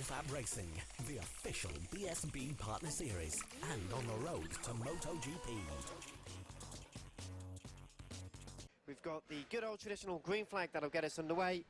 FAB-Racing, the official BSB partner series, and on the road to MotoGP. We've got the good old traditional green flag that'll get us underway.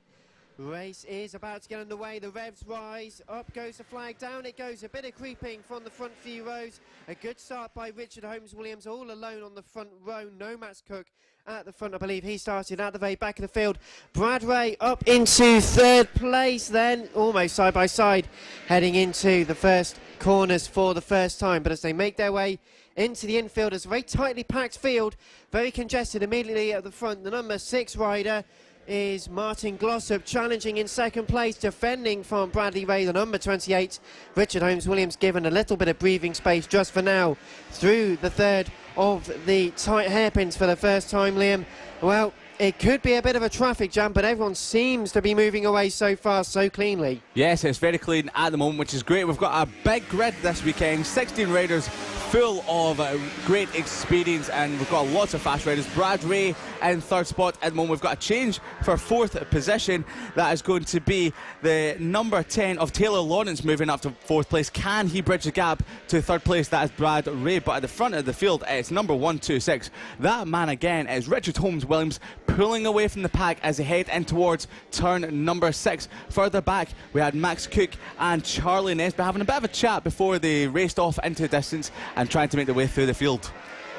Race is about to get underway. The revs rise. Up goes the flag. Down it goes. A bit of creeping from the front few rows. A good start by Richard Holmes-Williams, all alone on the front row. No Max Cook at the front. I believe he started at the very back of the field. Brad Ray up into third place then, almost side by side, heading into the first corners for the first time. But as they make their way into the infield, it's a very tightly packed field, very congested immediately at the front. The number 6 rider is Martin Glossop, challenging in second place, defending from Bradley Ray, the number 28. Richard Holmes-Williams given a little bit of breathing space just for now through the third of the tight hairpins for the first time, Liam. Well, it could be a bit of a traffic jam, but everyone seems to be moving away so far so cleanly. Yes, it's very clean at the moment, which is great. We've got a big grid this weekend, 16 riders full of great experience, and we've got lots of fast riders. Brad Ray in third spot at the moment. We've got a change for fourth position. That is going to be the number 10 of Taylor Lawrence moving up to fourth place. Can he bridge the gap to third place? That is Brad Ray. But at the front of the field, it's number 126. That man again is Richard Holmes-Williams, pulling away from the pack as they head in towards turn number 6. Further back, we had Max Cook and Charlie Nesbitt having a bit of a chat before they raced off into the distance and trying to make their way through the field.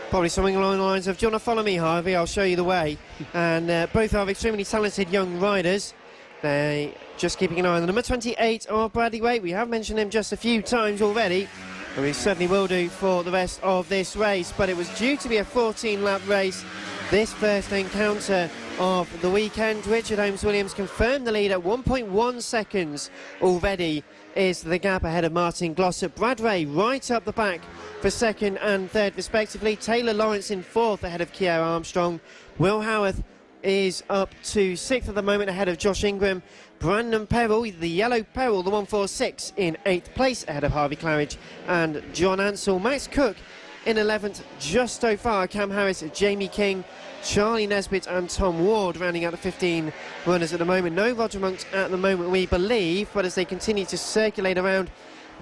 Probably something along the lines of, do you want to follow me, Harvey? I'll show you the way. And both are extremely talented young riders. They just keeping an eye on the number 28 of Bradley Ray. We have mentioned him just a few times already, and we certainly will do for the rest of this race. But it was due to be a 14-lap race, this first encounter of the weekend. Richard Holmes-Williams confirmed the lead at 1.1 seconds already is the gap ahead of Martin Glossop. Brad Ray right up the back for second and third respectively. Taylor Lawrence in fourth ahead of Kier Armstrong. Will Howarth is up to sixth at the moment ahead of Josh Ingram. Brandon Peril, the yellow Peril, the 146, in 8th place ahead of Harvey Claridge and John Ansell. Max Cook in 11th, just so far. Cam Harris, Jamie King, Charlie Nesbitt and Tom Ward rounding out the 15 runners at the moment. No Roger Monks at the moment, we believe, but as they continue to circulate around,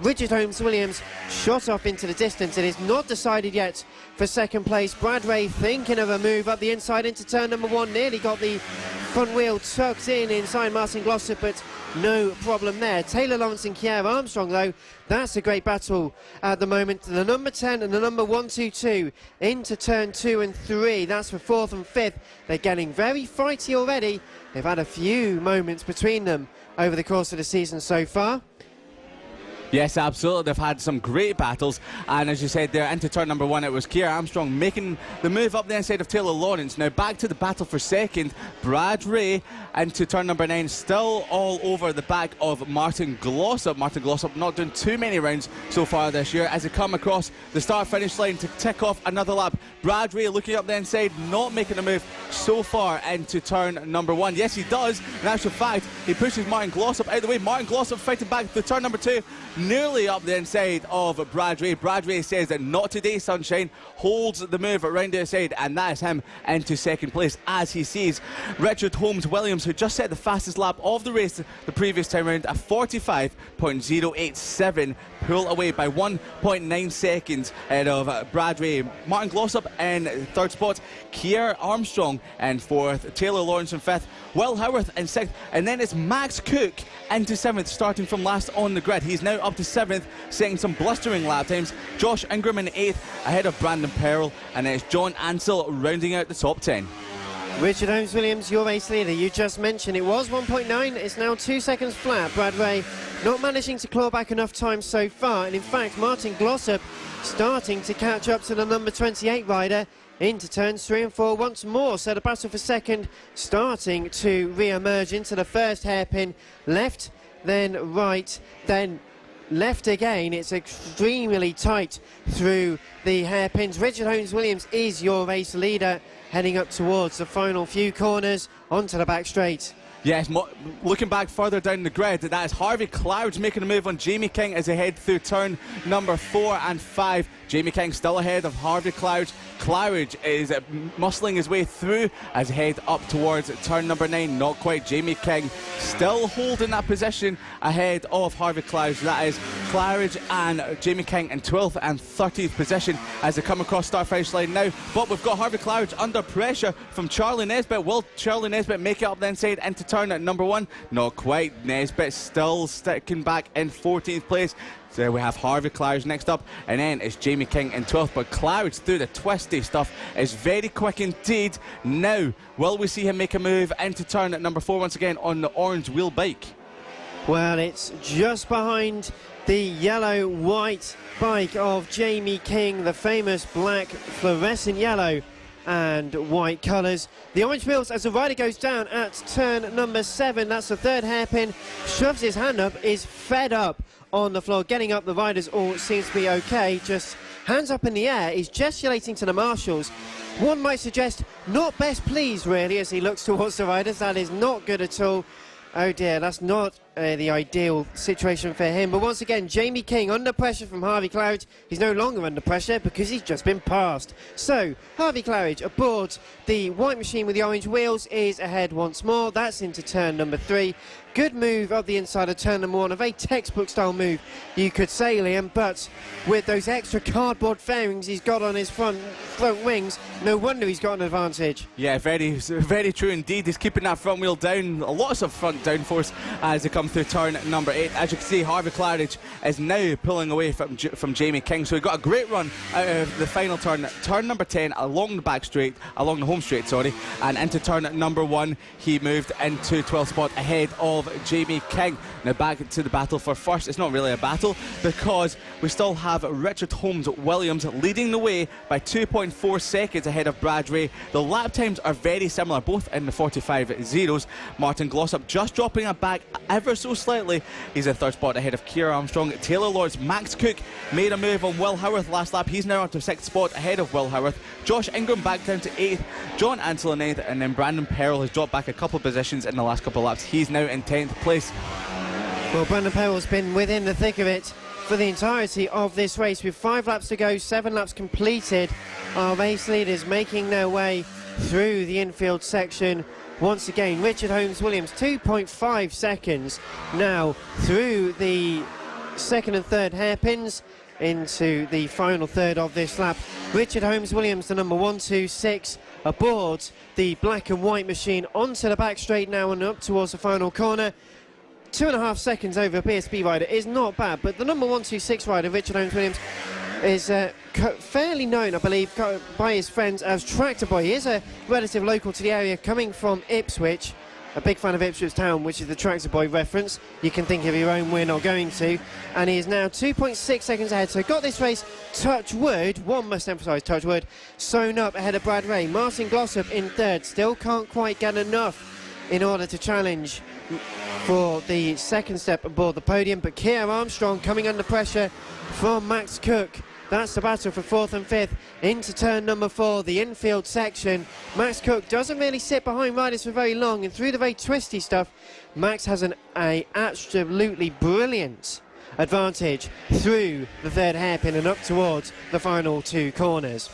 Richard Holmes-Williams shot off into the distance. It is not decided yet for second place. Brad Ray thinking of a move up the inside into turn number 1. Nearly got the front wheel tucked in inside Martin Glossop, but no problem there. Taylor Lawrence and Kier Armstrong, though, that's a great battle at the moment. The number 10 and the number 122 into turn 2 and 3. That's for 4th and 5th. They're getting very fighty already. They've had a few moments between them over the course of the season so far. Yes, absolutely. They've had some great battles, and as you said there, into turn number 1, it was Kier Armstrong making the move up the inside of Taylor Lawrence. Now back to the battle for second. Brad Ray into turn number 9, still all over the back of Martin Glossop. Martin Glossop not doing too many rounds so far this year as they come across the start-finish line to tick off another lap. Brad Ray looking up the inside, not making a move so far into turn number 1. Yes, he does. In actual fact, he pushes Martin Glossop out of the way. Martin Glossop fighting back to turn number 2. Nearly up the inside of Brad Ray. Brad Ray says that not today, sunshine, holds the move around the outside, and that is him into second place as he sees Richard Holmes-Williams, who just set the fastest lap of the race the previous time round, a 45.087, pull away by 1.9 seconds ahead of Brad Ray. Martin Glossop in third spot, Kier Armstrong in fourth, Taylor Lawrence in fifth, Will Howarth in sixth, and then it's Max Cook into seventh, starting from last on the grid. He's now up to 7th, setting some blistering lap times. Josh Ingram in 8th ahead of Brandon Peril, and it's John Ansell rounding out the top 10. Richard Holmes-Williams, your race leader, you just mentioned it was 1.9, it's now 2 seconds flat. Brad Ray not managing to claw back enough time so far, and in fact Martin Glossop starting to catch up to the number 28 rider into turns 3 and 4 once more. So the battle for second starting to re-emerge into the first hairpin. Left, then right, then left again. It's extremely tight through the hairpins. Richard Holmes-Williams is your race leader, heading up towards the final few corners onto the back straight. Yes, looking back further down the grid, that is Harvey Claridge making a move on Jamie King as they head through turn number 4 and 5. Jamie King still ahead of Harvey Clouds. Claridge is muscling his way through as he head up towards turn number 9. Not quite. Jamie King still holding that position ahead of Harvey Clouds. That is Claridge and Jamie King in 12th and 30th position as they come across start finish line now. But we've got Harvey Clouds under pressure from Charlie Nesbitt. Will Charlie Nesbitt make it up the inside into turn at number 1? Not quite. Nesbitt still sticking back in 14th place. So we have Harvey Clouds next up, and then it's Jamie King in 12th. But Clouds, through the twisty stuff, is very quick indeed. Now, will we see him make a move into turn at number 4 once again on the orange wheel bike? Well, it's just behind the yellow-white bike of Jamie King, the famous black fluorescent yellow and white colours. The orange wheels as the rider goes down at turn number 7. That's the third hairpin. Shoves his hand up, is fed up on the floor. Getting up, the riders all seems to be okay. Just hands up in the air. He's gesticulating to the marshals. One might suggest not best pleased, really, as he looks towards the riders. That is not good at all. Oh dear, that's not the ideal situation for him. But once again, Jamie King under pressure from Harvey Clouds. He's no longer under pressure because he's just been passed. So, Harvey Clouds aboard the white machine with the orange wheels is ahead once more. That's into turn number 3. Good move up the inside of turn number 1. A very textbook style move, you could say, Liam. But with those extra cardboard fairings he's got on his front wings, no wonder he's got an advantage. Yeah, very true indeed. He's keeping that front wheel down. Lots of front downforce as they come through turn number 8. As you can see, Harvey Claridge is now pulling away from Jamie King. So he got a great run out of the final turn number 10, along the home straight, and into turn number 1. He moved into 12th spot ahead of Jamie King. Now back to the battle for first. It's not really a battle because we still have Richard Holmes Williams leading the way by 2.4 seconds ahead of Brad Ray. The lap times are very similar, both in the 45 zeros. Martin Glossop just dropping it back ever so slightly. He's in 3rd spot ahead of Keir Armstrong. Taylor Lords, Max Cook made a move on Will Howarth last lap. He's now up to 6th spot ahead of Will Howarth. Josh Ingram back down to 8th. John Ansell in 9th, and then Brandon Perrell has dropped back a couple of positions in the last couple of laps. He's now in 10th place. Well, Brandon Perrell's been within the thick of it for the entirety of this race. With 5 laps to go, 7 laps completed, our race leaders making their way through the infield section. Once again, Richard Holmes Williams, 2.5 seconds now through the 2nd and 3rd hairpins into the final third of this lap. Richard Holmes Williams, the number 126, aboard the black and white machine onto the back straight now and up towards the final corner. 2.5 seconds over PSB rider is not bad, but the number 126 rider, Richard Holmes Williams, is fairly known, I believe, by his friends as Tractor Boy. He is a relative local to the area, coming from Ipswich. A big fan of Ipswich Town, which is the Tractor Boy reference. You can think of your own win or going to. And he is now 2.6 seconds ahead. So got this race, touch wood, one must emphasise touch wood, sewn up ahead of Brad Ray. Martin Glossop in 3rd, still can't quite get enough in order to challenge for the 2nd step aboard the podium. But Keir Armstrong coming under pressure from Max Cook. That's the battle for 4th and 5th into turn number 4, the infield section. Max Cook doesn't really sit behind riders for very long, and through the very twisty stuff, Max has an absolutely brilliant advantage through the 3rd hairpin and up towards the final 2 corners.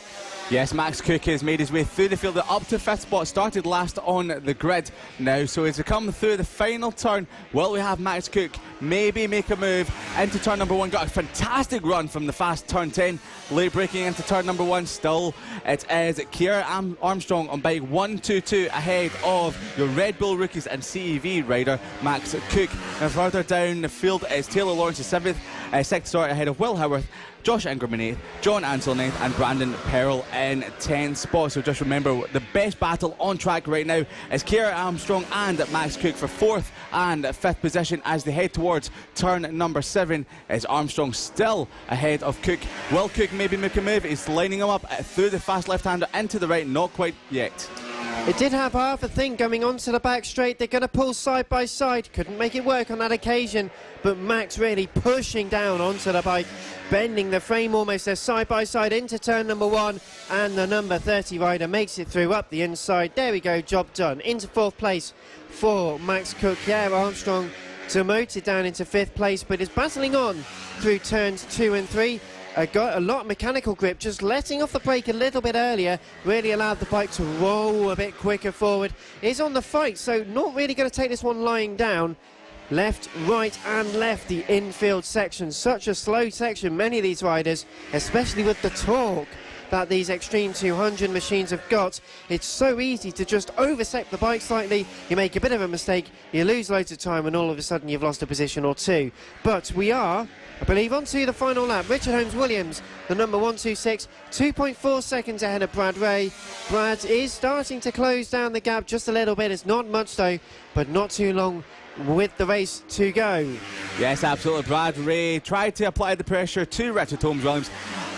Yes, Max Cook has made his way through the field up to 5th spot, started last on the grid now. So as we come through the final turn, will we have Max Cook maybe make a move into turn number 1? Got a fantastic run from the fast turn 10, late breaking into turn number 1. Still, it is Keir Armstrong on bike 122 ahead of your Red Bull rookies and CEV rider Max Cook. And further down the field is Taylor Lawrence, 7th, 6th start ahead of Will Howarth. Josh Ingram in 8th, John Ansell in 9th, and Brandon Perrell in 10th spot. So just remember, the best battle on track right now is Keir Armstrong and Max Cook for 4th and 5th position as they head towards turn number 7. Is Armstrong still ahead of Cook? Will Cook maybe make a move? He's lining him up through the fast left-hander into the right, not quite yet. It did have half a thing coming onto the back straight. They're going to pull side by side. Couldn't make it work on that occasion, but Max really pushing down onto the bike, bending the frame almost there side by side into turn number 1, and the number 30 rider makes it through up the inside. There we go, job done. Into 4th place for Max Cook. Yeah, Armstrong demoted down into 5th place, but is battling on through turns 2 and 3. got a lot of mechanical grip, just letting off the brake a little bit earlier really allowed the bike to roll a bit quicker forward. Is on the fight, so not really going to take this one lying down. Left, right and left, the infield section. Such a slow section, many of these riders, especially with the torque that these Extreme 200 machines have got, it's so easy to just oversec the bike slightly. You make a bit of a mistake, you lose loads of time, and all of a sudden you've lost a position or two. But we are, I believe, on to the final lap. Richard Holmes-Williams, the number 126, 2.4 seconds ahead of Brad Ray. Brad is starting to close down the gap just a little bit. It's not much though, but not too long with the race to go. Yes, absolutely. Brad Ray tried to apply the pressure to Richard Holmes-Williams.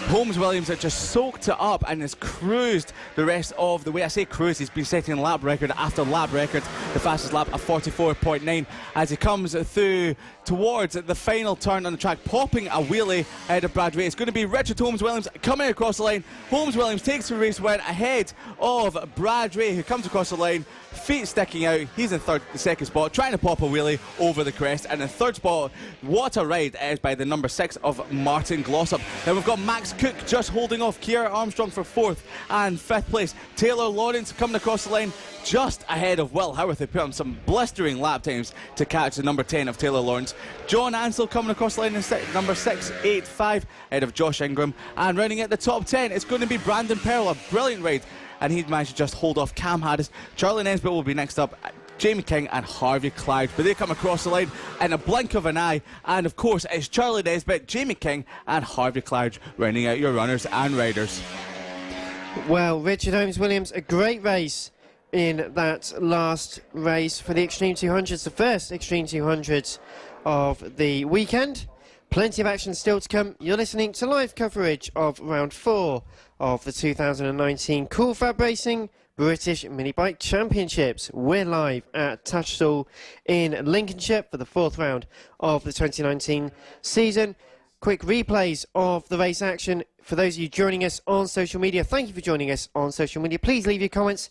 Holmes-Williams had just soaked it up and has cruised the rest of the way. I say cruised, he's been setting lap record after lap record, the fastest lap of 44.9 as he comes through towards the final turn on the track, popping a wheelie ahead of Brad Ray. It's going to be Richard Holmes-Williams coming across the line. Holmes-Williams takes the race win ahead of Brad Ray, who comes across the line, feet sticking out. He's in the second spot, trying to pop a wheelie over the crest. And in third spot, what a ride it is by the number 6 of Martin Glossop. Then we've got Max Cook just holding off Kiera Armstrong for 4th and 5th place. Taylor Lawrence coming across the line just ahead of Will Howarth, who put on some blistering lap times to catch the number 10 of Taylor Lawrence. John Ansell coming across the line in number 685 ahead of Josh Ingram. And running at the top 10, it's going to be Brandon Pearl, a brilliant ride, and he'd managed to just hold off Cam Harris. Charlie Nesbitt will be next up, Jamie King and Harvey Cloud, but they come across the line in a blink of an eye. And of course it's Charlie Nesbitt, Jamie King and Harvey Cloud rounding out your runners and riders. Well, Richard Holmes-Williams, a great race in that last race for the Extreme 200s, the first Extreme 200s of the weekend. Plenty of action still to come. You're listening to live coverage of round 4 of the 2019 Cool FAB-Racing British Mini Bike Championships. We're live at Tattershall in Lincolnshire for the 4th round of the 2019 season. Quick replays of the race action for those of you joining us on social media. Thank you for joining us on social media. Please leave your comments.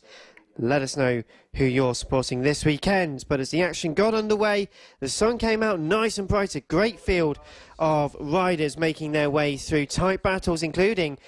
Let us know who you're supporting this weekend. But as the action got underway, the sun came out nice and bright. A great field of riders making their way through tight battles, including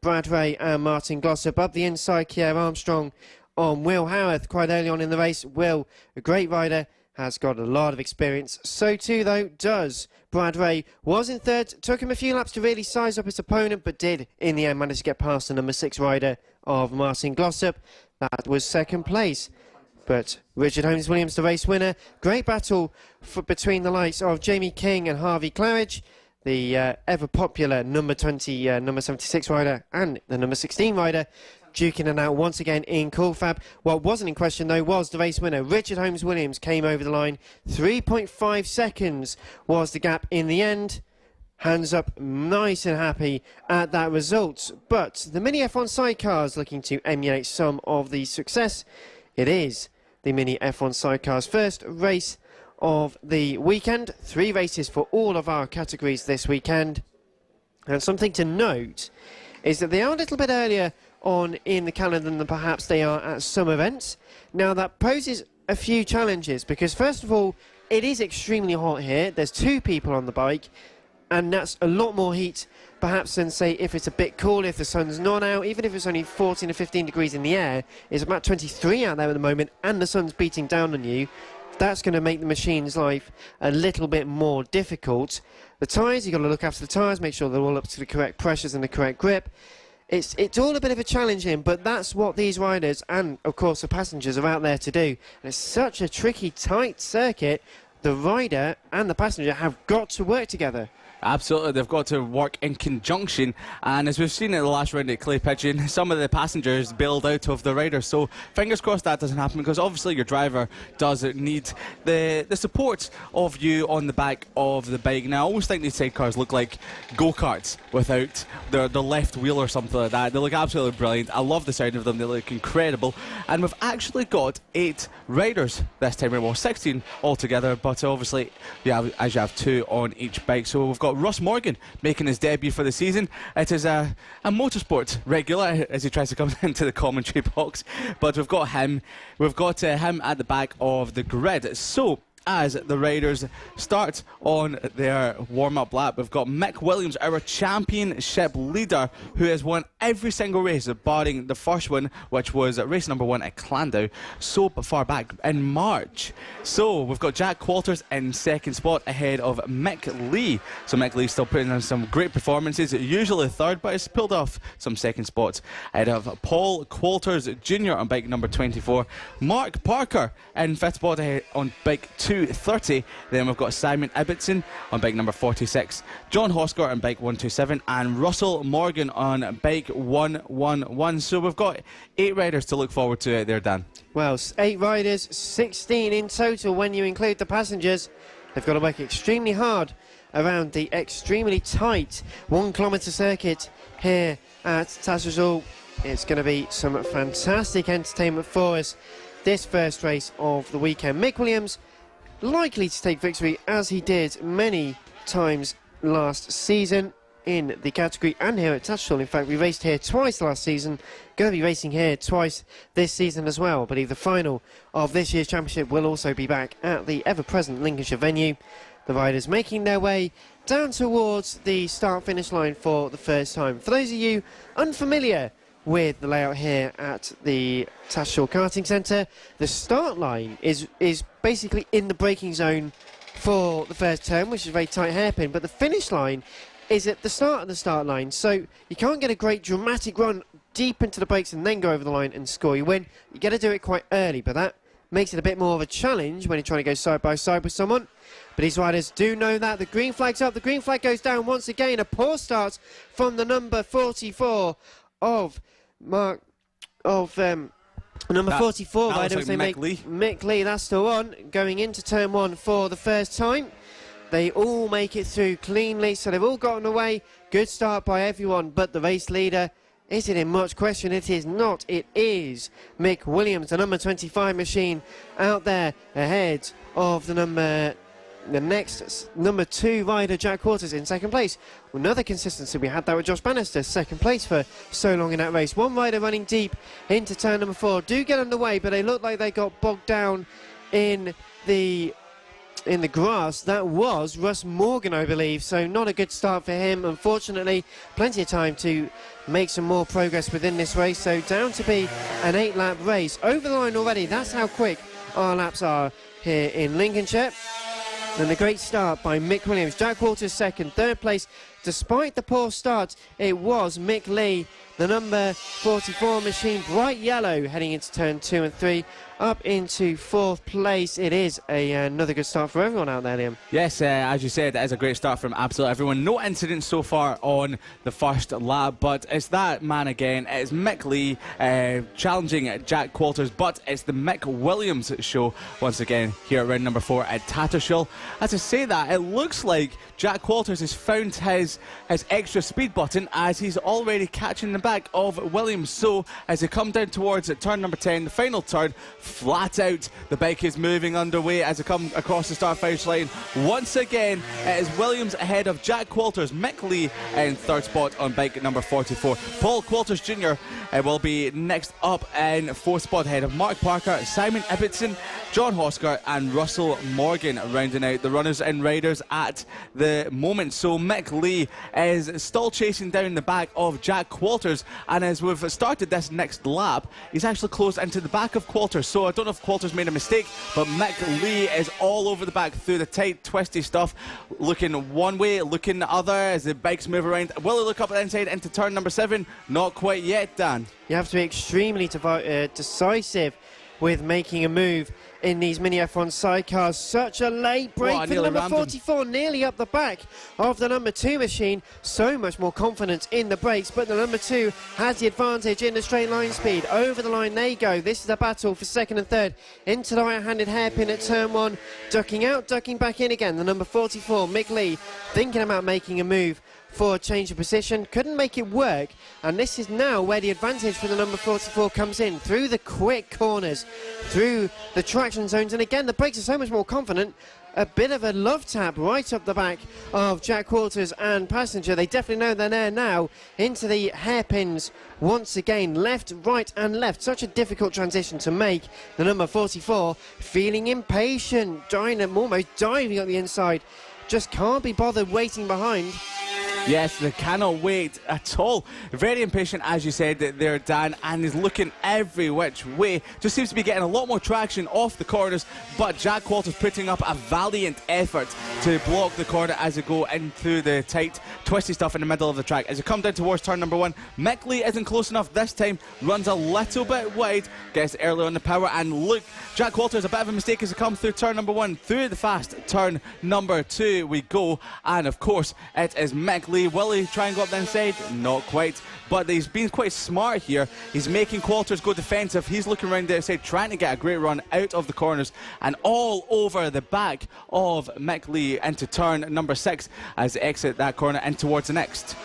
Brad Ray and Martin Glossop. Up the inside, Kier Armstrong on Will Howarth quite early on in the race. Will, a great rider, has got a lot of experience. So too, though, does Brad Ray. Was in third, took him a few laps to really size up his opponent, but did, in the end, manage to get past the number 6 rider of Martin Glossop. That was second place. But Richard Holmes-Williams, the race winner. Great battle between the likes of Jamie King and Harvey Claridge, the ever-popular number 20, number 76 rider, and the number 16 rider, duking it out once again in Cool Fab. What wasn't in question, though, was the race winner. Richard Holmes-Williams came over the line. 3.5 seconds was the gap in the end. Hands up, nice and happy at that result. But the Mini F1 sidecars looking to emulate some of the success. It is the Mini F1 sidecars' first race of the weekend. 3 races for all of our categories this weekend. And something to note is that they are a little bit earlier on in the calendar than perhaps they are at some events. Now that poses a few challenges because first of all, it is extremely hot here. There's 2 people on the bike, and that's a lot more heat perhaps than, say, if it's a bit cool, if the sun's not out. Even if it's only 14 or 15 degrees in the air, it's about 23 out there at the moment, and the sun's beating down on you. That's going to make the machine's life a little bit more difficult. The tyres, you've got to look after the tyres, make sure they're all up to the correct pressures and the correct grip. It's all a bit of a challenge in, but that's what these riders and, of course, the passengers are out there to do. And it's such a tricky, tight circuit. The rider and the passenger have got to work together. Absolutely, they've got to work in conjunction, and as we've seen in the last round at Clay Pigeon, some of the passengers bailed out of the riders, so fingers crossed that doesn't happen, because obviously your driver does need the support of you on the back of the bike. Now I always think these sidecars look like go-karts without the left wheel or something like that. They look absolutely brilliant. I love the sound of them, they look incredible, and we've actually got 8 riders this time around, well 16 altogether, but obviously as you have 2 on each bike. So we've got Russ Morgan making his debut for the season. It is a motorsport regular as he tries to come into the commentary box, but we've got him at the back of the grid. So as the riders start on their warm-up lap. We've got Mick Williams, our championship leader, who has won every single race, barring the first one, which was race number 1 at Clandau, so far back in March. So we've got Jack Walters in second spot ahead of Mick Lee. So Mick Lee still putting in some great performances, usually third, but has pulled off some second spots ahead of Paul Qualters Jr. on bike number 24. Mark Parker in fifth spot ahead on bike 230. Then we've got Simon Ibbotson on bike number 46, John Hoskart on bike 127, and Russell Morgan on bike 111. So we've got 8 riders to look forward to there, Dan. Well, 8 riders, 16 in total when you include the passengers. They've got to work extremely hard around the extremely tight 1 kilometre circuit here at Tattershall. It's going to be some fantastic entertainment for us this first race of the weekend. Mick Williams likely to take victory, as he did many times last season in the category and here at Tattershall. In fact, we raced here twice last season, going to be racing here twice this season as well. I believe the final of this year's championship will also be back at the ever-present Lincolnshire venue. The riders making their way down towards the start-finish line for the first time. For those of you unfamiliar with the layout here at the Tattershall Karting Centre, the start line is basically in the braking zone for the first turn, which is a very tight hairpin, but the finish line is at the start of the start line, so you can't get a great dramatic run deep into the brakes and then go over the line and score your win. You got to do it quite early, but that makes it a bit more of a challenge when you're trying to go side by side with someone. But these riders do know that. The green flag's up, the green flag goes down once again. A poor start from the number 44 of number 44 rider, like Mick Lee, that's the one, going into turn 1 for the first time. They all make it through cleanly, so they've all gotten away. Good start by everyone, but the race leader, is it in much question? It is not. It is Mick Williams, the number 25 machine, out there ahead of the next number 2 rider, Jack Quarters, in second place. Another consistency we had that with Josh Bannister, second place for so long in that race. One rider running deep into turn number 4. Do get underway, but they look like they got bogged down in the grass. That was Russ Morgan, I believe, so not a good start for him. Unfortunately, plenty of time to make some more progress within this race, so down to be an 8-lap race. Over the line already, that's how quick our laps are here in Lincolnshire. And a great start by Mick Williams. Jack Walters second. Third place, despite the poor start, it was Mick Lee, the number 44 machine, bright yellow, heading into turn 2 and 3. Up into 4th place. It is another good start for everyone out there, Liam. Yes, as you said, it is a great start from absolutely everyone. No incidents so far on the first lap, but it's that man again. It's Mick Lee challenging Jack Walters, but it's the Mick Williams show once again here at round number 4 at Tattershall. As I say that, it looks like Jack Walters has found his extra speed button, as he's already catching the back of Williams. So as they come down towards turn number 10, the final turn, flat out, the bike is moving underway as they come across the start finish line. Once again, it is Williams ahead of Jack Walters. Mick Lee in third spot on bike number 44. Paul Qualters Jr. Will be next up in fourth spot ahead of Mark Parker, Simon Ibbotson, John Hoskart and Russell Morgan, rounding out the runners and riders at the moment. So Mick Lee is still chasing down the back of Jack Walters, and as we've started this next lap, he's actually closed into the back of Qualters. So I don't know if Qualters made a mistake, but Mick Lee is all over the back through the tight, twisty stuff, looking one way, looking the other as the bikes move around. Will he look up the inside into turn number 7? Not quite yet, Dan. You have to be extremely decisive with making a move in these mini F1 sidecars. Such a late break for the number 44, nearly up the back of the number 2 machine. So much more confidence in the brakes, but the number 2 has the advantage in the straight line speed. Over the line they go. This is a battle for second and third. Into the right-handed hairpin at turn 1. Ducking out, ducking back in again. The number 44, Mick Lee, thinking about making a move for a change of position, couldn't make it work, and this is now where the advantage for the number 44 comes in, through the quick corners, through the traction zones, and again the brakes are so much more confident. a bit of a love tap right up the back of Jack Quarters and Passenger. They definitely know they're there now. Into the hairpins once again, left, right and left. Such a difficult transition to make. The number 44 feeling impatient, almost diving up the inside. Just can't be bothered waiting behind. Yes, they cannot wait at all. Very impatient, as you said, there, Dan, and is looking every which way. Just seems to be getting a lot more traction off the corners, but Jack Quarters putting up a valiant effort to block the corner as they go into the tight, twisty stuff in the middle of the track. As they come down towards turn number 1, Mick Lee isn't close enough this time, runs a little bit wide, gets early on the power, and look, Jack Quarters, a bit of a mistake as they come through turn number 1, through the fast turn number 2 we go, and of course, it is Mick Lee. Will he try and go up the inside? Not quite, but he's been quite smart here. He's making Quarters go defensive. He's looking around the outside, trying to get a great run out of the corners and all over the back of Mick Lee into turn number 6 as they exit that corner and towards the next.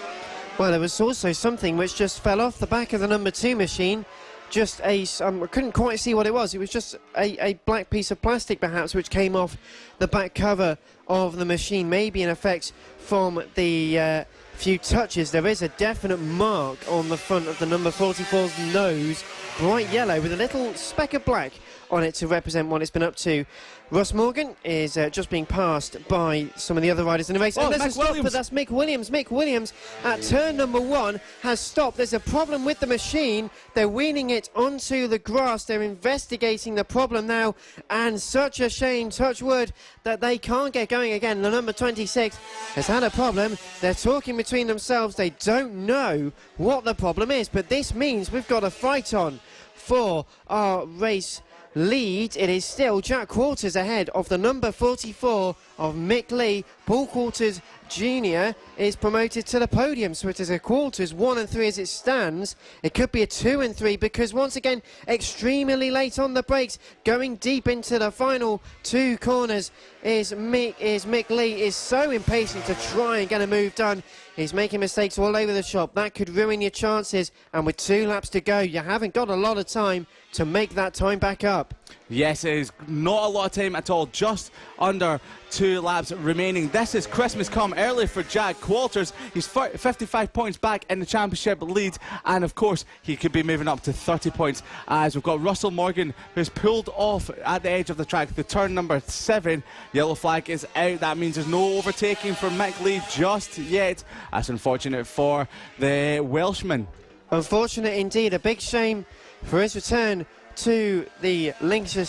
Well, there was also something which just fell off the back of the number 2 machine. Just I couldn't quite see what it was. It was just a black piece of plastic, perhaps, which came off the back cover of the machine. Maybe in effect from the few touches. There is a definite mark on the front of the number 44's nose, bright yellow with a little speck of black on it to represent what it's been up to. Ross Morgan is just being passed by some of the other riders in the race. Oh, and there's Mick a stop, Williams. but that's Mick Williams. Mick Williams at turn number 1 has stopped. There's a problem with the machine. They're weaning it onto the grass. They're investigating the problem now, and such a shame, touch wood, that they can't get going again. The number 26 has had a problem. They're talking between themselves. They don't know what the problem is, but this means we've got a fight on for our race lead. It is still Jack Quarters ahead of the number 44 of Mick Lee. Paul Quarters Jr. is promoted to the podium, so it is a Quarters 1 and 3 as it stands. It could be a 2 and 3 because once again extremely late on the brakes, going deep into the final 2 corners is Mick Lee. Is so impatient to try and get a move done. He's making mistakes all over the shop. That could ruin your chances, and with 2 laps to go, you haven't got a lot of time to make that time back up. Yes, it is not a lot of time at all, just under 2 laps remaining. This is Christmas come early for Jack Quarters. He's 55 points back in the championship lead, and of course he could be moving up to 30 points as we've got Russell Morgan, who's pulled off at the edge of the track, the turn number 7. Yellow flag is out. That means there's no overtaking for Mick Lee just yet. That's unfortunate for the Welshman. Unfortunate indeed. A big shame for his return to the Lincolnshire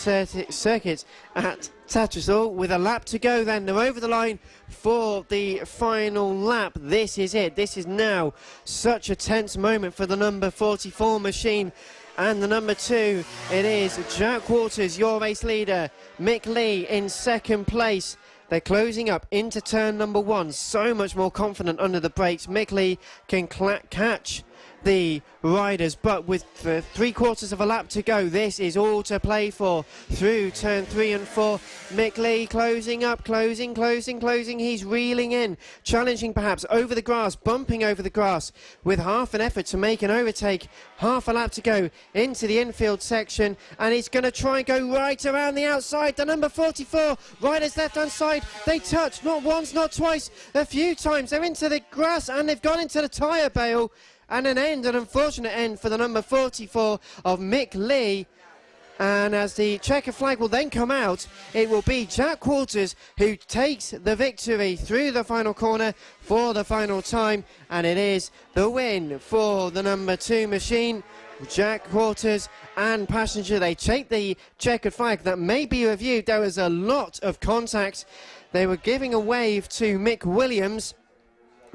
circuit at Tattershall. With a lap to go then, they're over the line for the final lap. This is it. This is now such a tense moment for the number 44 machine. And the number 2, it is Jack Quarters, your race leader. Mick Lee in second place. They're closing up into turn number 1. So much more confident under the brakes. Mick Lee can catch the riders, but with 3/4 of a lap to go, this is all to play for through turn 3 and 4. Mick Lee closing up, closing. He's reeling in, challenging perhaps over the grass, bumping over the grass with half an effort to make an overtake. Half a lap to go into the infield section, and he's going to try and go right around the outside. The number 44 riders left hand side, they touch not once, not twice, a few times. They're into the grass and they've gone into the tyre bale. And an unfortunate end for the number 44 of Mick Lee. And as the checker flag will then come out, it will be Jack Quarters who takes the victory through the final corner for the final time. And it is the win for the number 2 machine. Jack Quarters and Passenger, they take the checkered flag. That may be reviewed. There was a lot of contact. They were giving a wave to Mick Williams.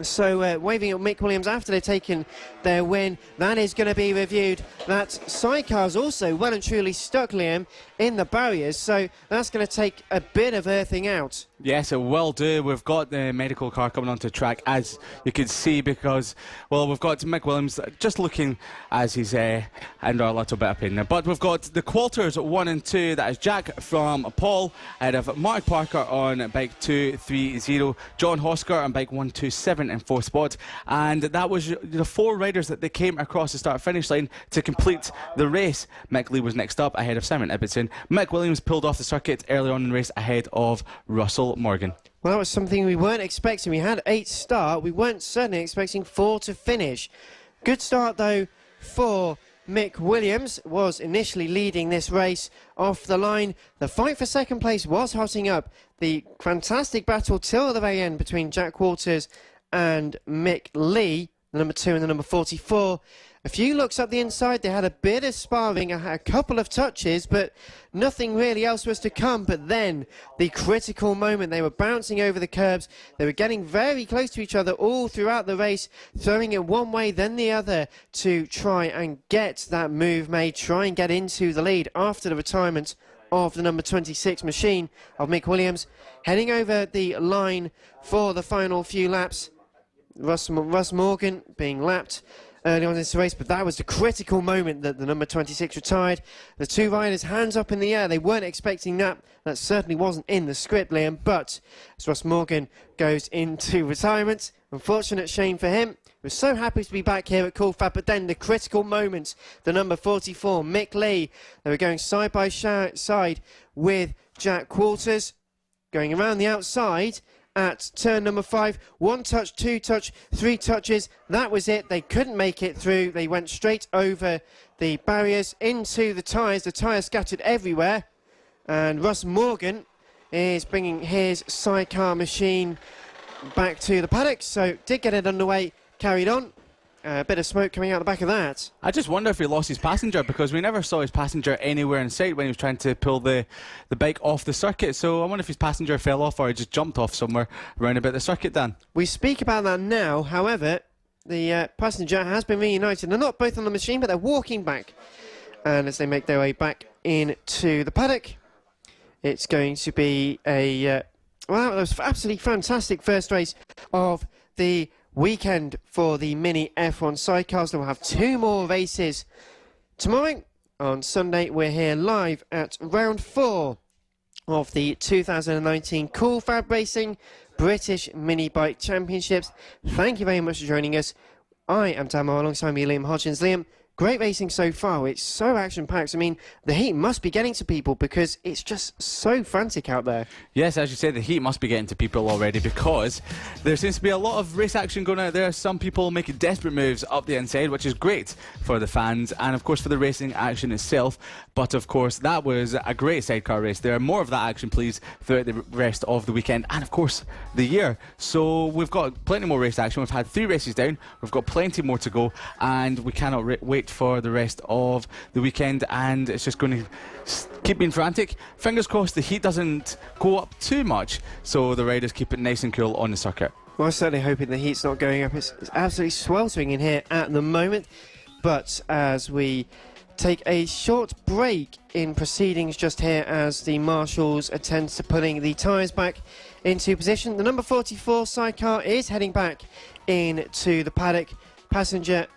So waving at Mick Williams after they've taken their win. That is going to be reviewed. That sidecar's also well and truly stuck, Liam, in the barriers. So that's going to take a bit of earthing out. Yes, it will do. We've got the medical car coming onto track, as you can see, because, well, we've got Mick Williams just looking as he's under a little bit of pain there. But we've got the Qualters 1 and 2. That is Jack from Paul out of Mark Parker on bike 230, John Hosker on bike 127 in 4th spot. And that was the 4 riders that they came across the start-finish line to complete the race. Mick Lee was next up ahead of Simon Ibbotson. Mick Williams pulled off the circuit early on in the race ahead of Russell Morgan. Well, that was something we weren't expecting. We had 8 start. We weren't certainly expecting 4 to finish. Good start, though, for Mick Williams. Was initially leading this race off the line. The fight for second place was hotting up. The fantastic battle till the very end between Jack Qualters and Mick Lee, the number 2 and the number 44. A few looks up the inside. They had a bit of sparring, a couple of touches, but nothing really else was to come. But then the critical moment, they were bouncing over the curbs. They were getting very close to each other all throughout the race, throwing it one way then the other to try and get that move made, try and get into the lead after the retirement of the number 26 machine of Mick Williams. Heading over the line for the final few laps. Russ Morgan being lapped early on in this race, but that was the critical moment that the number 26 retired. The 2 riders hands up in the air. They weren't expecting that. That certainly wasn't in the script, Liam, but as Russ Morgan goes into retirement, unfortunate shame for him. We're so happy to be back here at Coolfab, but then the critical moment, the number 44, Mick Lee, they were going side by side with Jack Qualters, going around the outside at turn number 5. 1 touch, 2 touch, 3 touches. That was it. They couldn't make it through. They went straight over the barriers into the tyres. The tyres scattered everywhere. And Russ Morgan is bringing his sidecar machine back to the paddock. So did get it underway, carried on. A bit of smoke coming out the back of that. I just wonder if he lost his passenger, because we never saw his passenger anywhere in sight when he was trying to pull the bike off the circuit. So I wonder if his passenger fell off or he just jumped off somewhere around about the circuit, Dan. We speak about that now. However, the passenger has been reunited. They're not both on the machine, but they're walking back. And as they make their way back into the paddock, it's going to be a... well, that was absolutely fantastic first race of the weekend for the Mini F1 sidecars. We'll have 2 more races tomorrow. On Sunday, we're here live at round 4 of the 2019 FAB-Racing British Mini Bike Championships. Thank you very much for joining us. I am Tamar, alongside me, Liam Hodgins. Liam, great racing so far. It's so action-packed. I mean, the heat must be getting to people because it's just so frantic out there. Yes, as you said, the heat must be getting to people already, because there seems to be a lot of race action going out there. Some people making desperate moves up the inside, which is great for the fans and, of course, for the racing action itself. But, of course, that was a great sidecar race. There are more of that action, please, throughout the rest of the weekend and, of course, the year. So we've got plenty more race action. We've had 3 races down. We've got plenty more to go, and we cannot wait for the rest of the weekend, and it's just going to keep being frantic. Fingers crossed the heat doesn't go up too much, so the riders keep it nice and cool on the circuit. Well, I'm certainly hoping the heat's not going up. It's absolutely sweltering in here at the moment. But as we take a short break in proceedings just here as the marshals attend to putting the tyres back into position, the number 44 sidecar is heading back into the paddock. Passenger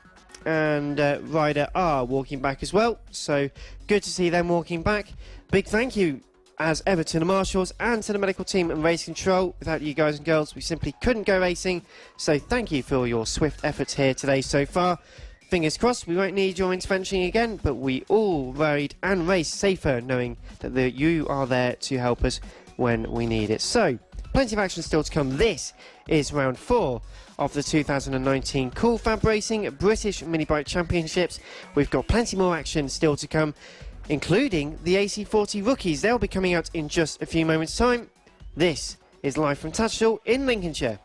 and rider are walking back as well, so good to see them walking back. Big thank you as ever to the marshals and to the medical team and race control. Without you guys and girls, we simply couldn't go racing, so thank you for your swift efforts here today so far. Fingers crossed we won't need your intervention again, but we all ride and race safer knowing that you are there to help us when we need it. So plenty of action still to come. This is round 4 of the 2019 FAB-Racing British Mini Bike Championships. We've got plenty more action still to come, including the AC40 rookies. They'll be coming out in just a few moments' time. This is live from Tattershall in Lincolnshire.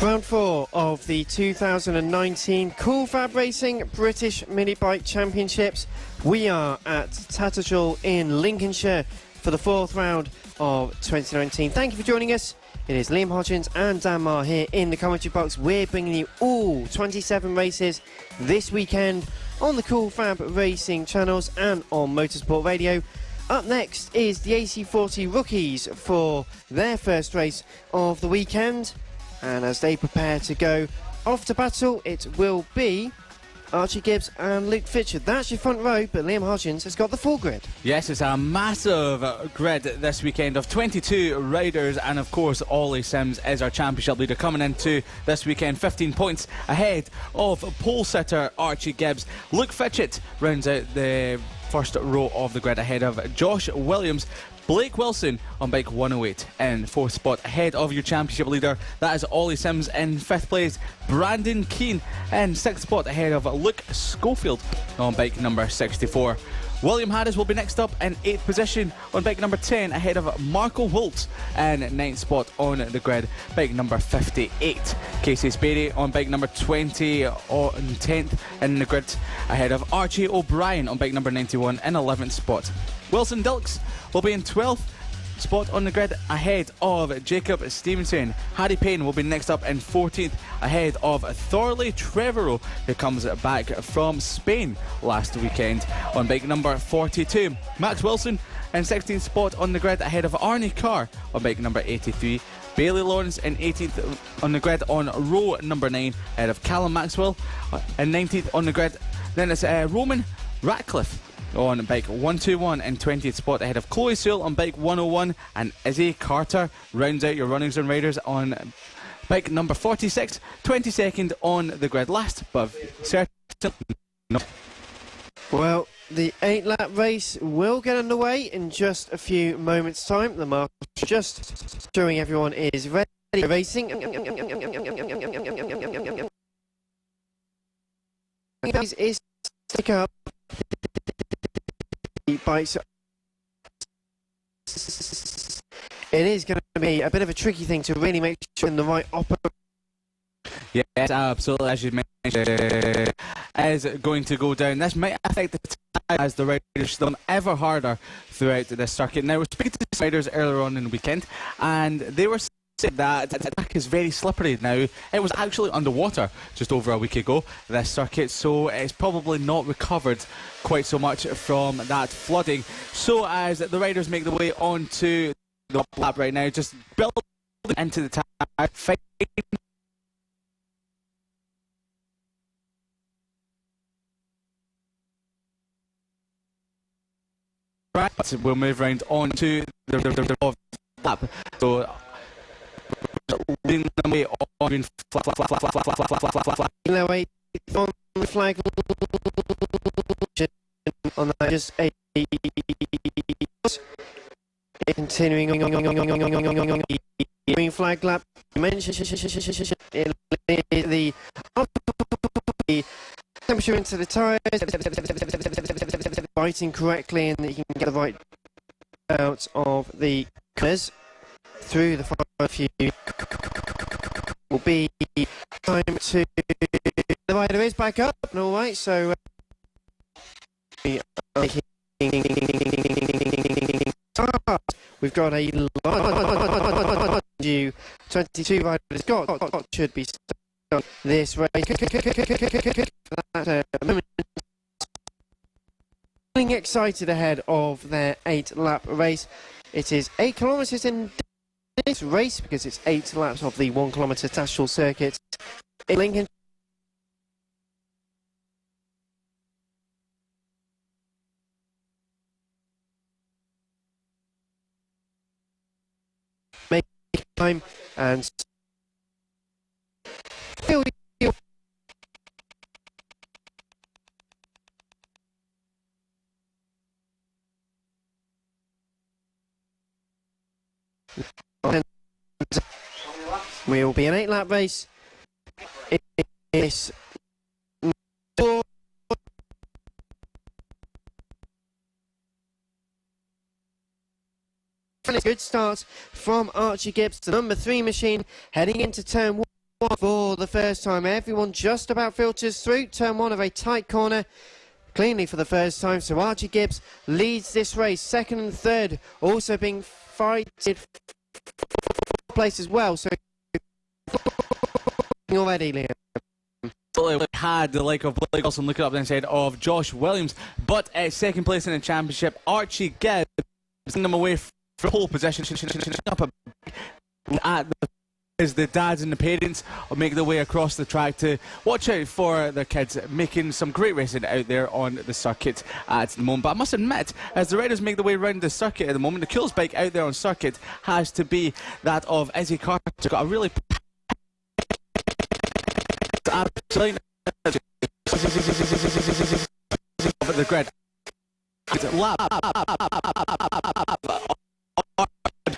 Round 4 of the 2019 Cool FAB-Racing British Mini Bike Championships. We are at Tattershall in Lincolnshire for the 4th round of 2019. Thank you for joining us. It is Liam Hodgins and Dan Marr here in the commentary box. We're bringing you all 27 races this weekend on the Cool FAB-Racing channels and on Motorsport Radio. Up next is the AC40 rookies for their first race of the weekend. And as they prepare to go off to battle, it will be Archie Gibbs and Luke Fitcher. That's your front row, but Liam Hodgins has got the full grid. Yes, it's a massive grid this weekend of 22 riders, and of course Ollie Sims is our championship leader coming into this weekend 15 points ahead of pole sitter Archie Gibbs. Luke Fitchett rounds out the first row of the grid ahead of Josh Williams. Blake Wilson on bike 108 in 4th spot ahead of your championship leader. That is Ollie Sims in 5th place. Brandon Keane in 6th spot ahead of Luke Schofield on bike number 64. William Harris will be next up in 8th position on bike number 10 ahead of Marco Holtz in 9th spot on the grid, bike number 58. Casey Sperry on bike number 20 on 10th in the grid ahead of Archie O'Brien on bike number 91 in 11th spot. Wilson Dilks will be in 12th spot on the grid ahead of Jacob Stevenson. Harry Payne will be next up in 14th ahead of Thorley Trevorrow, who comes back from Spain last weekend on bike number 42. Max Wilson in 16th spot on the grid ahead of Arnie Carr on bike number 83. Bailey Lawrence in 18th on the grid on row number 9 ahead of Callum Maxwell in 19th on the grid. Then it's Roman Ratcliffe on bike 121 in 20th spot ahead of Chloe Sewell on bike 101, and Izzy Carter rounds out your runnings and riders on bike number 46, 22nd on the grid. Last but certainly not. Well, the 8-lap race will get underway in just a few moments' time. The mark just showing everyone is ready for racing. Is stick up bikes. It is going to be a bit of a tricky thing to really make sure in the right Yes, absolutely, as you mentioned, is going to go down. This might affect the time as the riders them ever harder throughout this circuit. Now, we're speaking to the riders earlier on in the weekend, and they were saying that the track is very slippery now. It was actually underwater just over a week ago, this circuit, so it's probably not recovered quite so much from that flooding. So as the riders make the way onto the lap right now, just building into the tire, fighting. Right, we'll move round on to the lap. So leading the way on the flag on that, just a continuing green flag lap. You mentioned the temperature into the tyres, biting correctly, and that you can get the right out of the corners through the final few. Will be time to the rider is back up and all right, so we've got a large 22 riders got should be on this race. Feeling excited ahead of their 8-lap race. It is 8 kilometres in this race because it's 8 laps of the 1 kilometre Tattershall circuit in Lincoln. Make time and feel will be an 8-lap race. It is a good start from Archie Gibbs, the number 3 machine, heading into turn 1. for the first time. Everyone just about filters through. Turn 1 of a tight corner. Cleanly for the first time. So Archie Gibbs leads this race. Second and third also being fighted for place as well. So already, Liam. We had the like of Blake Wilson looking up the inside of Josh Williams, but second place in the championship, Archie Gibbs sending them away from pole position. Up as the dads and the parents will make their way across the track to watch out for their kids, making some great racing out there on the circuit at the moment. But I must admit, as the riders make their way around the circuit at the moment, the coolest bike out there on circuit has to be that of Izzy Carter. Got a really absolutely the grid.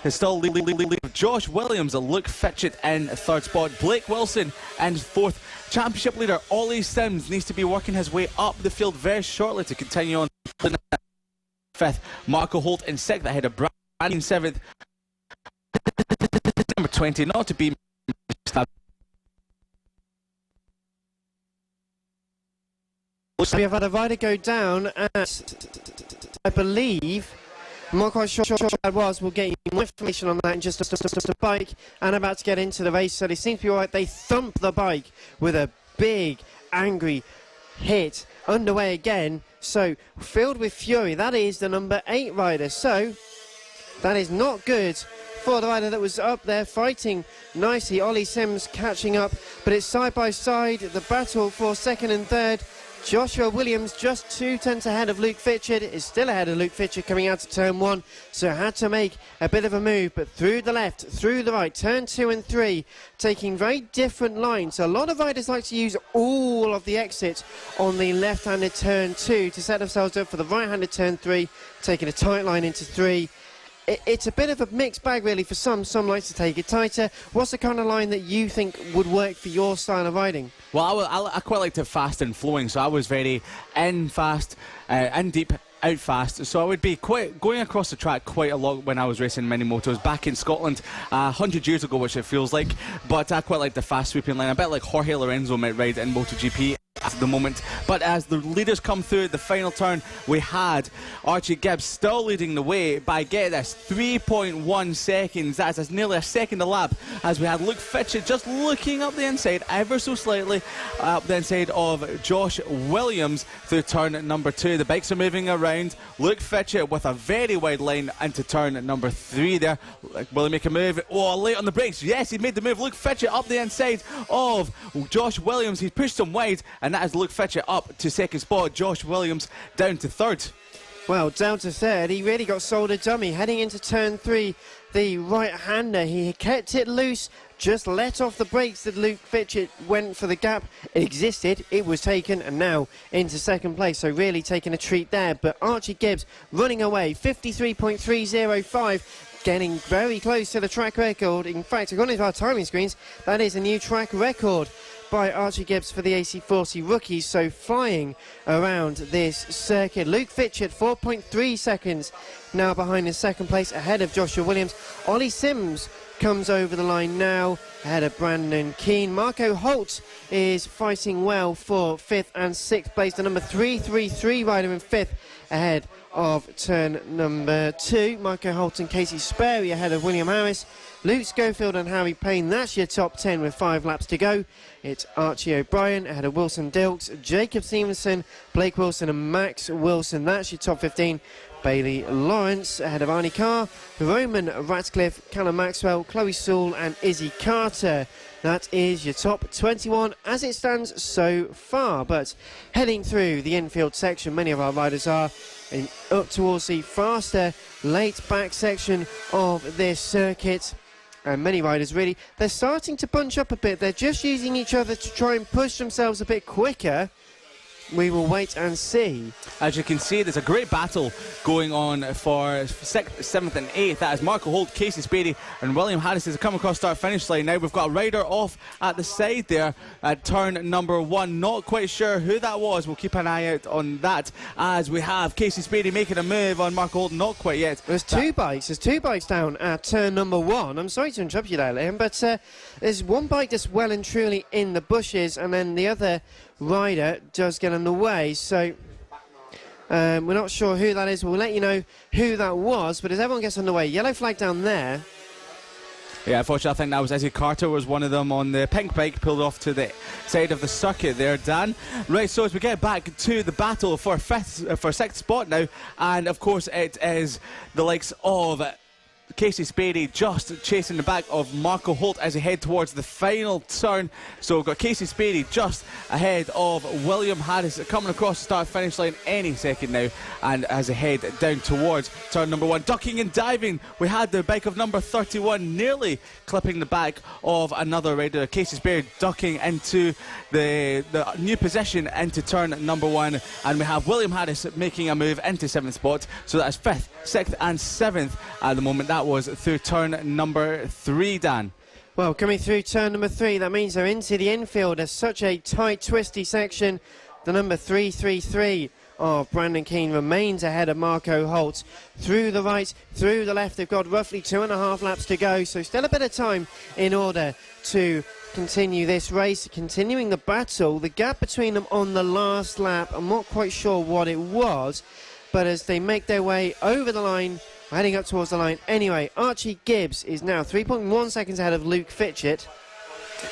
Is still leading. Josh Williams, Luke Fitchett in third spot. Blake Wilson in fourth. Championship leader Ollie Sims needs to be working his way up the field very shortly to continue on. Fifth, Marco Holt in sixth ahead of Brandon in seventh. Number 20, not to be. We have had a rider go down at, I believe, I'm not quite sure what that was. We'll get you more information on that in just a bike and about to get into the race. So they seem to be alright. They thump the bike with a big, angry hit. Underway again. So filled with fury. That is the number 8 rider. So that is not good for the rider that was up there fighting nicely. Ollie Sims catching up. But it's side by side. The battle for second and third. Joshua Williams just 2 tenths ahead of Luke Fitchett, is still ahead of Luke Fitchett coming out to turn 1, so had to make a bit of a move, but through the left, through the right, turn 2 and 3, taking very different lines. So a lot of riders like to use all of the exits on the left-handed turn 2 to set themselves up for the right-handed turn 3, taking a tight line into 3. It's a bit of a mixed bag really for some like to take it tighter. What's the kind of line that you think would work for your style of riding? Well, I quite like to fast and flowing, so I was very in fast, in deep, out fast. So I would be quite going across the track quite a lot when I was racing mini motos back in Scotland 100 years ago, which it feels like. But I quite like the fast sweeping line, a bit like Jorge Lorenzo might ride in MotoGP at the moment. But as the leaders come through the final turn, we had Archie Gibbs still leading the way by, get this, 3.1 seconds. That's nearly a second a lap, as we had Luke Fitchett just looking up the inside ever so slightly up the inside of Josh Williams through turn number 2. The bikes are moving around. Luke Fitchett with a very wide line into turn number 3 there. Will he make a move? Oh, late on the brakes. Yes, he made the move. Luke Fitchett up the inside of Josh Williams. He pushed him wide, and that is Luke Fitchett up to second spot. Josh Williams down to third. Well, down to third. He really got sold a dummy. Heading into turn 3, the right-hander, he kept it loose, just let off the brakes that Luke Fitchett went for the gap. It existed, it was taken, and now into second place. So really taking a treat there. But Archie Gibbs running away, 53.305. Getting very close to the track record. In fact, according to our timing screens, that is a new track record by Archie Gibbs for the AC40 rookies, so flying around this circuit. Luke Fitchett, 4.3 seconds now behind in second place, ahead of Joshua Williams. Ollie Sims comes over the line now, ahead of Brandon Keane. Marco Holt is fighting well for 5th and 6th place. The number 333 rider in 5th, ahead of turn number 2. Marco Holt and Casey Sperry ahead of William Harris. Luke Schofield and Harry Payne, that's your top 10 with 5 laps to go. It's Archie O'Brien ahead of Wilson Dilks, Jacob Stevenson, Blake Wilson and Max Wilson. That's your top 15. Bailey Lawrence ahead of Arnie Carr, Roman Ratcliffe, Callum Maxwell, Chloe Sewell and Izzy Carter. That is your top 21 as it stands so far. But heading through the infield section, many of our riders are up towards the faster late back section of this circuit. And many riders really, they're starting to bunch up a bit. They're just using each other to try and push themselves a bit quicker. We will wait and see. As you can see, there's a great battle going on for 6th, 7th and 8th. That is Marco Holt, Casey Sperry and William Harris has come across start-finish line. Now we've got a rider off at the side there at turn number 1. Not quite sure who that was. We'll keep an eye out on that as we have Casey Sperry making a move on Marco Holt. Not quite yet. There's two bikes. There's 2 bikes down at turn number 1. I'm sorry to interrupt you there, Liam, but There's one bike that's well and truly in the bushes, and then the other rider does get in the way. So we're not sure who that is. We'll let you know who that was. But as everyone gets on the way, yellow flag down there. Yeah, unfortunately, I think that was Izzy Carter was one of them on the pink bike, pulled off to the side of the circuit there, Dan. Right, so as we get back to the battle for sixth spot now, and of course it is the likes of Casey Spady just chasing the back of Marco Holt as he head towards the final turn. So we've got Casey Spady just ahead of William Harris coming across the start-finish line any second now, and as they head down towards turn number 1. Ducking and diving, we had the bike of number 31 nearly clipping the back of another rider. Casey Spady ducking into the new position into turn number 1, and we have William Harris making a move into 7th spot. So that's 5th, 6th and 7th at the moment. That was through turn number 3, Dan. Well, coming through turn number 3, that means they're into the infield. There's such a tight, twisty section. The number 333 of Brandon Keane remains ahead of Marco Holt. Through the right, through the left, they've got roughly 2.5 laps to go, so still a bit of time in order to continue this race, continuing the battle. The gap between them on the last lap, I'm not quite sure what it was, but as they make their way over the line, heading up towards the line anyway, Archie Gibbs is now 3.1 seconds ahead of Luke Fitchett.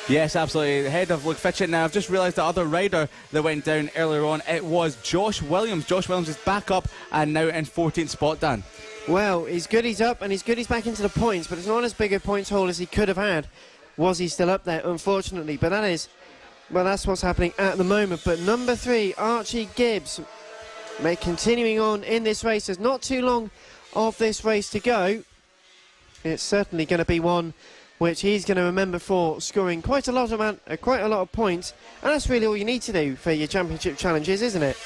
Yes, absolutely, ahead of Luke Fitchett. Now, I've just realised the other rider that went down earlier on, it was Josh Williams. Josh Williams is back up and now in 14th spot, Dan. Well, he's good, he's up, and he's good, he's back into the points, but it's not as big a points haul as he could have had. Was he still up there? Unfortunately, but that's what's happening at the moment. But number 3, Archie Gibbs, continuing on in this race. There's not too long of this race to go. It's certainly going to be one which he's going to remember for scoring quite a lot of points, and that's really all you need to do for your championship challenges, isn't it?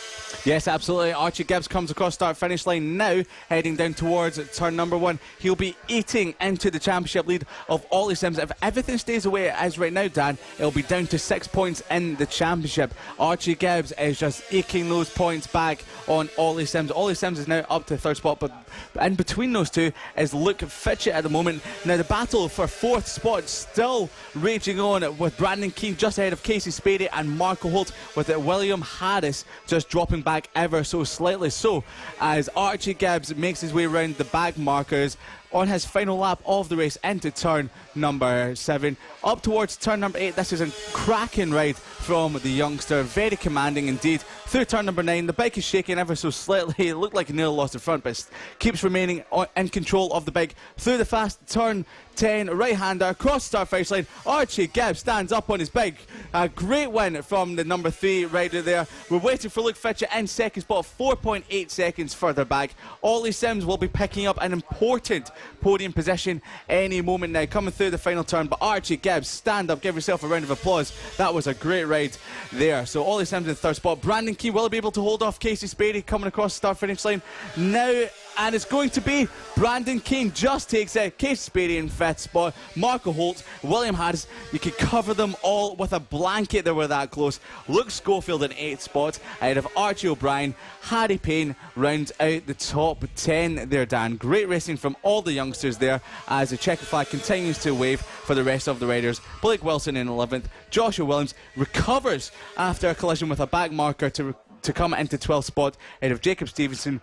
Yes, absolutely. Archie Gibbs comes across start-finish line now, heading down towards turn number 1. He'll be eating into the championship lead of Ollie Sims. If everything stays the way it is right now, Dan, it'll be down to 6 points in the championship. Archie Gibbs is just eking those points back on Ollie Sims. Ollie Sims is now up to 3rd spot, but in between those two is Luke Fitchett at the moment. Now, the battle for 4th spot still raging on, with Brandon Keane just ahead of Casey Spady and Marco Holt, with William Harris just dropping back ever so slightly. So as Archie Gibbs makes his way around the back markers on his final lap of the race into turn number 7, up towards turn number 8. This is a cracking ride from the youngster, very commanding indeed. Through turn number 9, the bike is shaking ever so slightly. It looked like he nearly lost the front, but keeps remaining in control of the bike. Through the fast turn 10, right-hander across the start-finish line. Archie Gibbs stands up on his bike. A great win from the number 3 rider there. We're waiting for Luke Fitchett in 2nd spot, 4.8 seconds further back. Ollie Sims will be picking up an important podium position any moment now, coming through the final turn. But Archie Gibbs, stand up, give yourself a round of applause. That was a great ride there. So Ollie Sims in 3rd spot. Brandon Keane will be able to hold off Casey Spady coming across the start-finish line now, and it's going to be Brandon Keane just takes it. Casey Spady in 5th spot. Marco Holt, William Harris, you could cover them all with a blanket. They were that close. Luke Schofield in 8th spot ahead of Archie O'Brien. Harry Payne rounds out the top 10 there, Dan. Great racing from all the youngsters there as the checker flag continues to wave for the rest of the riders. Blake Wilson in 11th. Joshua Williams recovers after a collision with a back marker to come into 12th spot ahead of Jacob Stevenson.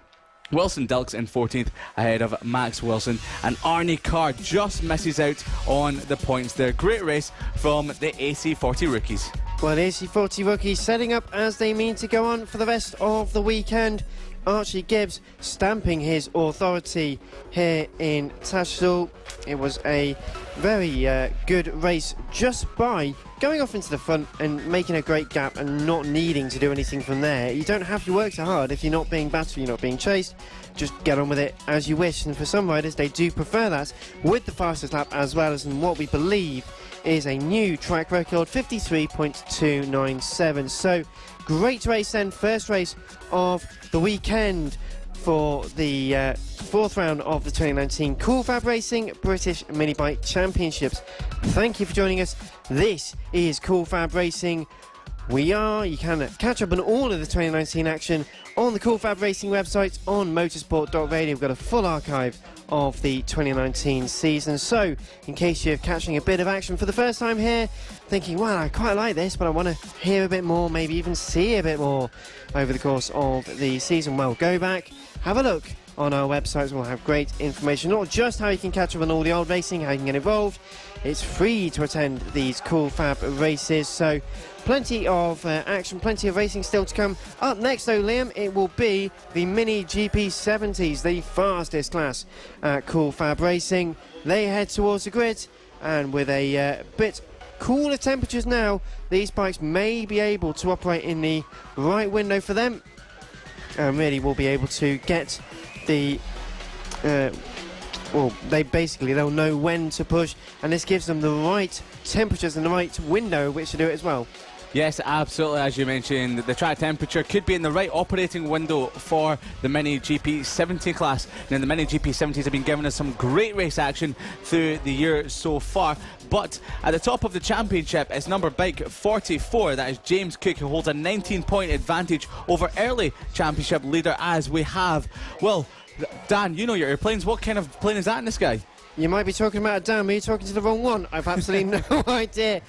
Wilson Dilks in 14th ahead of Max Wilson, and Arnie Carr just misses out on the points there. Great race from the AC40 rookies. Well, the AC40 rookies setting up as they mean to go on for the rest of the weekend. Archie Gibbs stamping his authority here in Tattershall. It was a very good race just by going off into the front and making a great gap and not needing to do anything from there. You don't have to work so hard if you're not being battered, you're not being chased. Just get on with it as you wish, and for some riders they do prefer that, with the fastest lap as well as in what we believe is a new track record, 53.297. So great race then, first race of the weekend for the 4th round of the 2019 FAB-Racing British Mini Bike Championships. Thank you for joining us. This is FAB-Racing. You can catch up on all of the 2019 action on the Cool Fab Racing website on motorsport.radio. We've got a full archive of the 2019 season. So, in case you're catching a bit of action for the first time here, thinking, well, I quite like this, but I want to hear a bit more, maybe even see a bit more over the course of the season, well, go back, have a look on our websites. We'll have great information, not just how you can catch up on all the old racing, how you can get involved. It's free to attend these Cool Fab races, so plenty of action, plenty of racing still to come. Up next though, Liam, it will be the Mini GP70s, the fastest class at Cool Fab Racing. They head towards the grid, and with a bit cooler temperatures now, these bikes may be able to operate in the right window for them, and really will be able to get the they'll know when to push, and this gives them the right temperatures and the right window which to do it as well. Yes, absolutely. As you mentioned, the track temperature could be in the right operating window for the Mini GP70 class. Now, the Mini GP70s have been giving us some great race action through the year so far. But at the top of the championship is number bike 44. That is James Cook, who holds a 19-point advantage over early championship leader as we have. Well, Dan, you know your airplanes. What kind of plane is that in the sky? You might be talking about a Dan, but you're talking to the wrong one. I've absolutely no idea.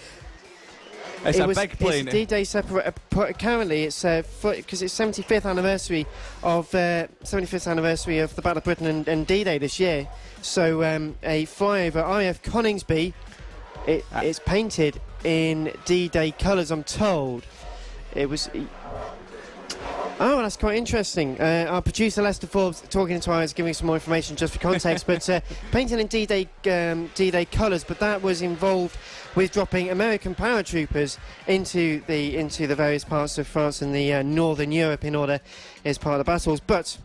It's a big plane. It's D-Day separate. Currently, it's because it's 75th anniversary of the Battle of Britain and D-Day this year. So a flyover IF Coningsby. It's painted in D-Day colours, I'm told. It was. Oh, that's quite interesting. Our producer Lester Forbes talking to us, giving some more information just for context, but painted in D-Day colours, but that was involved with dropping American paratroopers into the various parts of France and the northern Europe in order as part of the battles. But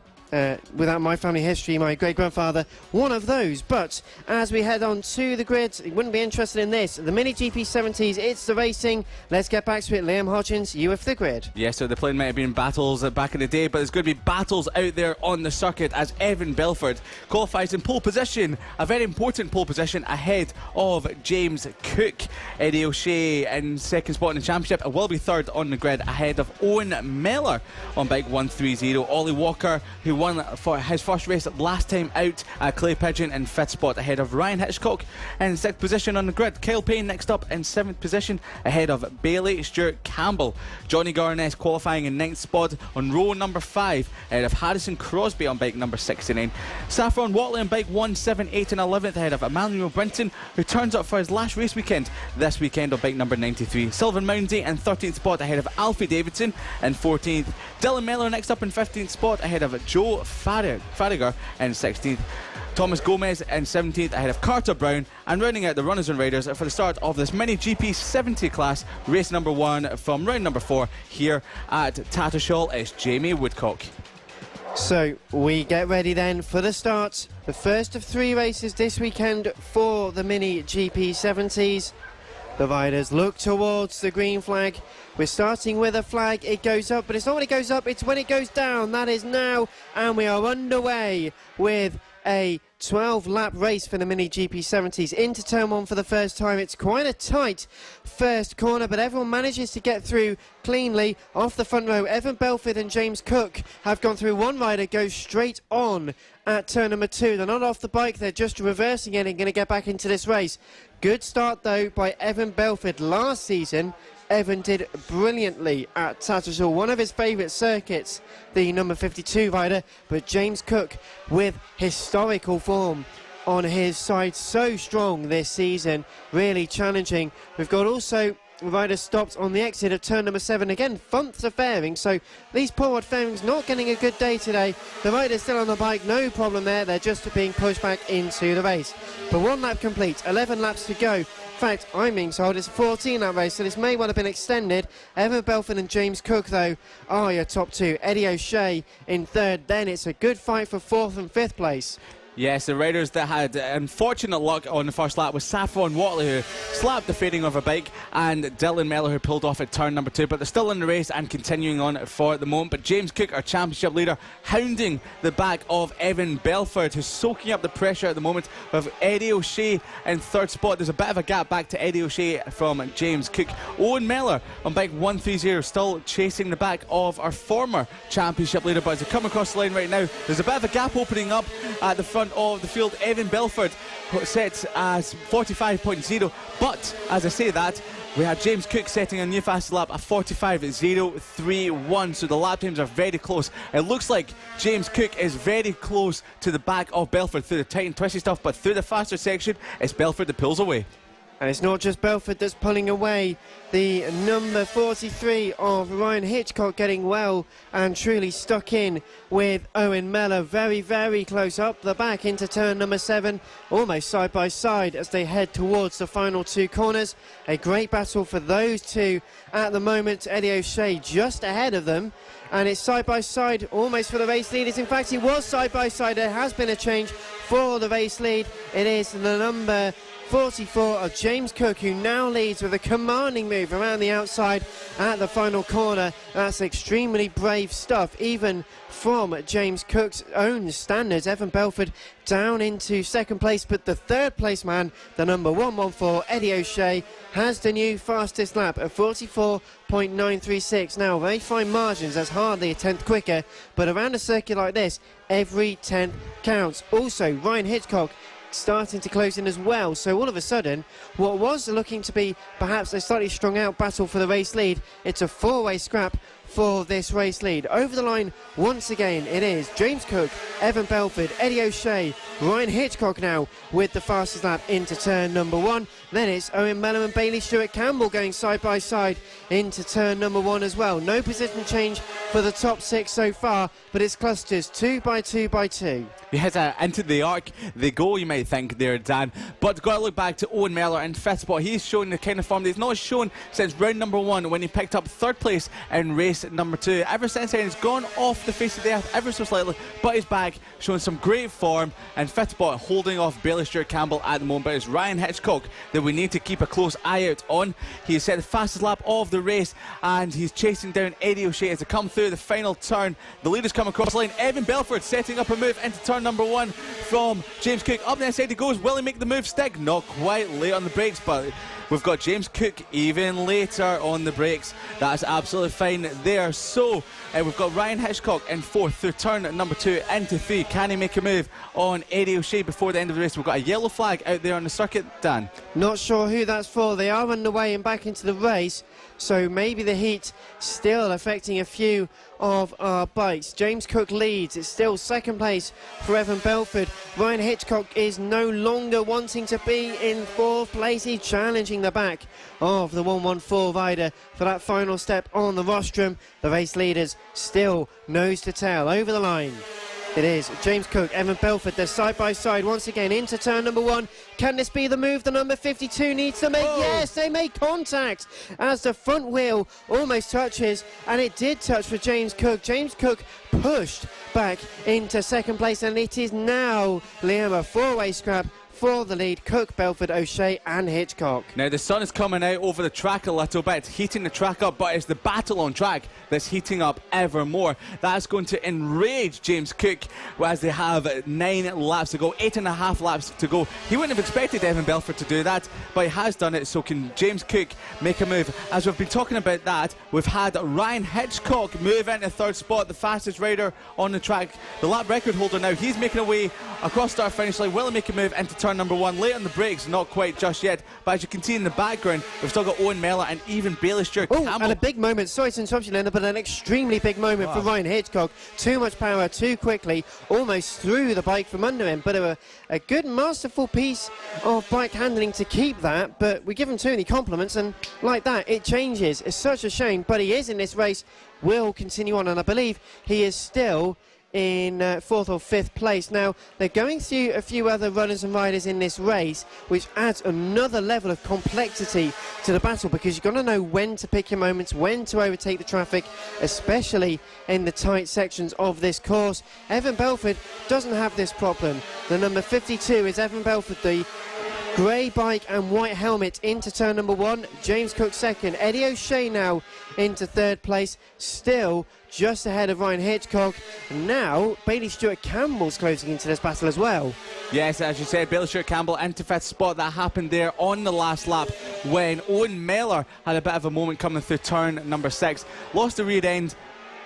without my family history, my great-grandfather, one of those. But as we head on to the grid, you wouldn't be interested in this. The Mini GP70s, it's the racing. Let's get back to it. Liam Hodgins, you with the grid. Yeah, so the plane might have been battles back in the day, but there's going to be battles out there on the circuit as Evan Belford qualifies in pole position, a very important pole position ahead of James Cook. Eddie O'Shea in second spot in the championship will be third on the grid ahead of Owen Mellor on bike 130. Ollie Walker, who won for his first race last time out at Clay Pigeon in fifth spot ahead of Ryan Hitchcock in sixth position on the grid. Kyle Payne next up in seventh position ahead of Bailey Stewart Campbell. Johnny Garness qualifying in ninth spot on row number 5 ahead of Harrison Crosby on bike number 69. Saffron Watley on bike 1, 7, 8 and 11th ahead of Emmanuel Brinton, who turns up for his last race weekend this weekend on bike number 93. Sylvan Moundy in 13th spot ahead of Alfie Davidson in 14th. Dylan Mellor next up in 15th spot ahead of Joe Farragher in 16th. Thomas Gomez in 17th ahead of Carter Brown, and rounding out the runners and riders for the start of this Mini GP70 class, race number 1 from round number 4 here at Tattershall, it's Jamie Woodcock. So we get ready then for the start, the first of 3 races this weekend for the Mini GP70s. The riders look towards the green flag. We're starting with a flag. It goes up, but it's not when it goes up, it's when it goes down. That is now, and we are underway with a 12-lap race for the Mini GP70s into turn 1 for the first time. It's quite a tight first corner, but everyone manages to get through cleanly off the front row. Evan Belford and James Cook have gone through. One rider goes straight on at turn number 2. They're not off the bike, they're just reversing it and going to get back into this race. Good start though by Evan Belford. Last season Evan did brilliantly at Tattershall, one of his favourite circuits, the number 52 rider, but James Cook with historical form on his side, so strong this season, really challenging. We've got also rider stopped on the exit of turn number 7 again, Funth of Fairing, so these poor Fairing's not getting a good day today. The rider's still on the bike, no problem there, they're just being pushed back into the race. But 1 lap complete, 11 laps to go. In fact, I'm being told it's a 14-lap race, so this may well have been extended. Evan Belford and James Cook, though, are your top 2. Eddie O'Shea in 3rd, then it's a good fight for 4th and 5th place. Yes, the riders that had unfortunate luck on the first lap was Saffron Watley, who slapped the fading of her bike, and Dylan Mellor, who pulled off at turn number 2. But they're still in the race and continuing on for the moment. But James Cook, our championship leader, hounding the back of Evan Belford, who's soaking up the pressure at the moment, with Eddie O'Shea in third spot. There's a bit of a gap back to Eddie O'Shea from James Cook. Owen Mellor on bike 130 still chasing the back of our former championship leader, but as they come across the line right now, there's a bit of a gap opening up at the front of the field. Evan Belford sets as 45.0, but as I say that, we had James Cook setting a new fastest lap at 45.031, so the lap times are very close. It looks like James Cook is very close to the back of Belford through the tight and twisty stuff, but through the faster section, it's Belford that pulls away. And it's not just Belford that's pulling away. The number 43 of Ryan Hitchcock getting well and truly stuck in with Owen Mellor. Very, very close up the back into turn number 7. Almost side by side as they head towards the final 2 corners. A great battle for those two at the moment. Eddie O'Shea just ahead of them. And it's side by side almost for the race leaders. In fact, it was side by side. There has been a change for the race lead. It is the number 44 of James Cook, who now leads with a commanding move around the outside at the final corner. That's extremely brave stuff, even from James Cook's own standards. Evan Belford down into second place, but the third place man, the number 114, Eddie O'Shea, has the new fastest lap at 44.936. Now, very fine margins, that's hardly a tenth quicker, but around a circuit like this, every tenth counts. Also, Ryan Hitchcock starting to close in as well, so all of a sudden what was looking to be perhaps a slightly strung out battle for the race lead, it's a 4-way scrap for this race lead. Over the line once again it is James Cook, Evan Belford, Eddie O'Shea, Ryan Hitchcock now with the fastest lap into turn number 1. Then it's Owen Mellor and Bailey Stewart Campbell going side by side into turn number 1 as well. No position change for the top 6 so far, but it's clusters 2 by 2 by 2. Yes, into the arc they go, you might think there, Dan. But got to look back to Owen Mellor in 5th spot. He's shown the kind of form that he's not shown since round number 1 when he picked up 3rd place in race number 2. Ever since then, he's gone off the face of the earth ever so slightly, but he's back, showing some great form. And 5th spot, holding off Bailey Stewart Campbell at the moment. But it's Ryan Hitchcock that we need to keep a close eye out on. He's set the fastest lap of the race, and he's chasing down Eddie O'Shea as they come through the final turn. The leaders come across the line. Evan Belford setting up a move into turn number 1 from James Cook. Up the inside he goes. Will he make the move stick? Not quite, late on the brakes, but we've got James Cook even later on the brakes. That's absolutely fine there. So we've got Ryan Hitchcock in 4th through turn number 2 into 3. Can he make a move on Eddie O'Shea before the end of the race? We've got a yellow flag out there on the circuit, Dan. Not sure who that's for. They are underway and back into the race, so maybe the heat still affecting a few of our bikes. James Cook leads. It's still 2nd place for Evan Belford. Ryan Hitchcock is no longer wanting to be in 4th place. He's challenging the back of the 114 rider for that final step on the rostrum. The race leaders still nose to tail over the line. It is James Cook, Evan Belford, they're side by side once again into turn number 1. Can this be the move the number 52 needs to make? Whoa. Yes, they make contact as the front wheel almost touches, and it did touch for James Cook. James Cook pushed back into 2nd place, and it is now Liam a 4-way scrap for the lead. Cook, Belford, O'Shea and Hitchcock. Now the sun is coming out over the track a little bit, heating the track up, but it's the battle on track that's heating up ever more. That's going to enrage James Cook as they have 9 laps to go, 8.5 laps to go. He wouldn't have expected Evan Belford to do that, but he has done it. So can James Cook make a move? As we've been talking about that, we've had Ryan Hitchcock move into 3rd spot, the fastest rider on the track, the lap record holder now. He's making a way across start finish line. Will he make a move into turn number 1? Late on the brakes, not quite just yet, but as you can see in the background, we've still got Owen Mellor and even Bailey Stewart Campbell. And a big moment, sorry to interrupt you, Leonard, but an extremely big moment for Ryan Hitchcock. Too much power, too quickly, almost threw the bike from under him, but a good masterful piece of bike handling to keep that. But we give him too many compliments, and like that it changes. It's such a shame, but he is in this race, will continue on, and I believe he is still in 4th or 5th place. Now, they're going through a few other runners and riders in this race, which adds another level of complexity to the battle, because you've got to know when to pick your moments, when to overtake the traffic, especially in the tight sections of this course. Evan Belford doesn't have this problem. The number 52 is Evan Belford, the grey bike and white helmet, into turn number 1. James Cook second. Eddie O'Shea now into 3rd place, still just ahead of Ryan Hitchcock. And now Bailey Stewart Campbell's closing into this battle as well. Yes, as you said, Bailey Stewart Campbell into 5th spot. That happened there on the last lap when Owen Mellor had a bit of a moment coming through turn number 6. Lost the rear end.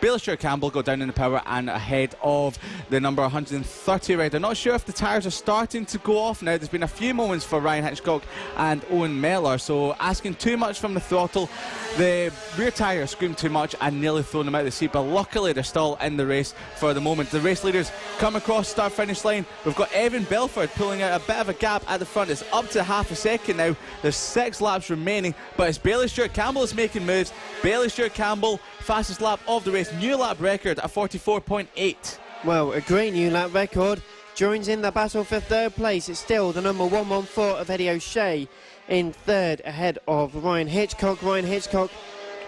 Bailey Stewart Campbell got down in the power and ahead of the number 130 rider. Not sure if the tyres are starting to go off now. There's been a few moments for Ryan Hitchcock and Owen Mellor, so asking too much from the throttle. The rear tyre screamed too much and nearly thrown them out of the seat, but luckily they're still in the race for the moment. The race leaders come across start-finish line. We've got Evan Belford pulling out a bit of a gap at the front. It's up to half a second now. There's 6 laps remaining, but it's Bailey Stewart Campbell is making moves. Bailey Stewart Campbell, fastest lap of the race, new lap record at 44.8. Well, a great new lap record. Joins in the battle for 3rd place. It's still the number 114 of Eddie O'Shea in 3rd, ahead of Ryan Hitchcock. Ryan Hitchcock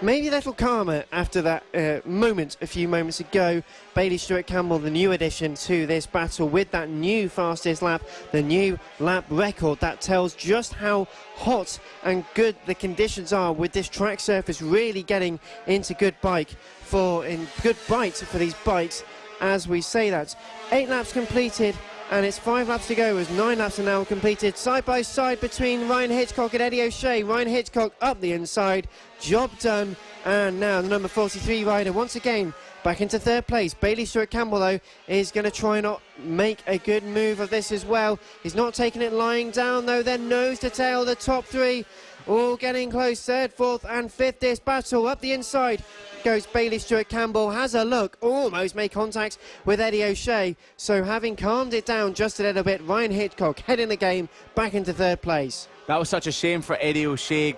maybe a little calmer after that moment a few moments ago. Bailey Stewart Campbell, the new addition to this battle, with that new fastest lap, the new lap record. That tells just how hot and good the conditions are with this track surface, really getting into good bites for these bikes. As we say that, 8 laps completed, and it's 5 laps to go as 9 laps are now completed. Side by side between Ryan Hitchcock and Eddie O'Shea. Ryan Hitchcock up the inside, job done. And now the number 43 rider once again back into 3rd place. Bailey Stewart Campbell, though, is going to try and not make a good move of this as well. He's not taking it lying down, though. Then nose to tail, the top 3 all getting close. 3rd, 4th and 5th. This battle up the inside goes Bailey Stewart Campbell, has a look, almost made contact with Eddie O'Shea. So having calmed it down just a little bit, Ryan Hitchcock heading the game back into 3rd place. That was such a shame for Eddie O'Shea.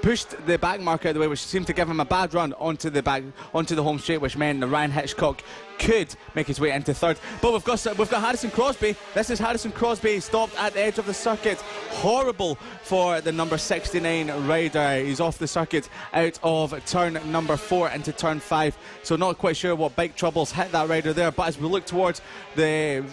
Pushed the back marker out of the way, which seemed to give him a bad run onto the home straight, which meant that Ryan Hitchcock could make his way into 3rd. But we've got Harrison Crosby. This is Harrison Crosby, stopped at the edge of the circuit. Horrible for the number 69 rider. He's off the circuit out of turn number 4 into turn 5. So not quite sure what bike troubles hit that rider there. But as we look towards the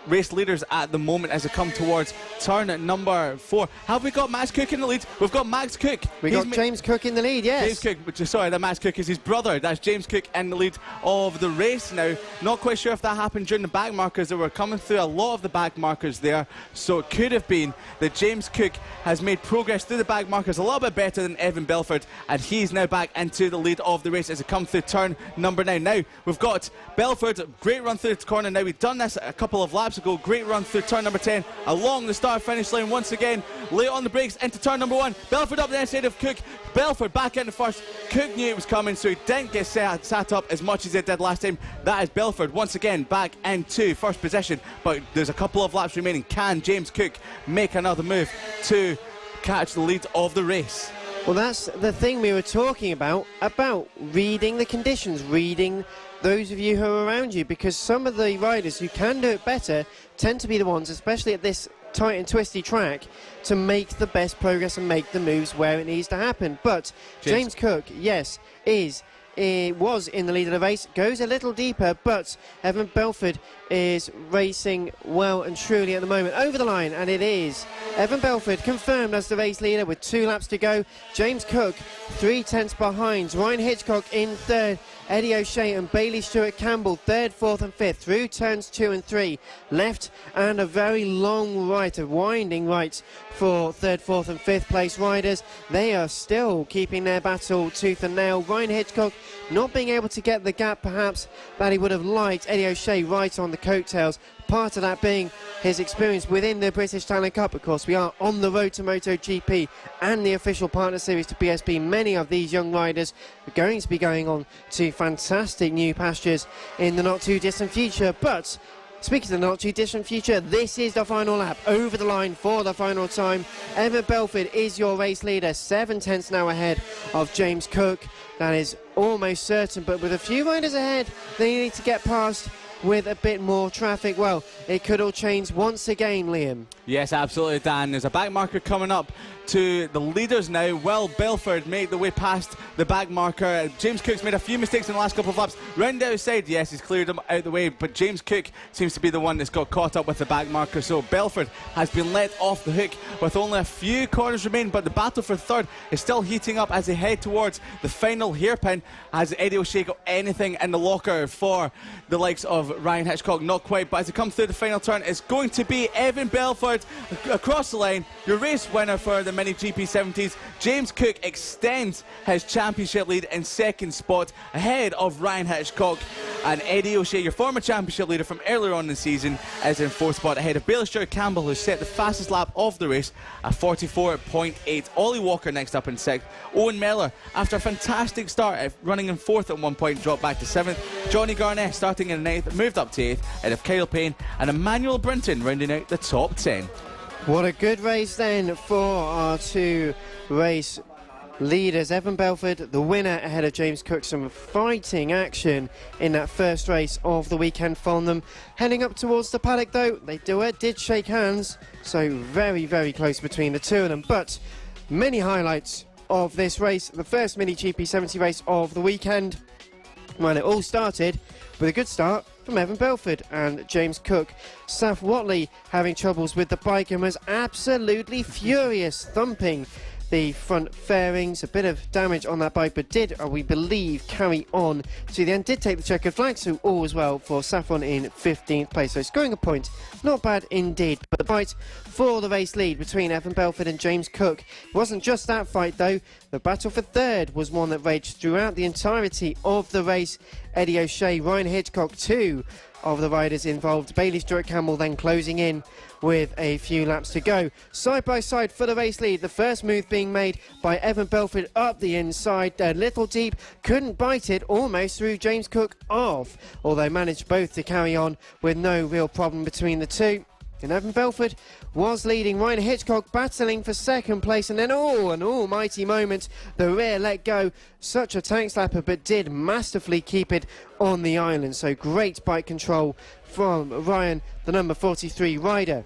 race leaders at the moment as they come towards turn number 4. Have we got Max Cook in the lead? We've got Max Cook. We got James Cook in the lead, yes. James Cook, sorry, that Max Cook is his brother. That's James Cook in the lead of the race now. Not quite sure if that happened during the back markers. They were coming through a lot of the back markers there, so it could have been that James Cook has made progress through the back markers a little bit better than Evan Belford, and he's now back into the lead of the race as it comes through turn number 9. Now we've got Belford, great run through the corner. Now we've done this a couple of laps ago. Great run through turn number 10 along the start finish line once again. Late on the brakes into turn number 1. Belford up the inside of Cook. Belford back into first. Cook knew it was coming, so he didn't get sat up as much as he did last time. That is Belford once again back into first position, but there's a couple of laps remaining. Can James Cook make another move to catch the lead of the race? Well, that's the thing we were talking about reading the conditions, reading those of you who are around you, because some of the riders who can do it better tend to be the ones, especially at this tight and twisty track, to make the best progress and make the moves where it needs to happen. But James Cook, yes, was in the lead of the race, goes a little deeper, but Evan Belford is racing well and truly at the moment over the line, and it is Evan Belford confirmed as the race leader with 2 laps to go. James Cook 3/10 behind. Ryan Hitchcock in 3rd. Eddie O'Shea and Bailey Stewart Campbell 3rd, 4th and 5th through turns 2 and 3. Left and a very long right, a winding right for 3rd, 4th and 5th place riders. They are still keeping their battle tooth and nail. Ryan Hitchcock not being able to get the gap perhaps that he would have liked. Eddie O'Shea right on the coattails. Part of that being his experience within the British Talent Cup. Of course, we are on the road to MotoGP and the official partner series to BSB. Many of these young riders are going to be going on to fantastic new pastures in the not too distant future. But speaking of the not too distant future, this is the final lap over the line for the final time. Evan Belford is your race leader, 7/10 now ahead of James Cook. That is almost certain, but with a few riders ahead they need to get past. with a bit more traffic, well, it could all change once again, Liam. Yes, absolutely, Dan. There's a back marker coming up to the leaders now. Will Belford make the way past the back marker. James Cook's made a few mistakes in the last couple of laps. Round the outside, yes, he's cleared them out the way, but James Cook seems to be the one that's got caught up with the back marker. So Belford has been let off the hook with only a few corners remaining, but the battle for third is still heating up as they head towards the final hairpin. Has Eddie O'Shea got anything in the locker for the likes of Ryan Hitchcock? Not quite, but as they come through the final turn, it's going to be Evan Belford across the line, your race winner for the Mini GP70s. James Cook extends his championship lead in second spot ahead of Ryan Hitchcock, and Eddie O'Shea, your former championship leader from earlier on in the season, is in fourth spot ahead of Bailey Stewart Campbell, who set the fastest lap of the race at 44.8. Ollie Walker next up in sixth. Owen Mellor, after a fantastic start running in fourth at one point, dropped back to seventh. Johnny Garnett starting in ninth, moved up to eighth ahead of Kyle Payne and Emmanuel Brinton rounding out the top 10. What a good race then for our two race leaders. Evan Belford, the winner ahead of James Cook. Some fighting action in that first race of the weekend from them. Heading up towards the paddock though, they did shake hands, so very, very close between the two of them. But many highlights of this race, the first Mini GP70 race of the weekend. Well, it all started with a good start from Evan Belford and James Cook. Saf Watley having troubles with the bike and was absolutely furious, thumping the front fairings. A bit of damage on that bike, but did, we believe, carry on to the end. Did take the checkered flag, so all was well for Saffron in 15th place. So scoring a point, not bad indeed. But the fight for the race lead between Evan Belford and James Cook. It wasn't just that fight though. The battle for third was one that raged throughout the entirety of the race. Eddie O'Shea, Ryan Hitchcock, two of the riders involved. Bailey Stewart Campbell then closing in with a few laps to go. Side by side for the race lead. The first move being made by Evan Belford up the inside. A little deep, couldn't bite it, almost threw James Cook off, although managed both to carry on with no real problem between the two. And Evan Belford was leading. Ryan Hitchcock battling for second place, and then an almighty moment, the rear let go. Such a tank slapper, but did masterfully keep it on the island. So great bike control from Ryan, the number 43 rider.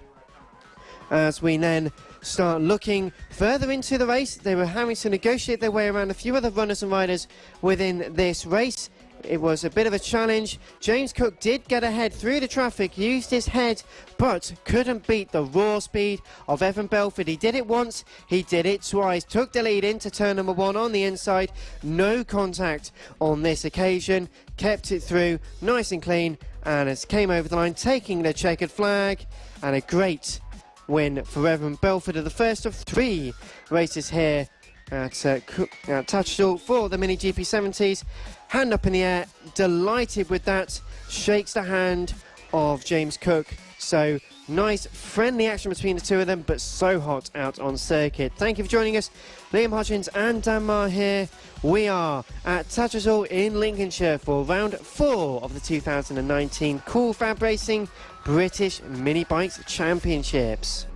As we then start looking further into the race, they were having to negotiate their way around a few other runners and riders within this race. It was a bit of a challenge. James Cook did get ahead through the traffic, used his head, but couldn't beat the raw speed of Evan Belford. He did it once, he did it twice, took the lead into turn number one on the inside. No contact on this occasion, kept it through nice and clean, and as came over the line, taking the checkered flag, and a great win for Evan Belford of the first of three races here at Tattershall for the Mini GP70s. Hand up in the air, delighted with that, shakes the hand of James Cook. So nice friendly action between the two of them, but so hot out on circuit. Thank you for joining us. Liam Hodgins and Dan Marr here. We are at Tattershall in Lincolnshire for round 4 of the 2019 Cool FAB-Racing British Mini Bikes Championships.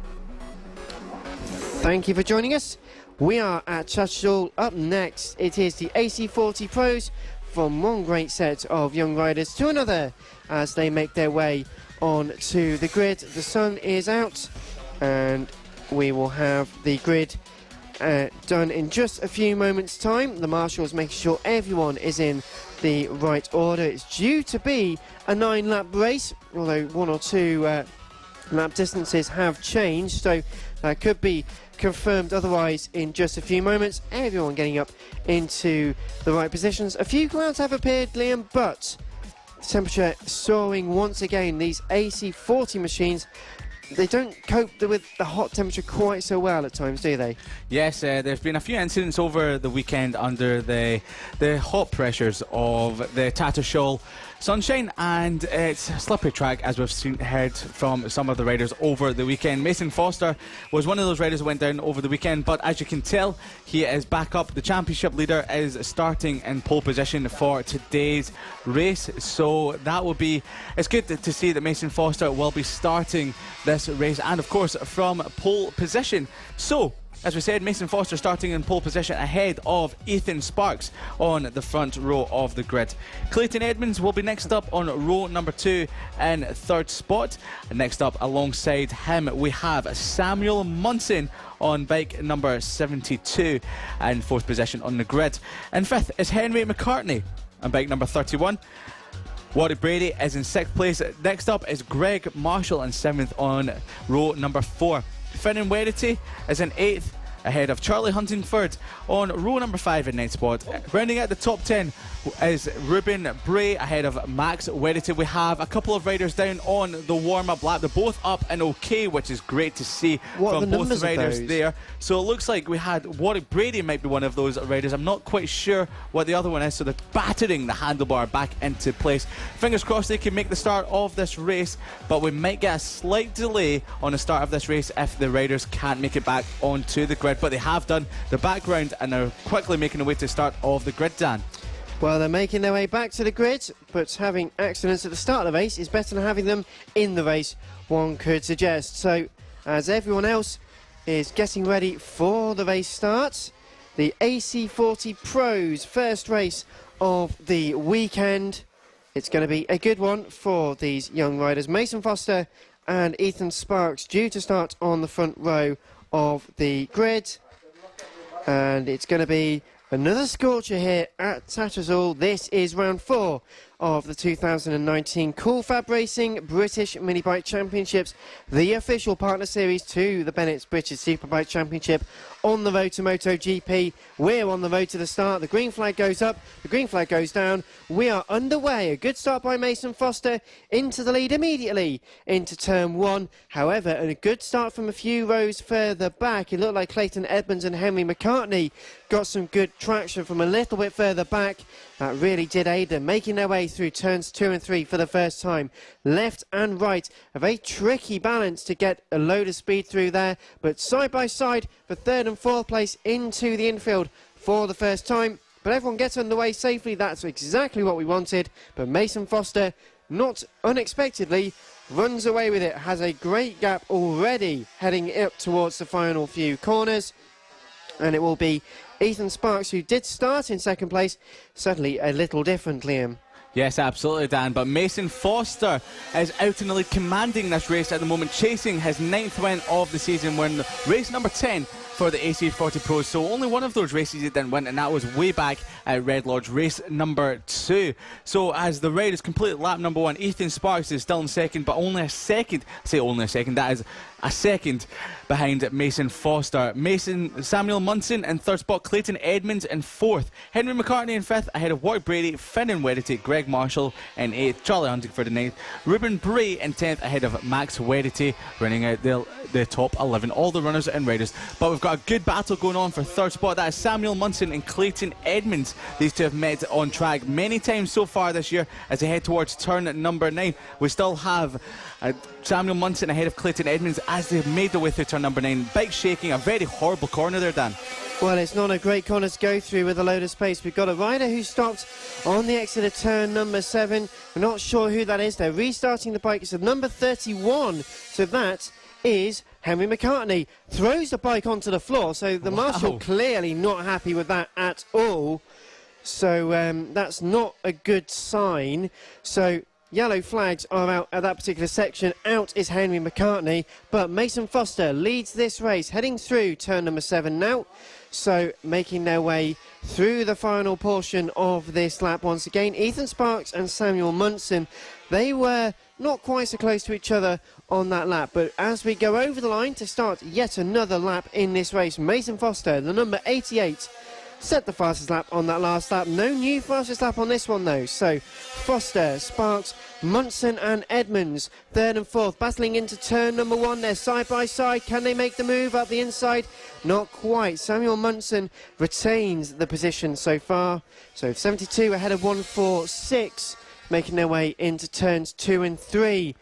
Thank you for joining us. We are at Tattershall. Up next, it is the AC40 Pros, from one great set of young riders to another as they make their way on to the grid. The sun is out and we will have the grid done in just a few moments' time. The marshals making sure everyone is in the right order. It's due to be a 9-lap race, although one or two lap distances have changed, so that could be confirmed otherwise in just a few moments. Everyone getting up into the right positions. A few clouds have appeared, Liam, but temperature soaring once again. These AC40 machines, they don't cope with the hot temperature quite so well at times, do they? Yes, there's been a few incidents over the weekend under the hot pressures of the Tattershall sunshine, and it's a slippery track, as we've heard from some of the riders over the weekend. Mason Foster was one of those riders who went down over the weekend, but as you can tell, he is back up. The championship leader is starting in pole position for today's race, so that will be, it's good to see that Mason Foster will be starting this this race, and of course from pole position. So, as we said, Mason Foster starting in pole position ahead of Ethan Sparks on the front row of the grid. Clayton Edmonds will be next up on row number 2 in 3rd spot. And next up alongside him we have Samuel Munson on bike number 72 in 4th position on the grid. In 5th is Henry McCartney on bike number 31. Warwick Brady is in 6th place. Next up is Greg Marshall in 7th on row number 4. Finnan Wedity is in 8th ahead of Charlie Huntingford on row number 5 in 9th spot. Rounding out the top 10 is Ruben Bray ahead of Max Wedity. We have a couple of riders down on the warm-up lap. They're both up and okay, which is great to see from both riders there. So it looks like we had Warwick Brady might be one of those riders. I'm not quite sure what the other one is, so they're battering the handlebar back into place. Fingers crossed they can make the start of this race, but we might get a slight delay on the start of this race if the riders can't make it back onto the grid. But they have done the background and are quickly making their way to the start of the grid, Dan. Well, they're making their way back to the grid, but having accidents at the start of the race is better than having them in the race, one could suggest. So, as everyone else is getting ready for the race start, the AC40 Pros first race of the weekend. It's going to be a good one for these young riders. Mason Foster and Ethan Sparks due to start on the front row of the grid, and it's going to be another scorcher here at Tattershall. This is round 4 of the 2019 FAB-Racing British Mini Bike Championships, the official partner series to the Bennett's British Superbike Championship on the road to MotoGP. We're on the road to the start. The green flag goes up, the green flag goes down. We are underway. A good start by Mason Foster into the lead immediately into turn 1. However, and a good start from a few rows further back. It looked like Clayton Edmonds and Henry McCartney got some good traction from a little bit further back. That really did aid them, making their way through turns 2 and 3 for the first time. Left and right, a very tricky balance to get a load of speed through there, but side by side for 3rd and 4th place into the infield for the first time. But everyone gets underway safely. That's exactly what we wanted. But Mason Foster, not unexpectedly, runs away with it. Has a great gap already heading up towards the final few corners. And it will be Ethan Sparks, who did start in 2nd place, certainly a little different, Liam. Yes, absolutely, Dan. But Mason Foster is out in the lead, commanding this race at the moment, chasing his 9th win of the season, winning race number 10 for the AC40 Pros. So only one of those races he didn't win, and that was way back at Red Lodge, race number 2. So as the riders complete lap number 1, Ethan Sparks is still in 2nd, but only a second. I say only a second, that is a second behind Mason Foster. Samuel Munson in 3rd spot, Clayton Edmonds in 4th, Henry McCartney in 5th ahead of Warwick Brady, Finnan Wedity, Greg Marshall in 8th, Charlie Huntingford in 9th, Ruben Bray in 10th ahead of Max Wedity, running out the top 11, all the runners and riders. But we've got a good battle going on for 3rd spot. That is Samuel Munson and Clayton Edmonds. These two have met on track many times so far this year. As they head towards turn number 9, we still have Samuel Munson ahead of Clayton Edmonds as they've made their way through turn number 9. Bike shaking, a very horrible corner there, Dan. Well, it's not a great corner to go through with a load of space. We've got a rider who stopped on the exit of turn number 7. We're not sure who that is. They're restarting the bike. It's at number 31. So that is Henry McCartney. Throws the bike onto the floor. So the marshal clearly not happy with that at all. So that's not a good sign. So yellow flags are out at that particular section. Out is Henry McCartney, but Mason Foster leads this race, heading through turn number 7 now. So making their way through the final portion of this lap once again. Ethan Sparks and Samuel Munson, they were not quite so close to each other on that lap, but as we go over the line to start yet another lap in this race, Mason Foster, the number 88, set the fastest lap on that last lap. No new fastest lap on this one though. So Foster, Sparks, Munson and Edmonds, 3rd and 4th, battling into turn number 1. They're side by side. Can they make the move up the inside? Not quite. Samuel Munson retains the position so far. So 72 ahead of 146, making their way into turns 2 and 3.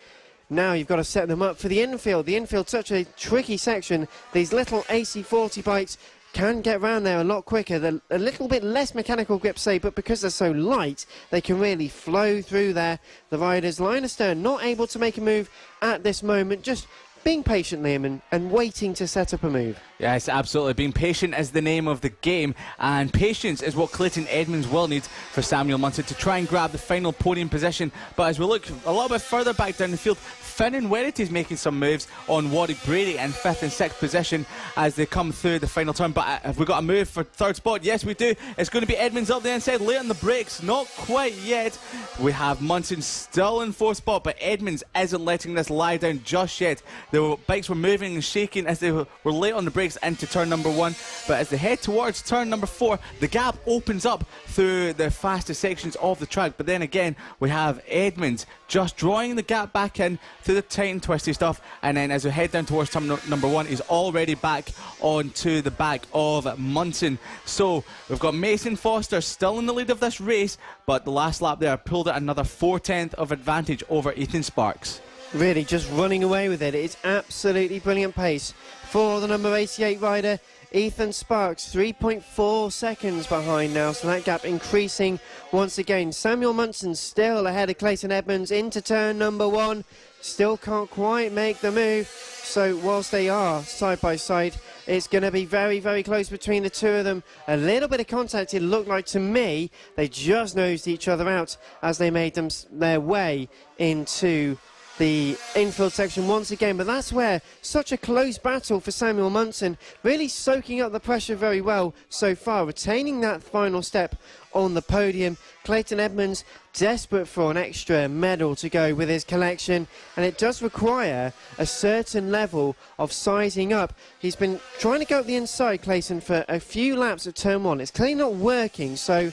Now you've got to set them up for the infield. The infield's such a tricky section. These little AC40 bikes can get round there a lot quicker. They're a little bit less mechanical grip, say, but because they're so light, they can really flow through there. The riders line astern, not able to make a move at this moment, just being patient, Liam, and waiting to set up a move. Yes, absolutely. Being patient is the name of the game, and patience is what Clayton Edmonds will need for Samuel Munson to try and grab the final podium position. But as we look a little bit further back down the field, Finnan Werity is making some moves on Warwick Brady in 5th and 6th position as they come through the final turn. But have we got a move for 3rd spot? Yes, we do. It's going to be Edmonds up the inside, late on the brakes. Not quite yet. We have Munson still in 4th spot, but Edmonds isn't letting this lie down just yet. The bikes were moving and shaking as they were late on the brakes into turn number 1. But as they head towards turn number 4, the gap opens up through the fastest sections of the track. But then again, we have Edmonds just drawing the gap back in through the tight and twisty stuff, and then as we head down towards turn number 1, he's already back onto the back of Munson. So we've got Mason Foster still in the lead of this race, but the last lap there pulled out another 4/10 of advantage over Ethan Sparks. Really just running away with it. It's absolutely brilliant pace for the number 88 rider. Ethan Sparks 3.4 seconds behind now, so that gap increasing once again. Samuel Munson still ahead of Clayton Edmonds into turn number 1. Still can't quite make the move, so whilst they are side by side, it's going to be very, very close between the two of them. A little bit of contact, it looked like to me. They just nosed each other out as they made their way into the infield section once again, but that's where such a close battle for Samuel Munson, really soaking up the pressure very well so far, retaining that final step on the podium. Clayton Edmonds desperate for an extra medal to go with his collection, and it does require a certain level of sizing up. He's been trying to go up the inside, Clayton, for a few laps at turn 1. It's clearly not working, so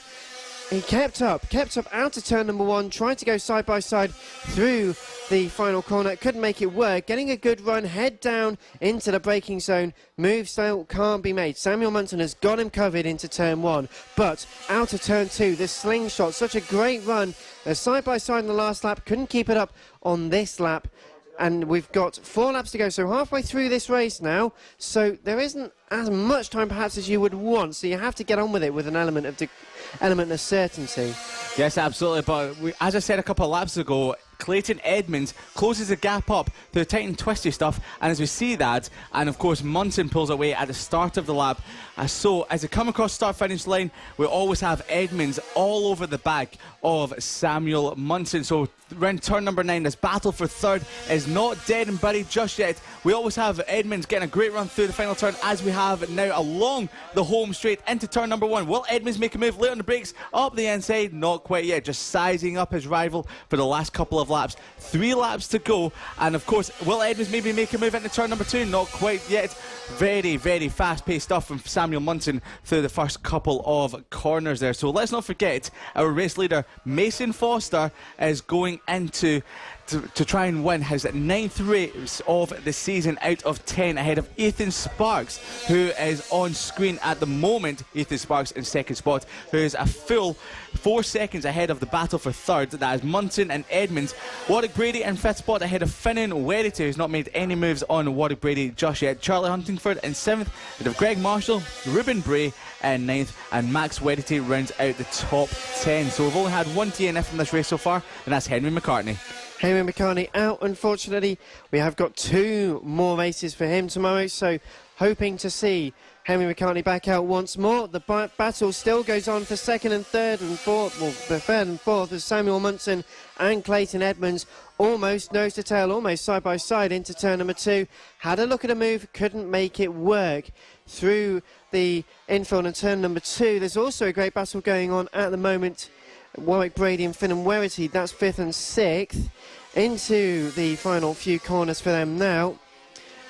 he kept up out of turn number 1, tried to go side by side through the final corner, couldn't make it work, getting a good run, head down into the braking zone, move still can't be made. Samuel Munson has got him covered into turn 1, but out of turn 2, the slingshot, such a great run, side by side in the last lap, couldn't keep it up on this lap. And we've got 4 laps to go, so halfway through this race now, so there isn't as much time perhaps as you would want, so you have to get on with it with an element of certainty. Yes, absolutely, but as I said a couple of laps ago, Clayton Edmonds closes the gap up to the tight and twisty stuff, and as we see that, and of course Munson pulls away at the start of the lap. So as they come across start-finish line, we always have Edmonds all over the back of Samuel Munson. So around turn number 9, this battle for 3rd is not dead and buried just yet. We always have Edmonds getting a great run through the final turn, as we have now along the home straight into turn number 1. Will Edmonds make a move late on the brakes up the inside? Not quite yet, just sizing up his rival for the last couple of laps. 3 laps to go, and of course, will Edmonds maybe make a move into turn number 2? Not quite yet. Very, very fast-paced stuff from Samuel Munson through the first couple of corners there. So let's not forget, our race leader Mason Foster is going into to try and win his 9th race of the season out of 10, ahead of Ethan Sparks, who is on screen at the moment. Ethan Sparks in 2nd spot, who is a full 4 seconds ahead of the battle for 3rd. That is Munson and Edmonds. Warwick Brady in 5th spot, ahead of Finnan Werity, who's not made any moves on Warwick Brady just yet. Charlie Huntingford in 7th, ahead of Greg Marshall, Ruben Bray in 9th, and Max Werity rounds out the top 10. So we've only had one DNF in this race so far, and that's Henry McCartney. Henry McCartney out, unfortunately. We have got 2 more races for him tomorrow, so hoping to see Henry McCartney back out once more. The battle still goes on for 2nd and 3rd and 4th. Well, the 3rd and 4th is Samuel Munson and Clayton Edmonds, almost nose to tail, almost side by side into turn number 2. Had a look at a move, couldn't make it work through the infield in turn number 2. There's also a great battle going on at the moment. Warwick Brady and Finnan Werity, that's 5th and 6th. Into the final few corners for them now.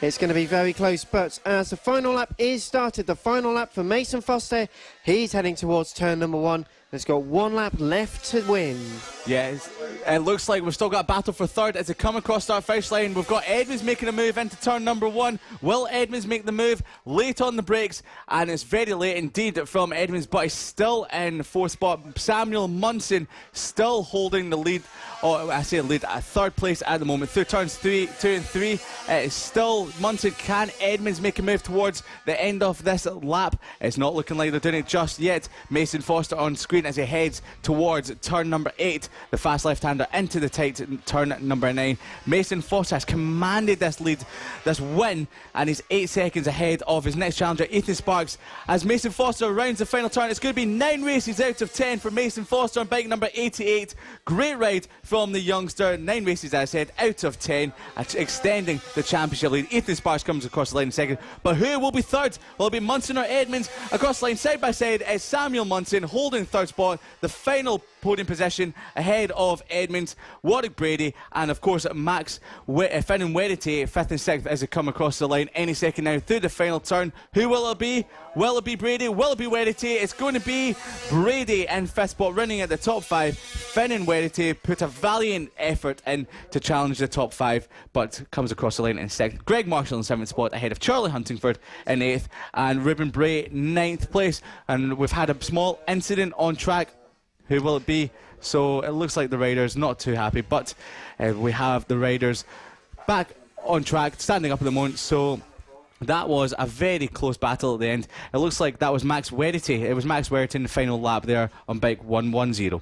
It's going to be very close, but as the final lap is started, the final lap for Mason Foster, he's heading towards turn number 1. There's got 1 lap left to win. Yes, it looks like we've still got a battle for 3rd as they come across our finish line. We've got Edmonds making a move into turn number 1. Will Edmonds make the move late on the brakes? And it's very late indeed from Edmonds, but he's still in 4th spot. Samuel Munson still holding the lead. Oh, I say lead at 3rd place at the moment through turns 2 and 3. It is still Munson. Can Edmonds make a move towards the end of this lap? It's not looking like they're doing it just yet. Mason Foster on screen screen as he heads towards turn number 8. The fast left-hander into the tight turn number 9. Mason Foster has commanded this lead, this win, and he's 8 seconds ahead of his next challenger, Ethan Sparks. As Mason Foster rounds the final turn, it's going to be 9 races out of 10 for Mason Foster on bike number 88. Great ride from the youngster. 9 races, as I said, out of 10, extending the championship lead. Ethan Sparks comes across the line in second, but who will be third? Will it be Munson or Edmonds? Across the line, side by side, is Samuel Munson holding third spot, the final podium position ahead of Edmonds, Warwick Brady, and of course Max Finn and Wedity 5th and 6th as they come across the line any second now through the final turn. Who will it be? Will it be Brady? Will it be Wedity? It's going to be Brady in 5th spot, running at the top 5. Finn and Wedity put a valiant effort in to challenge the top 5, but comes across the line in 2nd. Greg Marshall in 7th spot ahead of Charlie Huntingford in 8th, and Ruben Bray 9th place. And we've had a small incident on track. Who will it be? So it looks like the riders not too happy, but we have the riders back on track, standing up at the moment. So that was a very close battle at the end. It looks like that was Max Wedity. It was Max Wedity in the final lap there on bike 110.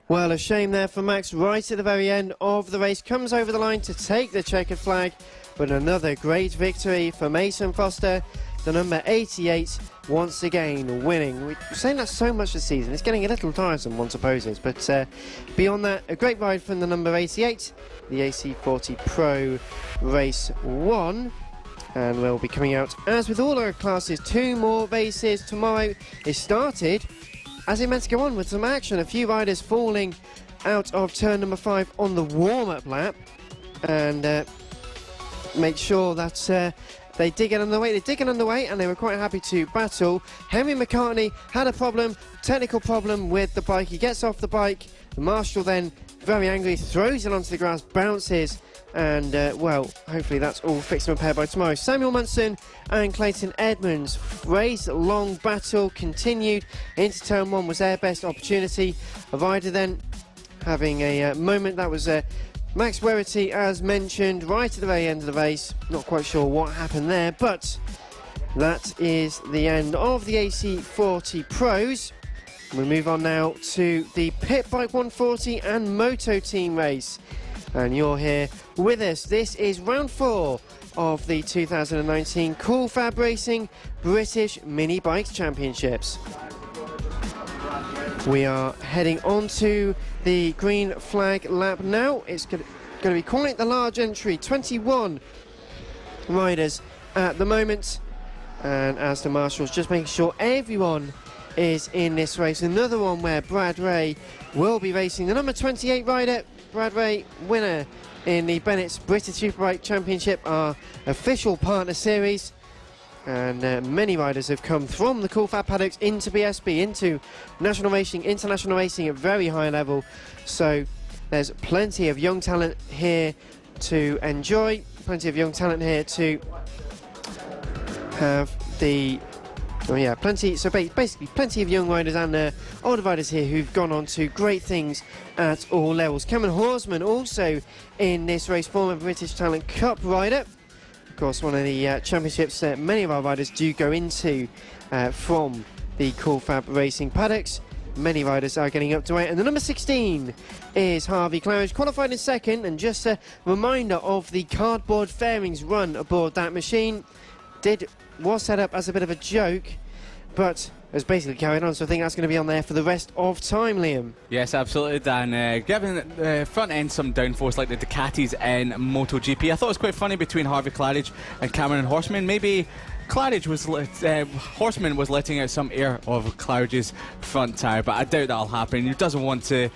Well, a shame there for Max right at the very end of the race. Comes over the line to take the checkered flag, but another great victory for Mason Foster, the number 88, once again winning. We're saying that so much this season, it's getting a little tiresome, one supposes, but beyond that, a great ride from the number 88, the AC40 Pro Race 1. And we'll be coming out, as with all our classes, 2 more races tomorrow. It started as it meant to go on with some action. A few riders falling out of turn number 5 on the warm-up lap, and make sure that they did get underway. They did get underway, and they were quite happy to battle. Henry McCartney had a problem, technical problem with the bike. He gets off the bike. The marshal then, very angry, throws it onto the grass, bounces, and well, hopefully that's all fixed and repaired by tomorrow. Samuel Munson and Clayton Edmonds. Race long battle continued into turn 1 was their best opportunity. A rider then having a moment. That was Max Werity, as mentioned, right at the very end of the race. Not quite sure what happened there, but that is the end of the AC40 Pros. We move on now to the Pit Bike 140 and Moto Team race. And you're here with us. This is round 4 of the 2019 FAB-Racing British Mini Bikes Championships. We are heading on to the green flag lap now. It's going to be quite the large entry, 21 riders at the moment. And as the marshals, just making sure everyone is in this race. Another one where Brad Ray will be racing. The number 28 rider, Brad Ray, winner in the Bennett's British Superbike Championship, our official partner series. And many riders have come from the FAB paddocks into BSB, into national racing, international racing at very high level. So there's plenty of young talent here to enjoy, plenty of young talent here to have the... Oh yeah, plenty. So basically, plenty of young riders and older riders here who've gone on to great things at all levels. Cameron Horsman also in this race, former British Talent Cup rider. Of course, one of the championships that many of our riders do go into from the FAB-Racing paddocks. Many riders are getting up to it. And the number 16 is Harvey Claridge, qualified in 2nd. And just a reminder of the cardboard fairings run aboard that machine. Was set up as a bit of a joke, but has basically carried on, so I think that's going to be on there for the rest of time, Liam. Yes, absolutely, Dan. Giving the front end some downforce like the Ducatis in MotoGP. I thought it was quite funny between Harvey Claridge and Cameron Horseman. Maybe Claridge was Horseman was letting out some air of Claridge's front tyre, but I doubt that'll happen. He doesn't want to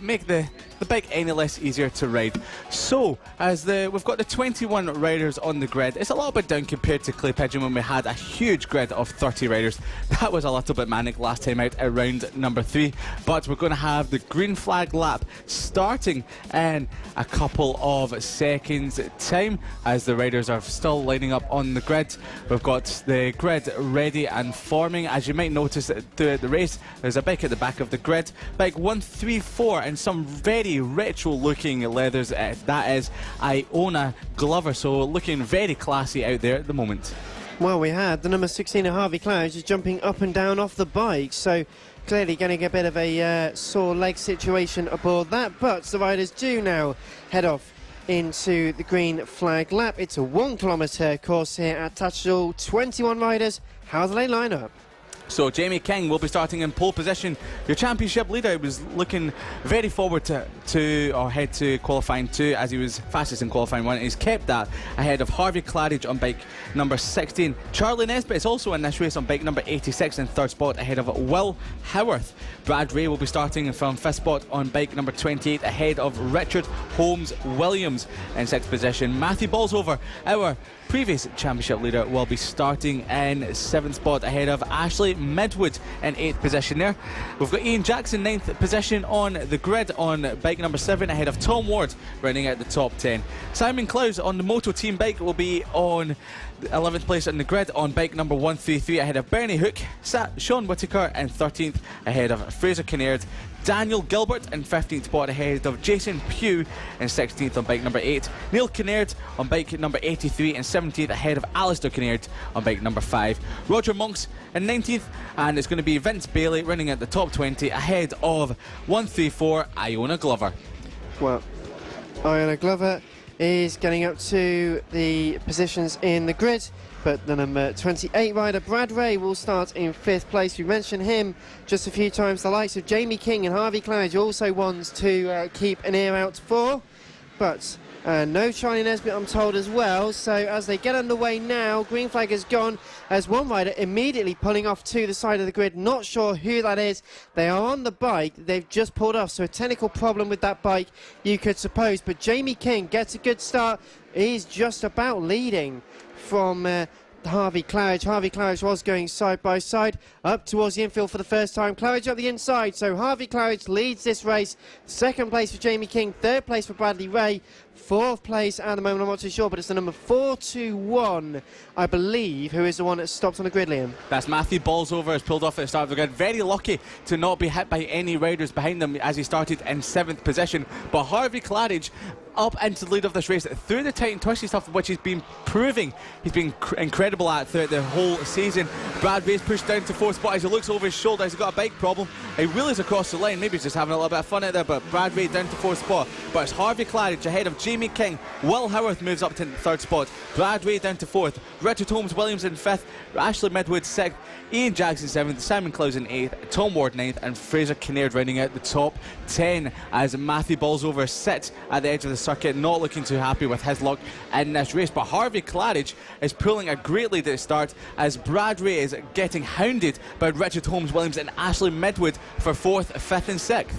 make the bike any less easier to ride. So, as we've got the 21 riders on the grid, it's a little bit down compared to Clay Pigeon when we had a huge grid of 30 riders. That was a little bit manic last time out at round number 3, but we're going to have the green flag lap starting in a couple of seconds time as the riders are still lining up on the grid. We've got the grid ready and forming. As you might notice throughout the race, there's a bike at the back of the grid, bike 134, and some very retro looking leathers. That is Iona Glover, so looking very classy out there at the moment. Well, we had the number 16 of Harvey Claridge just jumping up and down off the bike, so clearly getting a bit of a sore leg situation aboard that, but the riders do now head off into the green flag lap. It's a 1 kilometre course here at Tattershall. 21 riders. How do they line up? So Jamie King will be starting in pole position. Your championship leader was looking very forward to or head to qualifying 2, as he was fastest in qualifying 1. He's kept that ahead of Harvey Claridge on bike number 16. Charlie Nesbitt is also in this race on bike number 86 in 3rd spot ahead of Will Howarth. Brad Ray will be starting from 5th spot on bike number 28 ahead of Richard Holmes Williams in 6th position. Matthew Bolsover, our previous championship leader, will be starting in 7th spot ahead of Ashley Midwood in 8th position there. We've got Ian Jackson 9th position on the grid on bike number 7 ahead of Tom Ward running at the top 10. Simon Clowes on the Moto Team bike will be on 11th place on the grid on bike number 133 ahead of Bernie Hook. Sean Whittaker in 13th ahead of Fraser Kinnaird. Daniel Gilbert in 15th spot ahead of Jason Pugh in 16th on bike number 8. Neil Kinnaird on bike number 83 and 17th ahead of Alistair Kinnaird on bike number 5. Roger Monks in 19th, and it's going to be Vince Bailey running at the top 20 ahead of 134 Iona Glover. Well, Iona Glover is getting up to the positions in the grid, but the number 28 rider Brad Ray will start in 5th place. We mentioned him just a few times. The likes of Jamie King and Harvey Claridge also ones to keep an ear out for, but no Charlie Nesbitt, I'm told, as well. So as they get underway now, green flag has gone as one rider immediately pulling off to the side of the grid. Not sure who that is. They are on the bike. They've just pulled off, so a technical problem with that bike, you could suppose. But Jamie King gets a good start. He's just about leading from Harvey Claridge. Harvey Claridge was going side by side up towards the infield for the first time. Claridge up the inside, so Harvey Claridge leads this race. 2nd place for Jamie King, 3rd place for Bradley Ray, 4th place at the moment, I'm not too sure, but it's the number 421, I believe, who is the one that stopped on the grid, Liam. That's Matthew Bolsover, has pulled off at the start of the grid. Very lucky to not be hit by any riders behind them as he started in 7th position. But Harvey Claridge up into the lead of this race through the tight and twisty stuff, which he's been proving he's been incredible at throughout the whole season. Brad Ray's pushed down to 4th spot as he looks over his shoulder as he's got a bike problem. He wheelies across the line, maybe he's just having a little bit of fun out there, but Brad Ray down to 4th spot. But it's Harvey Claridge ahead of Jamie King. Will Howarth moves up to 3rd spot. Brad Ray down to 4th. Richard Holmes Williams in 5th. Ashley Midwood 6th. Ian Jackson 7th. Simon Clowes in 8th. Tom Ward 9th. And Fraser Kinnaird rounding out the top 10 as Matthew Bolsover sits at the edge of the circuit, not looking too happy with his luck in this race. But Harvey Claridge is pulling a great lead at the start as Brad Ray is getting hounded by Richard Holmes Williams and Ashley Midwood for 4th, 5th and 6th.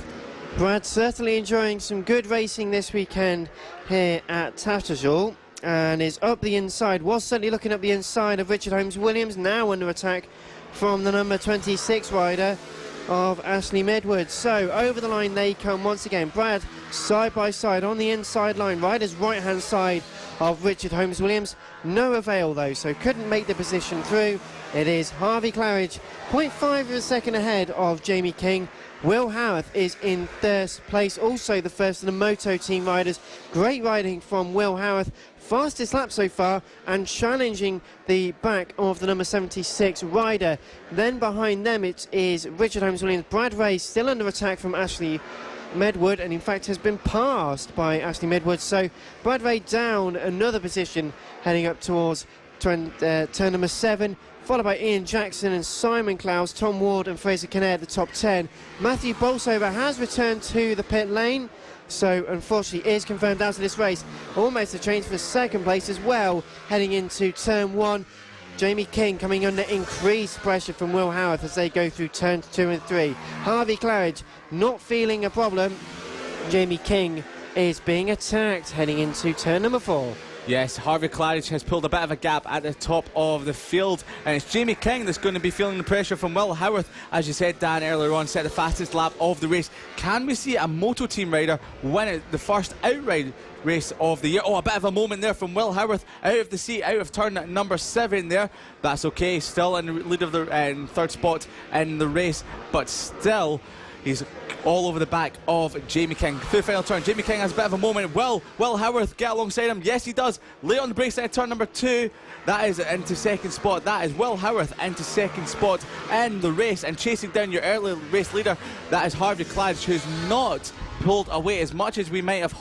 Brad certainly enjoying some good racing this weekend here at Tattershall, and is up the inside, was certainly looking up the inside of Richard Holmes Williams, now under attack from the number 26 rider of Ashley Midwood. So over the line they come once again. Brad side by side on the inside line, riders right hand side of Richard Holmes Williams. No avail though, so couldn't make the position through. It is Harvey Claridge 0.5 of a second ahead of Jamie King. Will Howarth is in 3rd place, also the first of the Moto Team riders. Great riding from Will Howarth, fastest lap so far, and challenging the back of the number 76 rider. Then behind them it is Richard Holmes Williams. Brad Ray still under attack from Ashley Midwood, and in fact has been passed by Ashley Midwood. So Brad Ray down another position, heading up towards turn number 7. Followed by Ian Jackson and Simon Clowes, Tom Ward and Fraser Kinnaird, the top 10. Matthew Bolsover has returned to the pit lane, so unfortunately is confirmed out of this race. Almost a change for 2nd place as well, heading into turn 1. Jamie King coming under increased pressure from Will Howarth as they go through turns 2 and 3. Harvey Claridge not feeling a problem. Jamie King is being attacked heading into turn number 4. Yes, Harvey Claridge has pulled a bit of a gap at the top of the field, and it's Jamie King that's going to be feeling the pressure from Will Howarth. As you said, Dan, earlier on, set the fastest lap of the race. Can we see a Moto Team rider win it, the first outright race of the year? Oh, a bit of a moment there from Will Howarth, out of the seat, out of turn number 7 there. That's okay, still in the lead of the 3rd spot in the race, but still He's all over the back of Jamie King. Through the final turn, Jamie King has a bit of a moment. Will Howarth get alongside him? Yes, he does. Late on the brakes at turn number 2. That is into second spot. That is Will Howarth into second spot in the race, and chasing down your early race leader. That is Harvey Claridge, who's not pulled away as much as we might have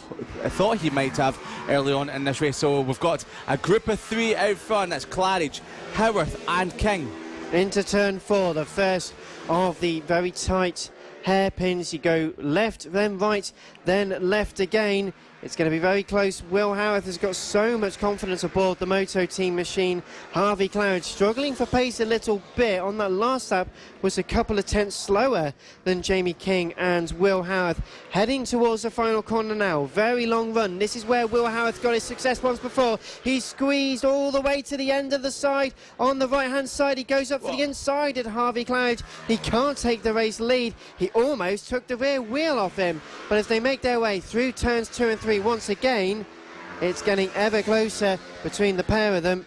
thought he might have early on in this race. So we've got a group of 3 out front. That's Claridge, Howarth and King. Into turn 4, the first of the very tight hairpins. You go left, then right, then left again. It's going to be very close. Will Howarth has got so much confidence aboard the Moto Team machine. Harvey Claridge struggling for pace a little bit. On that last lap was a couple of tenths slower than Jamie King and Will Howarth. Heading towards the final corner now. Very long run. This is where Will Howarth got his success once before. He squeezed all the way to the end of the side. On the right-hand side, he goes up for the inside at Harvey Claridge. He can't take the race lead. He almost took the rear wheel off him. But as they make their way through turns 2 and 3, once again, it's getting ever closer between the pair of them.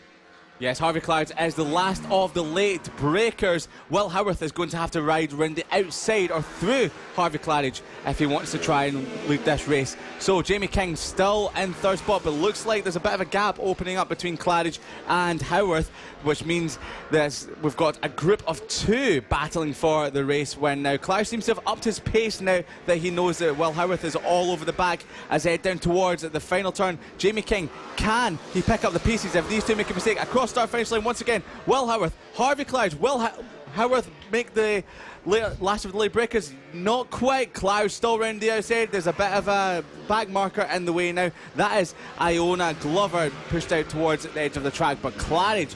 Yes, Harvey Claridge is the last of the late breakers. Will Howarth is going to have to ride around the outside or through Harvey Claridge if he wants to try and lead this race. So Jamie King still in third spot, but looks like there's a bit of a gap opening up between Claridge and Howarth, which means that we've got a group of 2 battling for the race when now Claridge seems to have upped his pace now that he knows that Will Howarth is all over the back as they head down towards the final turn. Jamie King, can he pick up the pieces if these 2 make a mistake? Across start finish line once again. Will Howarth, Harvey Claridge, Howarth make the last of the late breakers? Not quite. Claridge still round the outside. There's a bit of a back marker in the way now. That is Iona Glover pushed out towards the edge of the track, but Claridge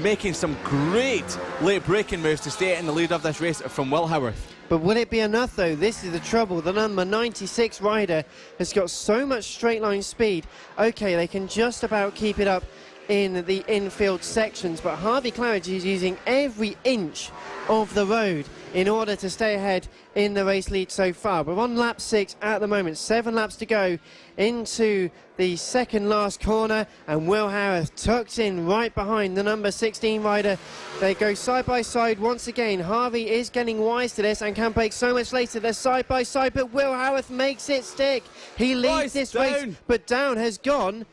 making some great late braking moves to stay in the lead of this race from Will Howarth. But will it be enough though? This is the trouble. The number 96 rider has got so much straight line speed. Okay, they can just about keep it up in the infield sections, but Harvey Claridge is using every inch of the road in order to stay ahead in the race lead so far. We're on lap 6 at the moment, 7 laps to go into the second last corner, and Will Howarth tucked in right behind the number 16 rider. They go side by side once again. Harvey is getting wise to this and can break so much later. They're side by side, but Will Howarth makes it stick. He leads this race, but down has gone.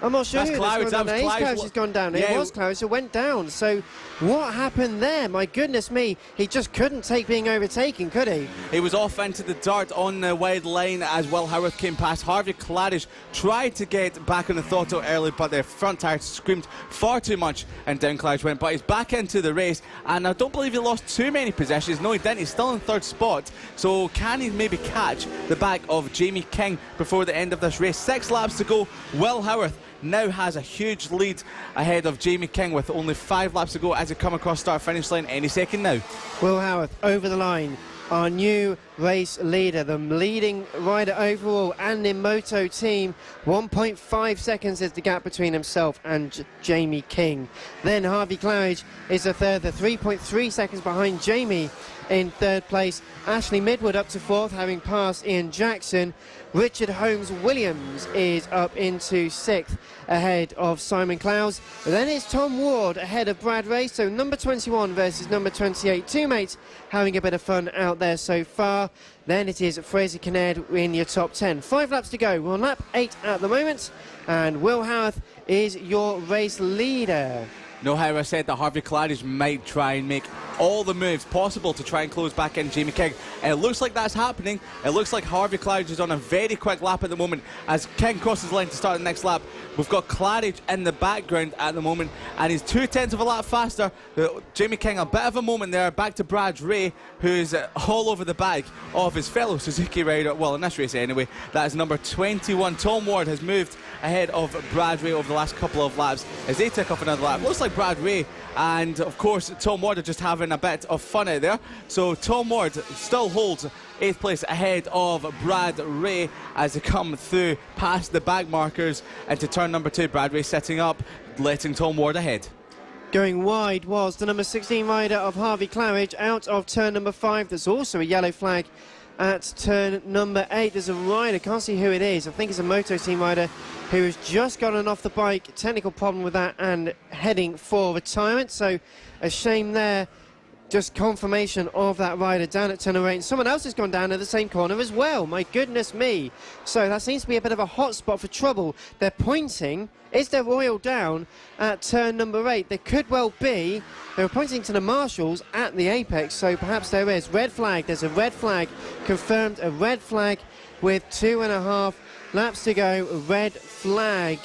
I'm not sure who Claridge, this Claridge has gone down. Yeah, it was Claridge, it went down. So what happened there? My goodness me, he just couldn't take being overtaken, could he? He was off into the dirt on the wide line as Will Howarth came past. Harvey Claridge tried to get back on the throttle early, but the front tyre screamed far too much and down Claridge went. But he's back into the race, and I don't believe he lost too many positions. No, he didn't. He's still in third spot. So can he maybe catch the back of Jamie King before the end of this race? 6 laps to go. Will Howarth now has a huge lead ahead of Jamie King with only 5 laps to go as they come across start-finish line any second now. Will Howarth over the line, our new race leader, the leading rider overall and in Moto Team. 1.5 seconds is the gap between himself and Jamie King. Then Harvey Claridge is a further 3.3 seconds behind Jamie in third place. Ashley Midwood up to 4th, having passed Ian Jackson. Richard Holmes Williams is up into 6th ahead of Simon Clowes. Then it's Tom Ward ahead of Brad Ray, so number 21 versus number 28. 2 mates having a bit of fun out there so far. Then it is Fraser Kinnaird in your top 10. 5 laps to go. We're on lap 8 at the moment, and Will Howarth is your race leader. No, how I said that Harvey Claridge might try and make all the moves possible to try and close back in Jamie King. And it looks like that's happening. It looks like Harvey Claridge is on a very quick lap at the moment as King crosses the line to start the next lap. We've got Claridge in the background at the moment, and he's 0.2 of a lap faster. Jamie King, a bit of a moment there. Back to Brad Ray, who's all over the back of his fellow Suzuki rider, well, in this race anyway. That is number 21. Tom Ward has moved ahead of Brad Ray over the last couple of laps as they take off another lap. Looks like Brad Ray and of course Tom Ward are just having a bit of fun out there. So Tom Ward still holds 8th place ahead of Brad Ray as they come through past the back markers into turn number 2. Brad Ray setting up, letting Tom Ward ahead. Going wide was the number 16 rider of Harvey Claridge out of turn number 5. There's also a yellow flag at turn number 8. There's a rider, can't see who it is. I think it's a Moto Team rider who has just gotten off the bike. Technical problem with that and heading for retirement. So a shame there. just confirmation of that rider down at turn number 8. And someone else has gone down at the same corner as well. My goodness me. So that seems to be a bit of a hot spot for trouble. They're pointing. Is there oil down at turn number 8? There could well be. They were pointing to the marshals at the apex, so perhaps there is. Red flag. There's a red flag. Confirmed a red flag with 2.5 laps to go. A red flag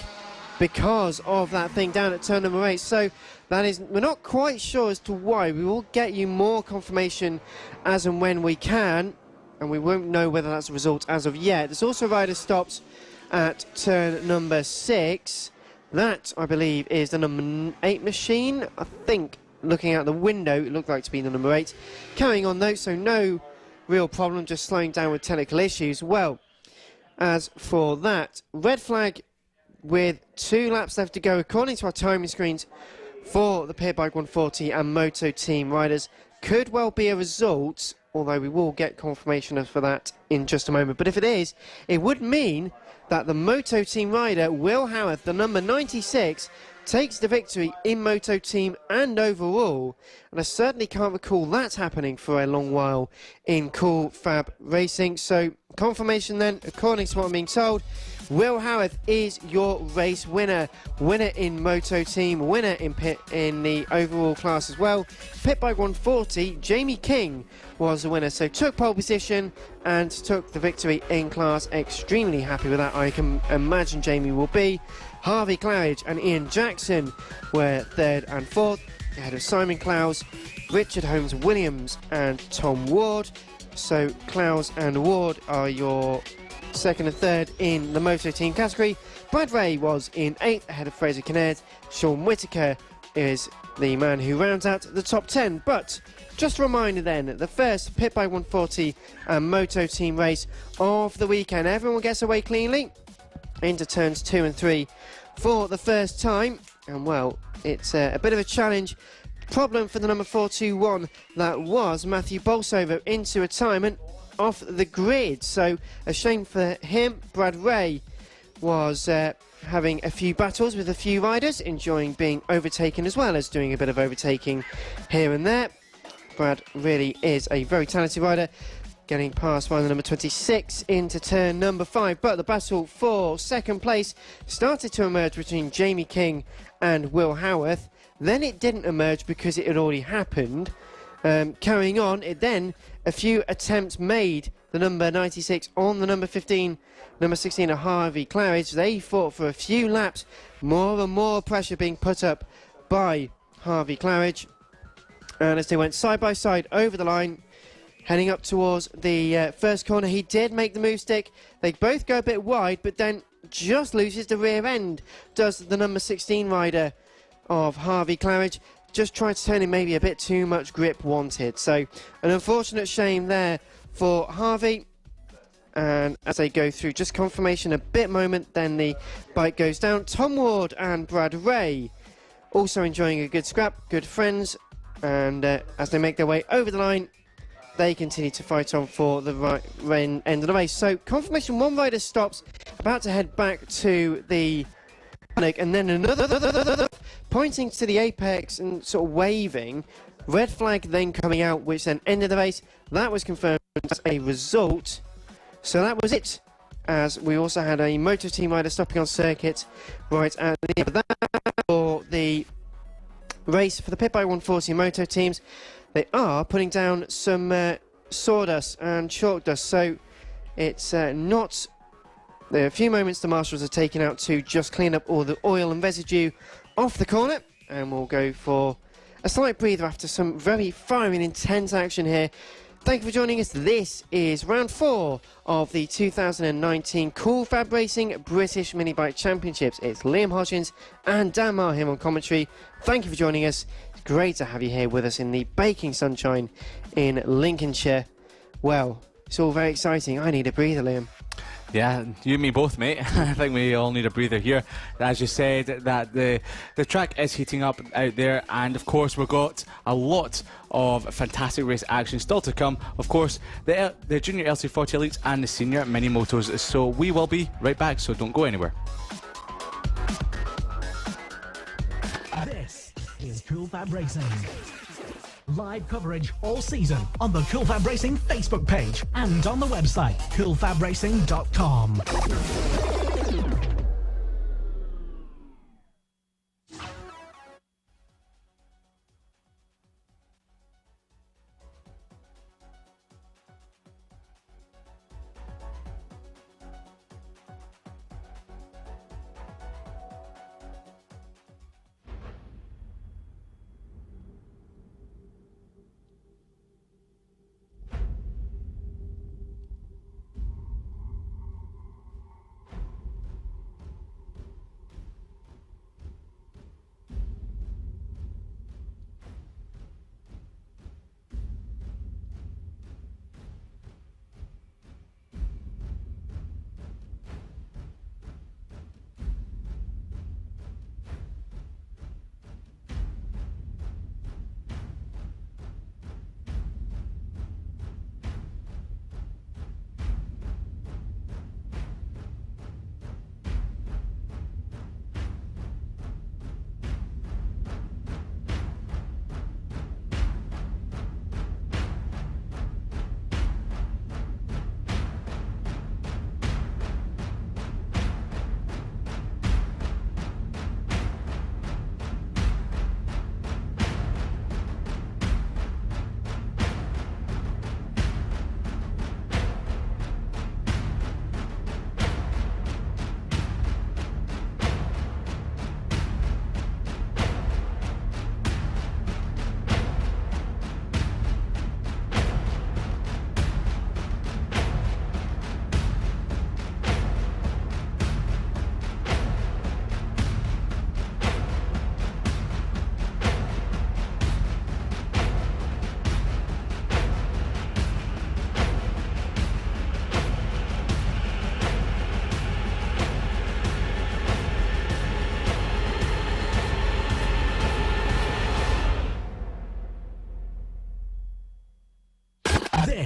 because of that thing down at turn number 8. So that is, we're not quite sure as to why. We will get you more confirmation as and when we can, and we won't know whether that's a result as of yet. There's also rider stops at turn number 6. That, I believe, is the number 8 machine. I think, looking out the window, it looked like to be the number 8. Carrying on though, so no real problem, just slowing down with technical issues. Well, as for that, red flag with 2 laps left to go, according to our timing screens for the Pit Bike 140 and Moto Team riders, could well be a result, although we will get confirmation for that in just a moment. But if it is, it would mean that the Moto Team rider, Will Howarth, the number 96, takes the victory in Moto Team and overall. And I certainly can't recall that happening for a long while in cool FAB-Racing. So confirmation then, according to what I'm being told, Will Howarth is your race winner. Winner in Moto Team, winner in the overall class as well. Pit Bike 140, Jamie King was the winner, so took pole position and took the victory in class. Extremely happy with that, I can imagine Jamie will be. Harvey Claridge and Ian Jackson were 3rd and 4th, ahead of Simon Clowes, Richard Holmes Williams and Tom Ward. So Clowes and Ward are your 2nd and 3rd in the Moto Team category. Brad Ray was in 8th, ahead of Fraser Kinnaird. Sean Whittaker is the man who rounds out the top 10. But just a reminder then, the first Pit Bike 140 and Moto Team race of the weekend. Everyone gets away cleanly into turns 2 and 3 for the first time. And well, it's a bit of a challenge. Problem for the number 421, that was Matthew Bolsover into retirement off the grid. So a shame for him. Brad Ray was having a few battles with a few riders, enjoying being overtaken as well as doing a bit of overtaking here and there. Brad really is a very talented rider, getting past rider number 26 into turn number 5. But the battle for second place started to emerge between Jamie King and Will Howarth. Then it didn't emerge because it had already happened. Carrying on, a few attempts made, the number 96 on the number 15, number 16 of Harvey Claridge. They fought for a few laps, more and more pressure being put up by Harvey Claridge. And as they went side by side over the line, heading up towards the first corner, he did make the move stick. They both go a bit wide, but then just loses the rear end, does the number 16 rider of Harvey Claridge. Just tried to turn in, maybe a bit too much grip wanted. So an unfortunate shame there for Harvey. And as they go through, just confirmation a bit moment, then the bike goes down. Tom Ward and Brad Ray also enjoying a good scrap, good friends. And as they make their way over the line, they continue to fight on for the end of the race. So confirmation, one rider stops, about to head back to the and then another pointing to the apex and sort of waving. Red flag then coming out, which then ended the race. That was confirmed as a result. So that was it, as we also had a Moto Team rider stopping on circuit right at the end of that for the race for the Pit Bike 140 Moto Teams. They are putting down some sawdust and chalk dust, so it's not... There are a few moments the marshals are taking out to just clean up all the oil and residue off the corner, and we'll go for a slight breather after some very fiery and intense action here. Thank you for joining us. This is round 4 of the 2019 Cool FAB-Racing British Mini Bike Championships. It's Liam Hodgins and Dan Marr here on commentary. Thank you for joining us. It's great to have you here with us in the baking sunshine in Lincolnshire. Well, it's all very exciting. I need a breather, Liam. Yeah, you and me both, mate. I think we all need a breather here. As you said, that the track is heating up out there, and of course we've got a lot of fantastic race action still to come. Of course, the Junior LC40 Elites and the Senior Mini Motos. So we will be right back, so don't go anywhere. This is Cool FAB-Racing. Live coverage all season on the FAB-Racing Facebook page and on the website FAB-Racing.com.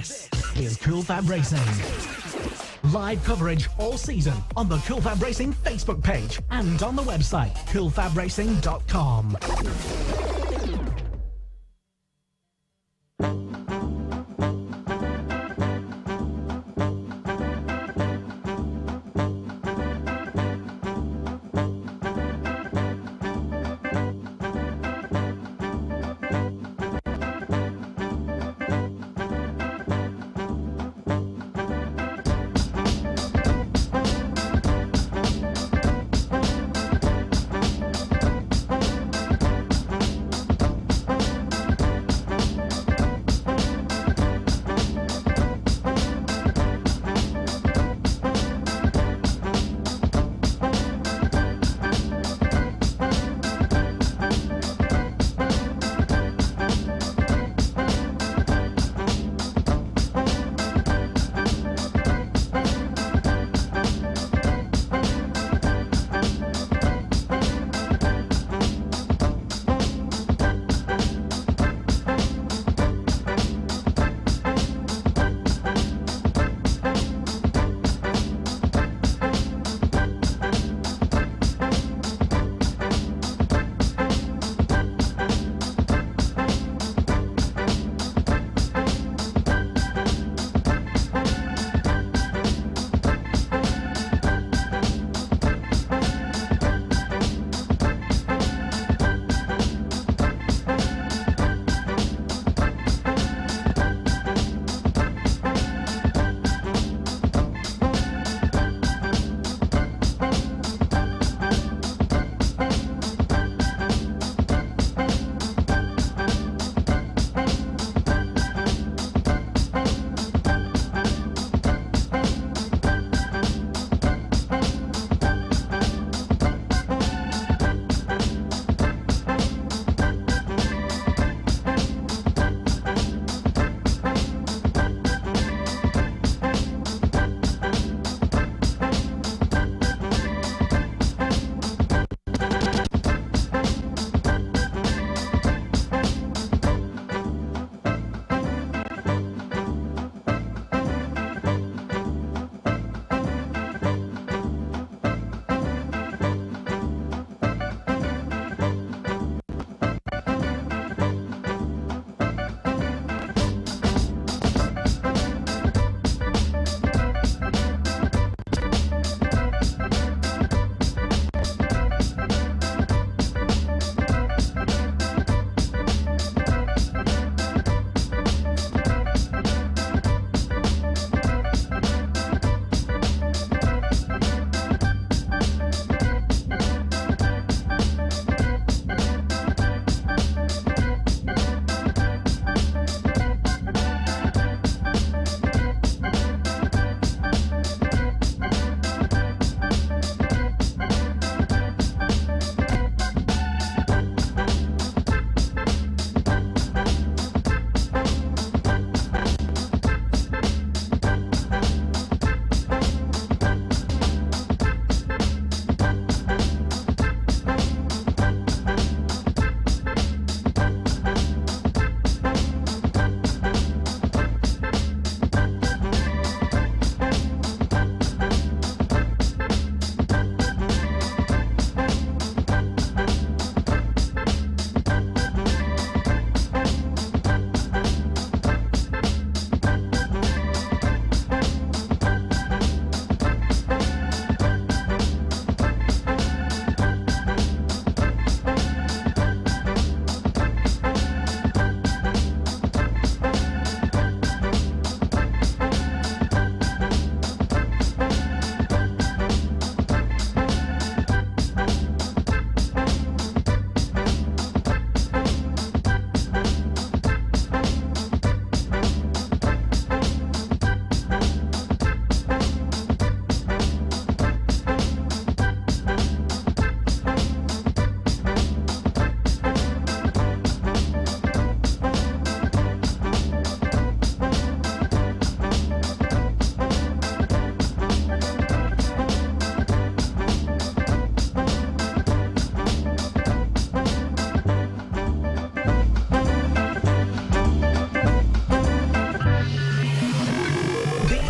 This is FAB-Racing. Live coverage all season on the FAB-Racing Facebook page and on the website FAB-Racing.com.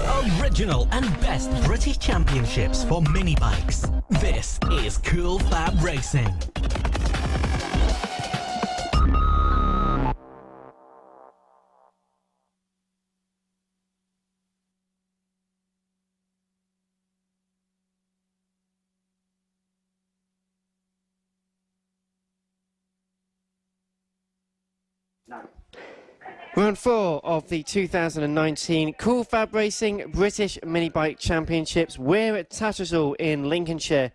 The original and best British championships for mini bikes. This is Cool Fab Racing. Round 4 of the 2019 Cool Fab Racing British Mini Bike Championships. We're at Tattershall in Lincolnshire,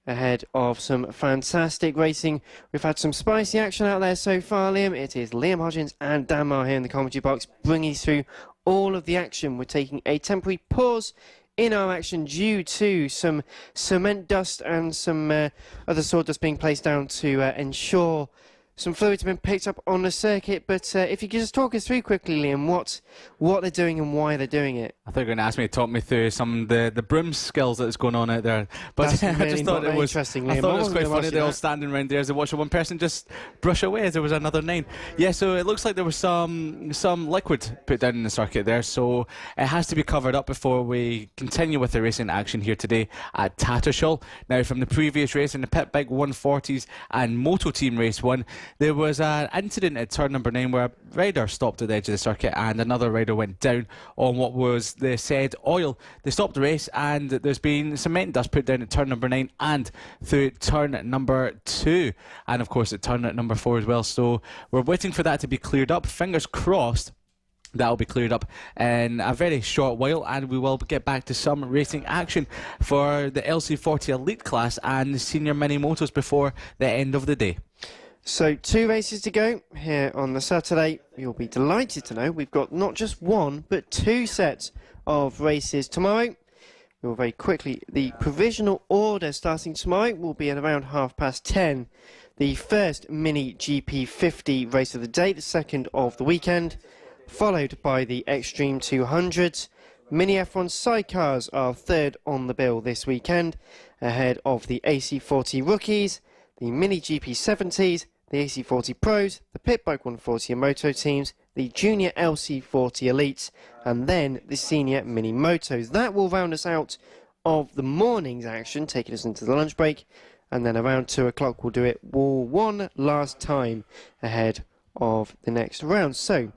ahead of some fantastic racing. We've had some spicy action out there so far, Liam. It is Liam Hodgins and Dan Marr here in the commentary box, bringing you through all of the action. We're taking a temporary pause in our action due to some cement dust and some other sawdust being placed down to ensure some fluids have been picked up on the circuit. But if you could just talk us through quickly, Liam, what they're doing and why they're doing it. I thought you were going to ask me to talk me through some of the broom skills that's going on out there. But That's really I just thought it was interesting, I Liam. thought I it was wasn't quite gonna funny. watch They all that. standing around there as they watch one person just brush away as there was another 9. Yeah, so it looks like there was some liquid put down in the circuit there. So it has to be covered up before we continue with the racing action here today at Tattershall. Now, from the previous race in the Pit Bike 140s and Moto Team Race 1, there was an incident at turn number 9 where a rider stopped at the edge of the circuit and another rider went down on what was the said oil. They stopped the race and there's been cement dust put down at turn number 9 and through turn number 2 and of course at turn number 4 as well. So we're waiting for that to be cleared up. Fingers crossed that'll be cleared up in a very short while and we will get back to some racing action for the LC40 Elite class and the Senior Mini Motos before the end of the day. So 2 races to go here on the Saturday. You'll be delighted to know we've got not just 1 but 2 sets of races tomorrow. We'll very quickly, the provisional order starting tomorrow will be at around 10:30. The first Mini GP50 race of the day, the second of the weekend, followed by the Extreme 200s. Mini F1 sidecars are third on the bill this weekend, ahead of the AC40 Rookies, the Mini GP70s, the AC40 Pros, the Pit Bike 140 and Moto teams, the Junior LC40 Elites, and then the Senior Mini Motos. That will round us out of the morning's action, taking us into the lunch break, and then around 2 o'clock we'll do it one last time ahead of the next round. So,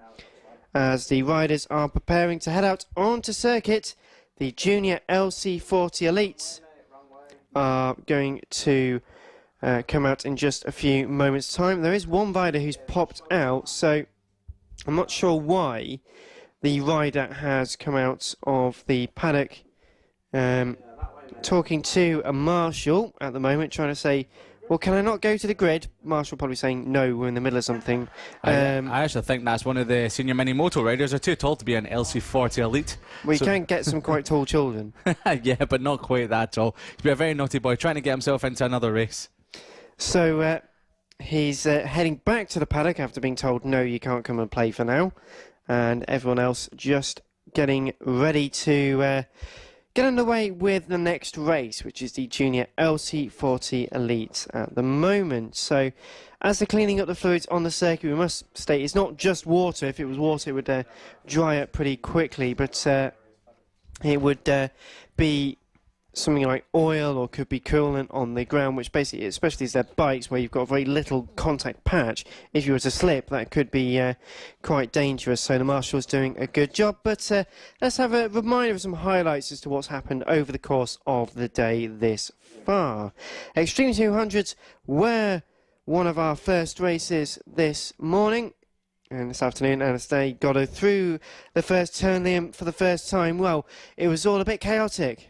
as the riders are preparing to head out onto circuit, the Junior LC40 Elites are going to come out in just a few moments' time. There is one rider who's popped out, so I'm not sure why the rider has come out of the paddock. Talking to a marshal at the moment, trying to say, well, can I not go to the grid? Marshal probably saying, no, we're in the middle of something. I actually think that's one of the Senior Mini Moto riders. They're too tall to be an LC40 Elite. We can get some quite tall children. Yeah, but not quite that tall. He's been a very naughty boy, trying to get himself into another race. So he's heading back to the paddock after being told, no, you can't come and play for now. And everyone else just getting ready to get underway with the next race, which is the Junior LC40 Elites at the moment. So as they're cleaning up the fluids on the circuit, we must state it's not just water. If it was water, it would dry up pretty quickly, but it would be something like oil or could be coolant on the ground, which basically, especially as they're bikes where you've got a very little contact patch, if you were to slip, that could be quite dangerous. So the marshal's doing a good job. But let's have a reminder of some highlights as to what's happened over the course of the day this far. Extreme 200s were one of our first races this morning. And this afternoon, and as they got through the first turn, Liam, for the first time, well, it was all a bit chaotic.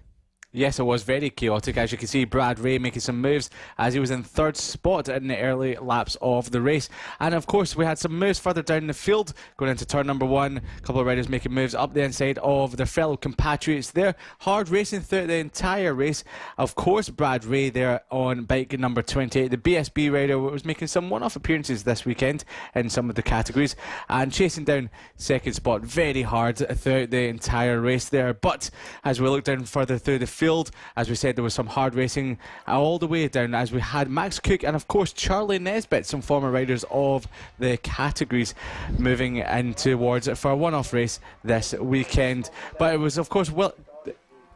Yes, it was very chaotic. As you can see, Brad Ray making some moves as he was in 3rd spot in the early laps of the race. And of course, we had some moves further down the field, going into turn number 1. A couple of riders making moves up the inside of their fellow compatriots there. Hard racing throughout the entire race. Of course, Brad Ray there on bike number 28. The BSB rider was making some one-off appearances this weekend in some of the categories and chasing down 2nd spot very hard throughout the entire race there. But as we look down further through the field, field. As we said, there was some hard racing all the way down as we had Max Cook and of course Charlie Nesbitt, some former riders of the categories, moving in towards it for a one-off race this weekend. But it was of course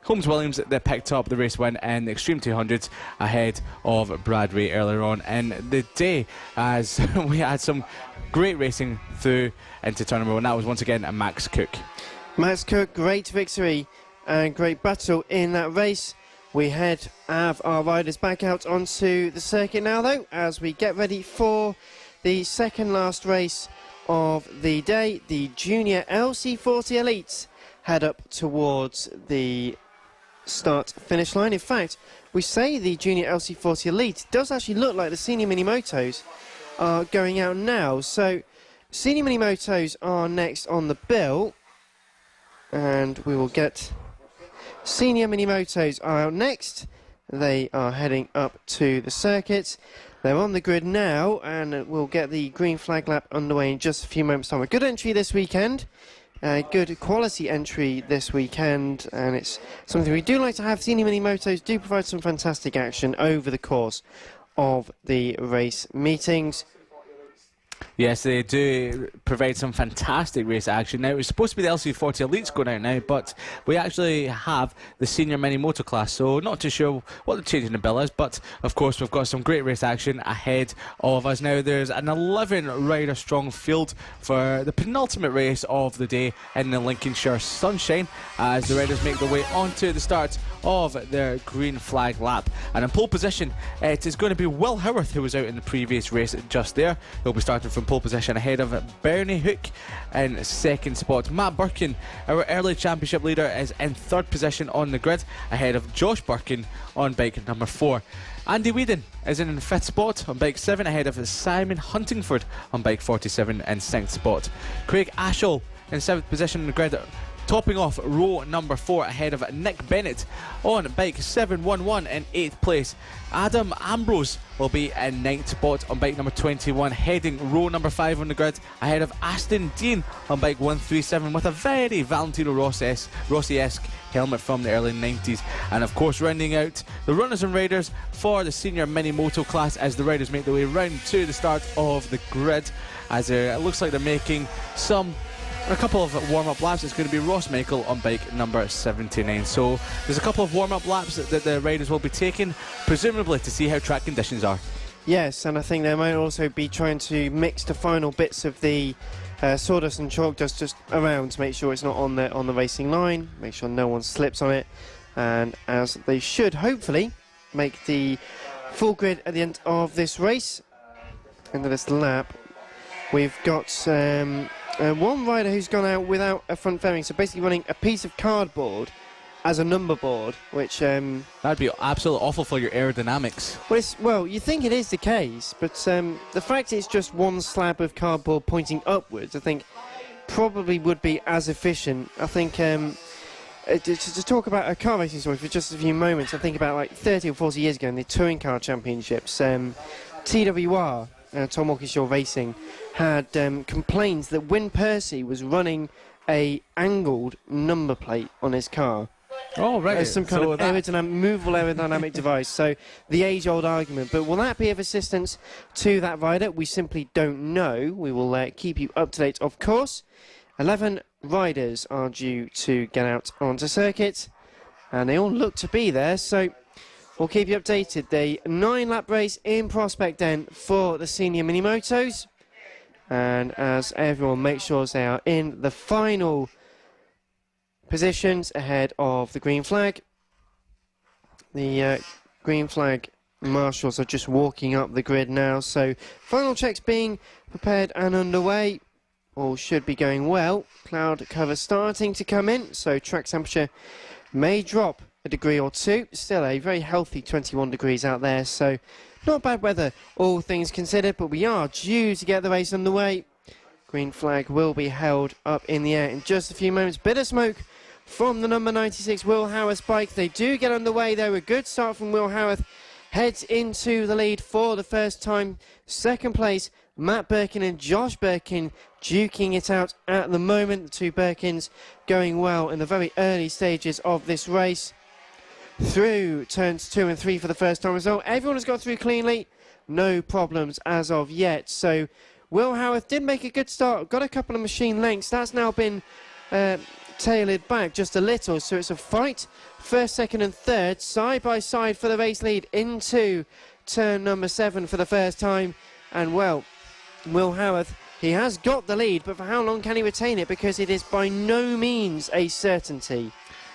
Holmes Williams that picked up the race win in the Extreme 200s ahead of Brad Ray earlier on in the day, as we had some great racing through into turn number one. That was once again a Max Cook. Max Cook, great victory and great battle in that race. We have our riders back out onto the circuit now though, as we get ready for the second last race of the day. The Junior LC40 Elites head up towards the start-finish line. In fact, we say the Junior LC40 Elite does actually look like the Senior Mini Motos are going out now. So Senior Mini Motos are next on the bill, and we will get Senior Mini Motos are out next. They are heading up to the circuit. They're on the grid now, and we'll get the green flag lap underway in just a few moments' time. A good entry this weekend. Good quality entry this weekend, and it's something we do like to have. Senior Mini Motos do provide some fantastic action over the course of the race meetings. Yes, they do provide some fantastic race action. Now, it was supposed to be the LC40 Elites going out now, but we actually have the Senior Mini Moto class, so not too sure what the change in the bill is, but of course we've got some great race action ahead of us. Now, there's an 11 rider strong field for the penultimate race of the day in the Lincolnshire Sunshine, as the riders make their way onto the start of their green flag lap. And in pole position, it is going to be Will Howarth, who was out in the previous race just there. He'll be starting from pole position ahead of Bernie Hook in second spot. Matt Birkin, our early championship leader, is in third position on the grid ahead of Josh Birkin on bike number 4. Andy Whedon is in the 5th spot on bike 7 ahead of Simon Huntingford on bike 47 in 6th spot. Craig Ashall in 7th position on the grid, topping off row number 4 ahead of Nick Bennett on bike 711 in 8th place. Adam Ambrose will be in 9th spot on bike number 21, heading row number 5 on the grid ahead of Aston Dean on bike 137 with a very Valentino Rossi-esque helmet from the early 90s. And of course, rounding out the runners and riders for the Senior Mini Moto class as the riders make their way round to the start of the grid, as it looks like they're making a couple of warm-up laps. It's going to be Ross Michael on bike number 79. So there's a couple of warm-up laps that the riders will be taking, presumably to see how track conditions are. Yes, and I think they might also be trying to mix the final bits of the sawdust and chalk dust just around to make sure it's not on the racing line, make sure no one slips on it, and as they should hopefully make the full grid at the end of this race, end of this lap. We've got one rider who's gone out without a front fairing, so basically running a piece of cardboard as a number board, which that'd be absolutely awful for your aerodynamics. Well, you think it is the case, but the fact it's just one slab of cardboard pointing upwards, I think probably would be as efficient. I think to talk about a car racing story for just a few moments, I think about like 30 or 40 years ago in the Touring Car Championships, TWR, Tom Walkinshaw Racing, had complained that Wyn Percy was running a angled number plate on his car. Oh, right. As some kind of movable aerodynamic device. So the age-old argument. But will that be of assistance to that rider? We simply don't know. We will keep you up to date, of course. 11 riders are due to get out onto circuit, and they all look to be there. So we'll keep you updated. The 9-lap race in Prospect then for the Senior Mini Motos. And as everyone makes sure they are in the final positions ahead of the green flag. The green flag marshals are just walking up the grid now. So final checks being prepared and underway. All should be going well. Cloud cover starting to come in, so track temperature may drop a degree or two. Still a very healthy 21 degrees out there, so not bad weather, all things considered, but we are due to get the race underway. Green flag will be held up in the air in just a few moments. Bit of smoke from the number 96 Will Howarth bike. They do get underway though. A good start from Will Howarth. Heads into the lead for the first time. Second place, Matt Birkin and Josh Birkin duking it out at the moment. The two Birkins going well in the very early stages of this race. through turns 2 and 3 for the first time as well. Everyone has got through cleanly. No problems as of yet. So Will Howarth did make a good start. Got a couple of machine lengths. That's now been tailored back just a little. So it's a fight. First, second and third. Side by side for the race lead into turn number 7 for the first time. And well, Will Howarth, he has got the lead, but for how long can he retain it? Because it is by no means a certainty.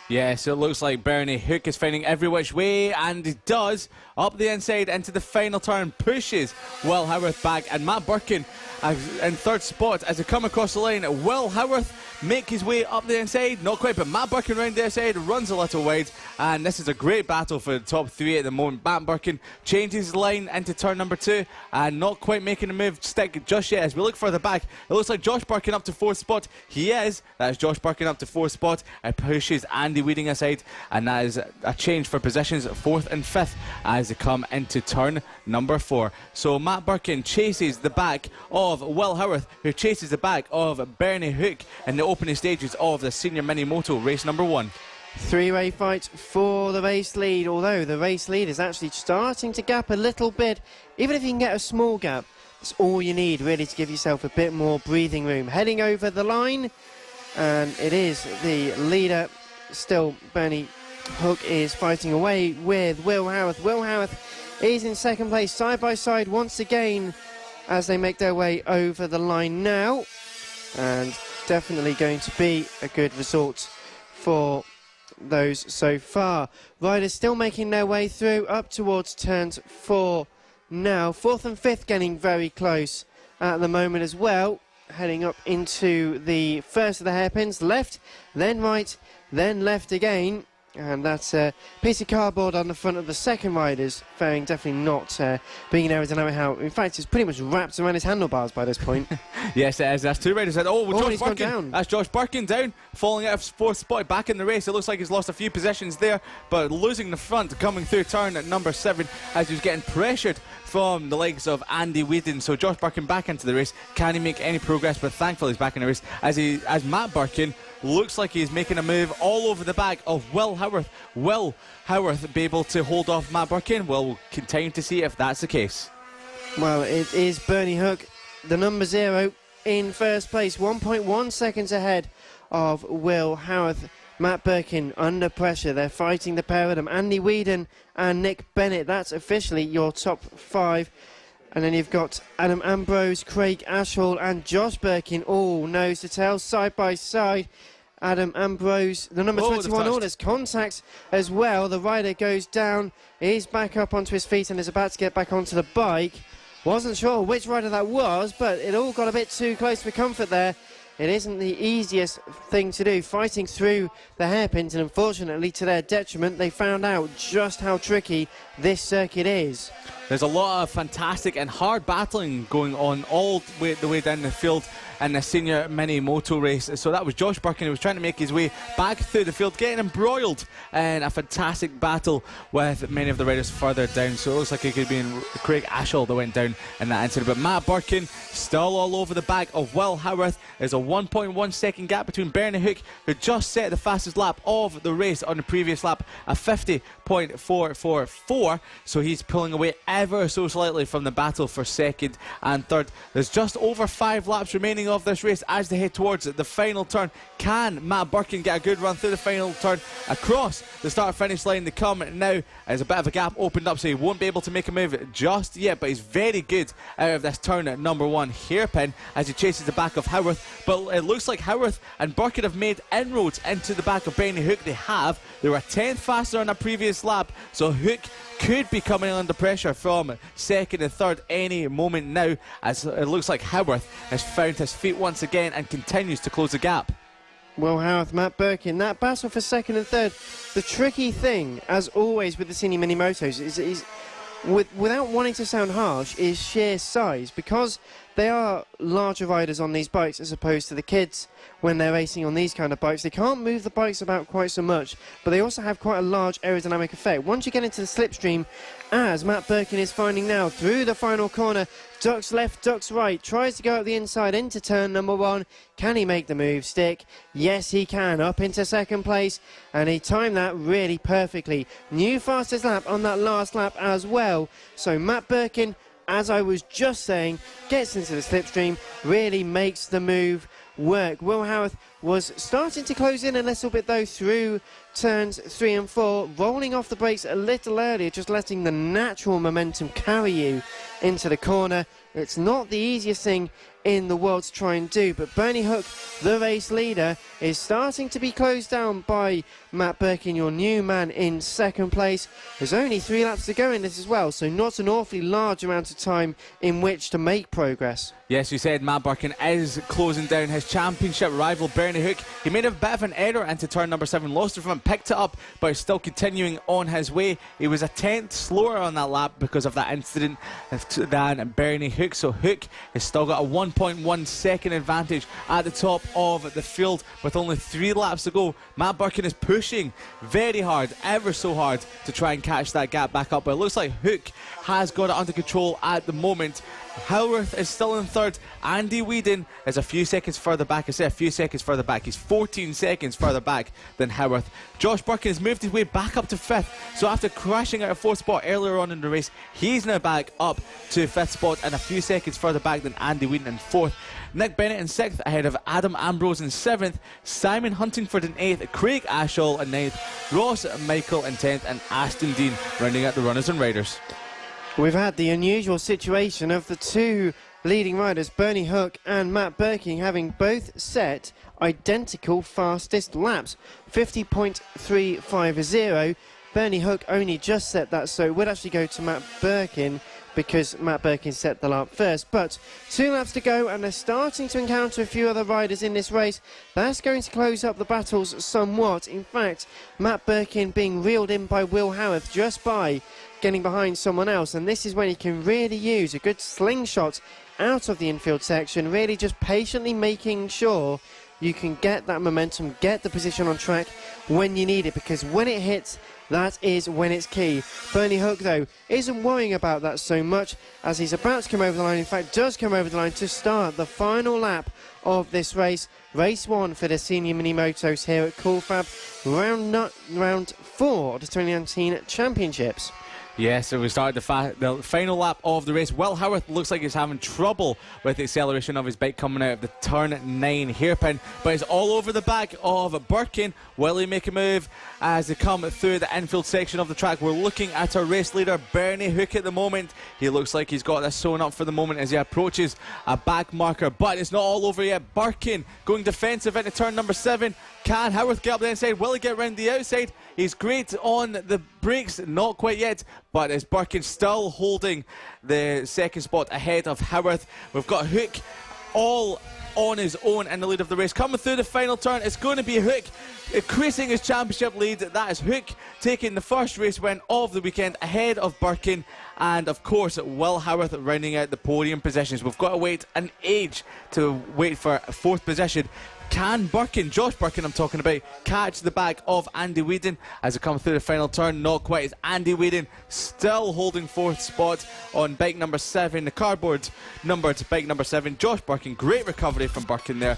Yes, it looks like Bernie Hook is finding every which way, and he does. Up the inside into the final turn, pushes Will Howarth back, and Matt Birkin in third spot as they come across the line. Will Howarth make his way up the inside, not quite, but Matt Birkin round the outside, runs a little wide, and this is a great battle for the top 3 at the moment. Matt Birkin changes the line into turn number 2, and not quite making a move stick just yet. As we look further back, it looks like Josh Birkin up to 4th spot. He is. That is Josh Birkin up to 4th spot. It pushes Andy Weeding aside, and that is a change for positions 4th and 5th as they come into turn number 4. So Matt Birkin chases the back of Will Howarth, who chases the back of Bernie Hook in the opening stages of the Senior Mini Moto race number 1. 3-way fight for the race lead, although the race lead is actually starting to gap a little bit. Even if you can get a small gap, that's all you need really to give yourself a bit more breathing room. Heading over the line, and it is the leader. Still, Bernie Hook is fighting away with Will Howarth. Will Howarth is in second place, side by side once again as they make their way over the line now. And definitely going to be a good result for those so far. Riders still making their way through up towards turns 4 now. 4th and 5th getting very close at the moment as well. Heading up into the first of the hairpins, left, then right, then left again. And that's a piece of cardboard on the front of the second rider's fairing, definitely not being an aerodynamic helmet. In fact, it's pretty much wrapped around his handlebars by this point. Yes, it is. That's 2 riders. Josh Birkin down. That's Josh Birkin down, falling out of 4th spot, back in the race. It looks like he's lost a few positions there, but losing the front, coming through turn at number 7 as he was getting pressured from the legs of Andy Weedon. So Josh Birkin back into the race. Can he make any progress? But thankfully he's back in the race as Matt Birkin looks like he's making a move all over the back of Will Howarth. Will Howarth be able to hold off Matt Birkin? Well, we'll continue to see if that's the case. Well, it is Bernie Hook, the number 0, in first place, 1.1 seconds ahead of Will Howarth. Matt Birkin under pressure. They're fighting the pair of them, Andy Weedon and Nick Bennett. That's officially your top 5. And then you've got Adam Ambrose, Craig Ashall and Josh Birkin all nose to tail, side by side. Adam Ambrose, the number 21 orders contact as well. The rider goes down, he's back up onto his feet and is about to get back onto the bike. Wasn't sure which rider that was, but it all got a bit too close for comfort there. It isn't the easiest thing to do, fighting through the hairpins, and unfortunately to their detriment, they found out just how tricky this circuit is. There's a lot of fantastic and hard battling going on all the way down the field in the Senior Mini Moto race. So that was Josh Birkin, who was trying to make his way back through the field, getting embroiled in a fantastic battle with many of the riders further down. So it looks like it could be Craig Ashall that went down in that incident. But Matt Birkin still all over the back of Will Howarth. There's a 1.1 second gap between Bernie Hook, who just set the fastest lap of the race on the previous lap, a 50.444. So he's pulling away ever so slightly from the battle for second and third. There's just over 5 laps remaining of this race as they head towards the final turn. Can Matt Birkin get a good run through the final turn across the start-finish line? They come now as a bit of a gap opened up, so he won't be able to make a move just yet, but he's very good out of this turn at number 1 hairpin as he chases the back of Howarth. But it looks like Howarth and Birkin have made inroads into the back of Bernie Hook. They have. They were 10th faster on a previous lap, so Hook could be coming under pressure from second and third any moment now, as it looks like Howarth has found his feet once again and continues to close the gap. Will Howarth, Matt Birkin, that battle for second and third. The tricky thing, as always with the Senior Mini Motos, is without wanting to sound harsh, is sheer size. Because they are larger riders on these bikes as opposed to the kids when they're racing on these kind of bikes. They can't move the bikes about quite so much, but they also have quite a large aerodynamic effect. Once you get into the slipstream, as Matt Birkin is finding now through the final corner, ducks left, ducks right, tries to go up the inside into turn number 1. Can he make the move stick? Yes, he can. Up into second place, and he timed that really perfectly. New fastest lap on that last lap as well. So Matt Birkin, as I was just saying, gets into the slipstream, really makes the move work. Will Howarth was starting to close in a little bit though through turns 3 and 4, rolling off the brakes a little earlier, just letting the natural momentum carry you into the corner. It's not the easiest thing in the world to try and do, but Bernie Hook, the race leader, is starting to be closed down by Matt Birkin, your new man in second place. There's only 3 laps to go in this as well, so not an awfully large amount of time in which to make progress. Yes, you said Matt Birkin is closing down his championship rival Bernie Hook. He made a bit of an error into turn number 7, lost it from him, picked it up, but is still continuing on his way. He was a tenth slower on that lap because of that incident than Bernie Hook, so Hook has still got a 1.1 second advantage at the top of the field with only 3 laps to go. Matt Birkin is pushing very hard, ever so hard, to try and catch that gap back up, but it looks like Hook has got it under control at the moment. Howarth is still in third. Andy Whedon is a few seconds further back. I say a few seconds further back. He's 14 seconds further back than Howarth. Josh Birkin has moved his way back up to 5th. So after crashing out of 4th spot earlier on in the race, he's now back up to 5th spot and a few seconds further back than Andy Whedon in 4th. Nick Bennett in 6th ahead of Adam Ambrose in 7th. Simon Huntingford in 8th. Craig Ashall in 9th. Ross Michael in 10th. And Aston Dean rounding out the runners and riders. We've had the unusual situation of the 2 leading riders, Bernie Hook and Matt Birkin, having both set identical fastest laps, 50.350. Bernie Hook only just set that, so it would actually go to Matt Birkin because Matt Birkin set the lap first. But 2 laps to go, and they're starting to encounter a few other riders in this race. That's going to close up the battles somewhat. In fact, Matt Birkin being reeled in by Will Howarth just by getting behind someone else, and this is when he can really use a good slingshot out of the infield section, really just patiently making sure you can get that momentum, get the position on track when you need it, because when it hits, that is when it's key. Bernie Hook, though, isn't worrying about that so much, as he's about to come over the line, in fact does come over the line to start the final lap of this race. Race 1 for the senior mini motos here at Coolfab, round 4 of the 2019 championships. Yes, so we started the final lap of the race. Will Howarth looks like he's having trouble with the acceleration of his bike coming out of the turn 9 hairpin, but it's all over the back of Birkin. Will he make a move as they come through the infield section of the track? We're looking at our race leader, Bernie Hook, at the moment. He looks like he's got this sewn up for the moment as he approaches a back marker, but it's not all over yet. Birkin going defensive into turn number 7. Can Howarth get up the inside? Will he get round the outside? He's great on the brakes, not quite yet, but is Birkin still holding the second spot ahead of Howarth. We've got Hook all on his own in the lead of the race. Coming through the final turn, it's going to be Hook increasing his championship lead. That is Hook taking the first race win of the weekend ahead of Birkin, and of course Will Howarth rounding out the podium positions. We've got to wait an age to wait for 4th position. Can Birkin, Josh Birkin I'm talking about, catch the back of Andy Whedon as they come through the final turn? Not quite. It's Andy Whedon still holding 4th spot on bike number 7, the cardboard numbered bike number 7. Josh Birkin, great recovery from Birkin there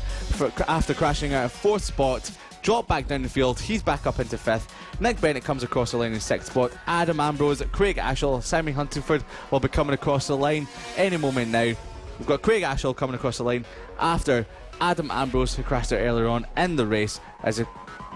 after crashing out of 4th spot. Drop back down the field, he's back up into 5th. Nick Bennett comes across the line in 6th spot. Adam Ambrose, Craig Ashall, Simon Huntingford will be coming across the line any moment now. We've got Craig Ashall coming across the line after Adam Ambrose, who crashed out earlier on in the race, as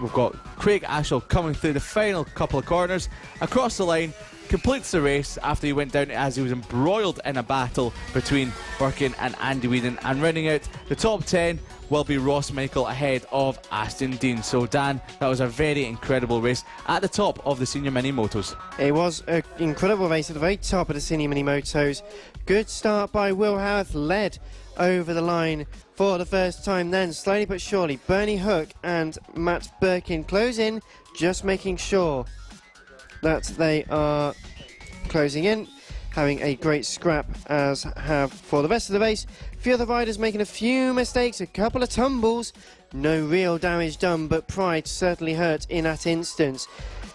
we've got Craig Ashall coming through the final couple of corners across the line, completes the race after he went down as he was embroiled in a battle between Birkin and Andy Whedon, and rounding out the top 10 will be Ross Michael ahead of Aston Dean. So Dan, that was a very incredible race at the top of the senior mini motos. It was an incredible race at the very top of the senior mini motos. Good start by Will Howarth, led over the line for the first time, then slowly but surely Bernie Hook and Matt Birkin close in, just making sure that they are closing in. having a great scrap, as have for the rest of the race. A few other riders making a few mistakes, a couple of tumbles. No real damage done, but pride certainly hurt in that instance.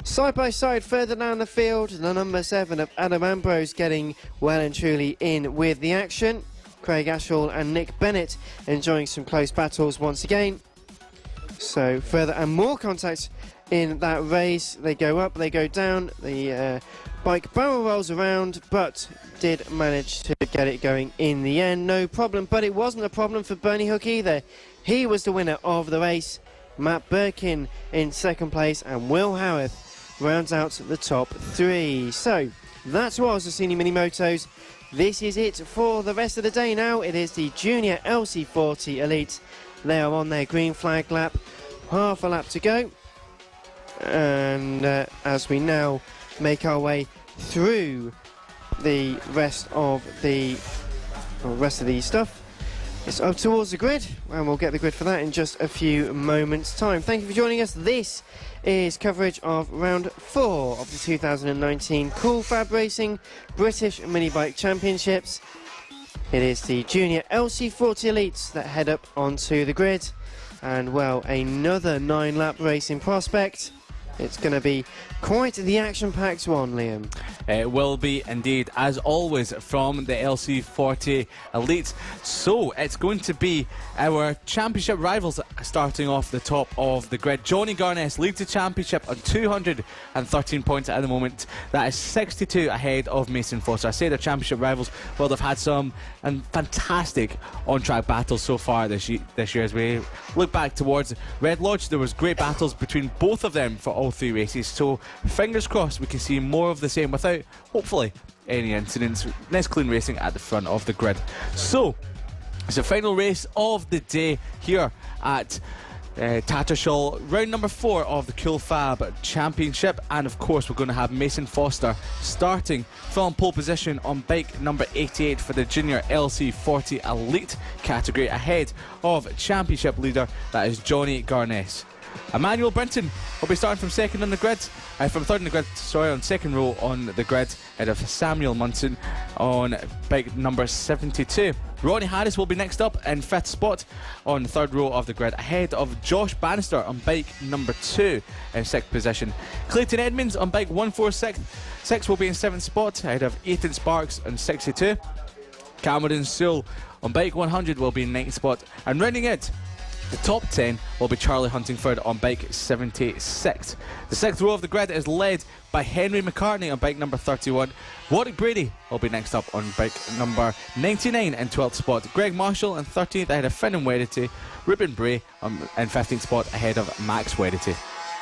Side by side, further down the field, the number 7 of Adam Ambrose getting well and truly in with the action. Craig Ashall and Nick Bennett enjoying some close battles once again. So further and more contacts in that race. They go up, they go down. The bike barrel rolls around, but did manage to get it going in the end. No problem, but it wasn't a problem for Bernie Hook either. He was the winner of the race. Matt Birkin in second place, and Will Howarth rounds out the top 3. So that was the Senior Mini Motos. This is it for the rest of the day now. It is the Junior LC40 Elite. They are on their green flag lap. Half a lap to go. And as we now make our way through the rest of the stuff, it's up towards the grid, and we'll get the grid for that in just a few moments' time. Thank you for joining us. This is coverage of round 4 of the 2019 Cool Fab Racing British Mini Bike Championships. It is the Junior LC40 Elites that head up onto the grid, and well, another 9-lap race in prospect. It's going to be quite the action-packed one, Liam. It will be indeed, as always, from the LC40 Elite. So it's going to be our championship rivals starting off the top of the grid. Johnny Garness leads the championship on 213 points at the moment. That is 62 ahead of Mason Foster. I say the championship rivals, well, they've had some fantastic on-track battles so far this year. As we look back towards Red Lodge, there was great battles between both of them for all 3 races. So fingers crossed we can see more of the same without, hopefully, any incidents. Nice clean racing at the front of the grid. So it's the final race of the day here at Tattershall, round number 4 of the Cool Fab Championship, and of course we're going to have Mason Foster starting from pole position on bike number 88 for the Junior LC40 Elite category, ahead of championship leader, that is Johnny Garness. Emmanuel Brinton will be starting from second on the grid, from third on the grid, sorry, on second row on the grid, ahead of Samuel Munson on bike number 72. Ronnie Harris will be next up in 5th spot on the third row of the grid, ahead of Josh Bannister on bike number 2 in 6th position. Clayton Edmonds on bike 146 will be in 7th spot, ahead of Ethan Sparks on 62. Cameron Sewell on bike 100 will be in 9th spot, and rounding it, the top 10 will be Charlie Huntingford on bike 76. The 6th row of the grid is led by Henry McCartney on bike number 31. Warwick Brady will be next up on bike number 99 in 12th spot. Greg Marshall in 13th ahead of Finn Wedity. Ruben Bray in 15th spot ahead of Max Wedity.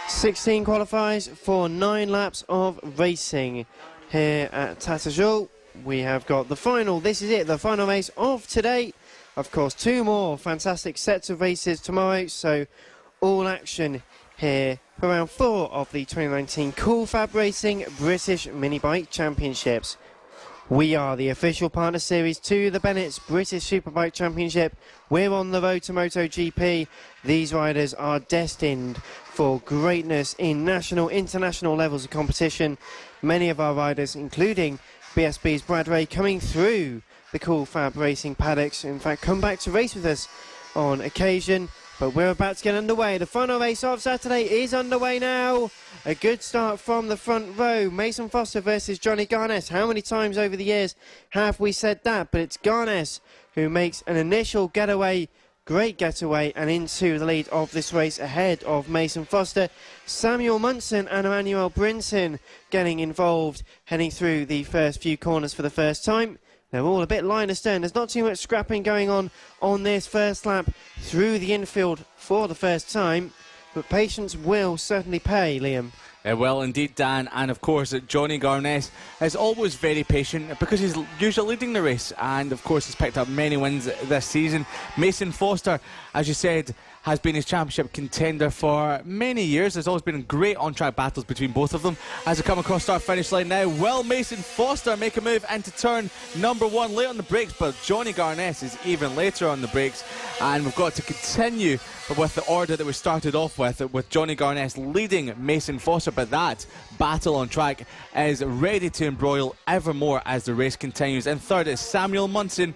16 qualifies for 9 laps of racing here at Tattershall. We have got the final. This is it, the final race of today. Of course, 2 more fantastic sets of races tomorrow, so all action here for round 4 of the 2019 Cool Fab Racing British Mini Bike Championships. We are the official partner series to the Bennett's British Superbike Championship. We're on the road to MotoGP. These riders are destined for greatness in national, international levels of competition. Many of our riders, including BSB's Brad Ray, coming through the Cool Fab Racing paddocks, in fact come back to race with us on occasion, but we're about to get underway. The final race of Saturday is underway now. A good start from the front row. Mason Foster versus Johnny Garness. How many times over the years have we said that? But it's Garness who makes an initial getaway, great getaway, and into the lead of this race ahead of Mason Foster. Samuel Munson and Emmanuel Brinton getting involved, heading through the first few corners for the first time. They're all a bit line astern. There's not too much scrapping going on this first lap through the infield for the first time, but patience will certainly pay, Liam. Well, indeed, Dan, and of course Johnny Garness is always very patient because he's usually leading the race, and of course he's picked up many wins this season. Mason Foster, as you said, has been his championship contender for many years. There's always been great on-track battles between both of them. As they come across start-finish line now, will Mason Foster make a move into turn number 1 late on the brakes, but Johnny Garness is even later on the brakes, and we've got to continue with the order that we started off with Johnny Garness leading Mason Foster, but that battle on track is ready to embroil ever more as the race continues. In third is Samuel Munson.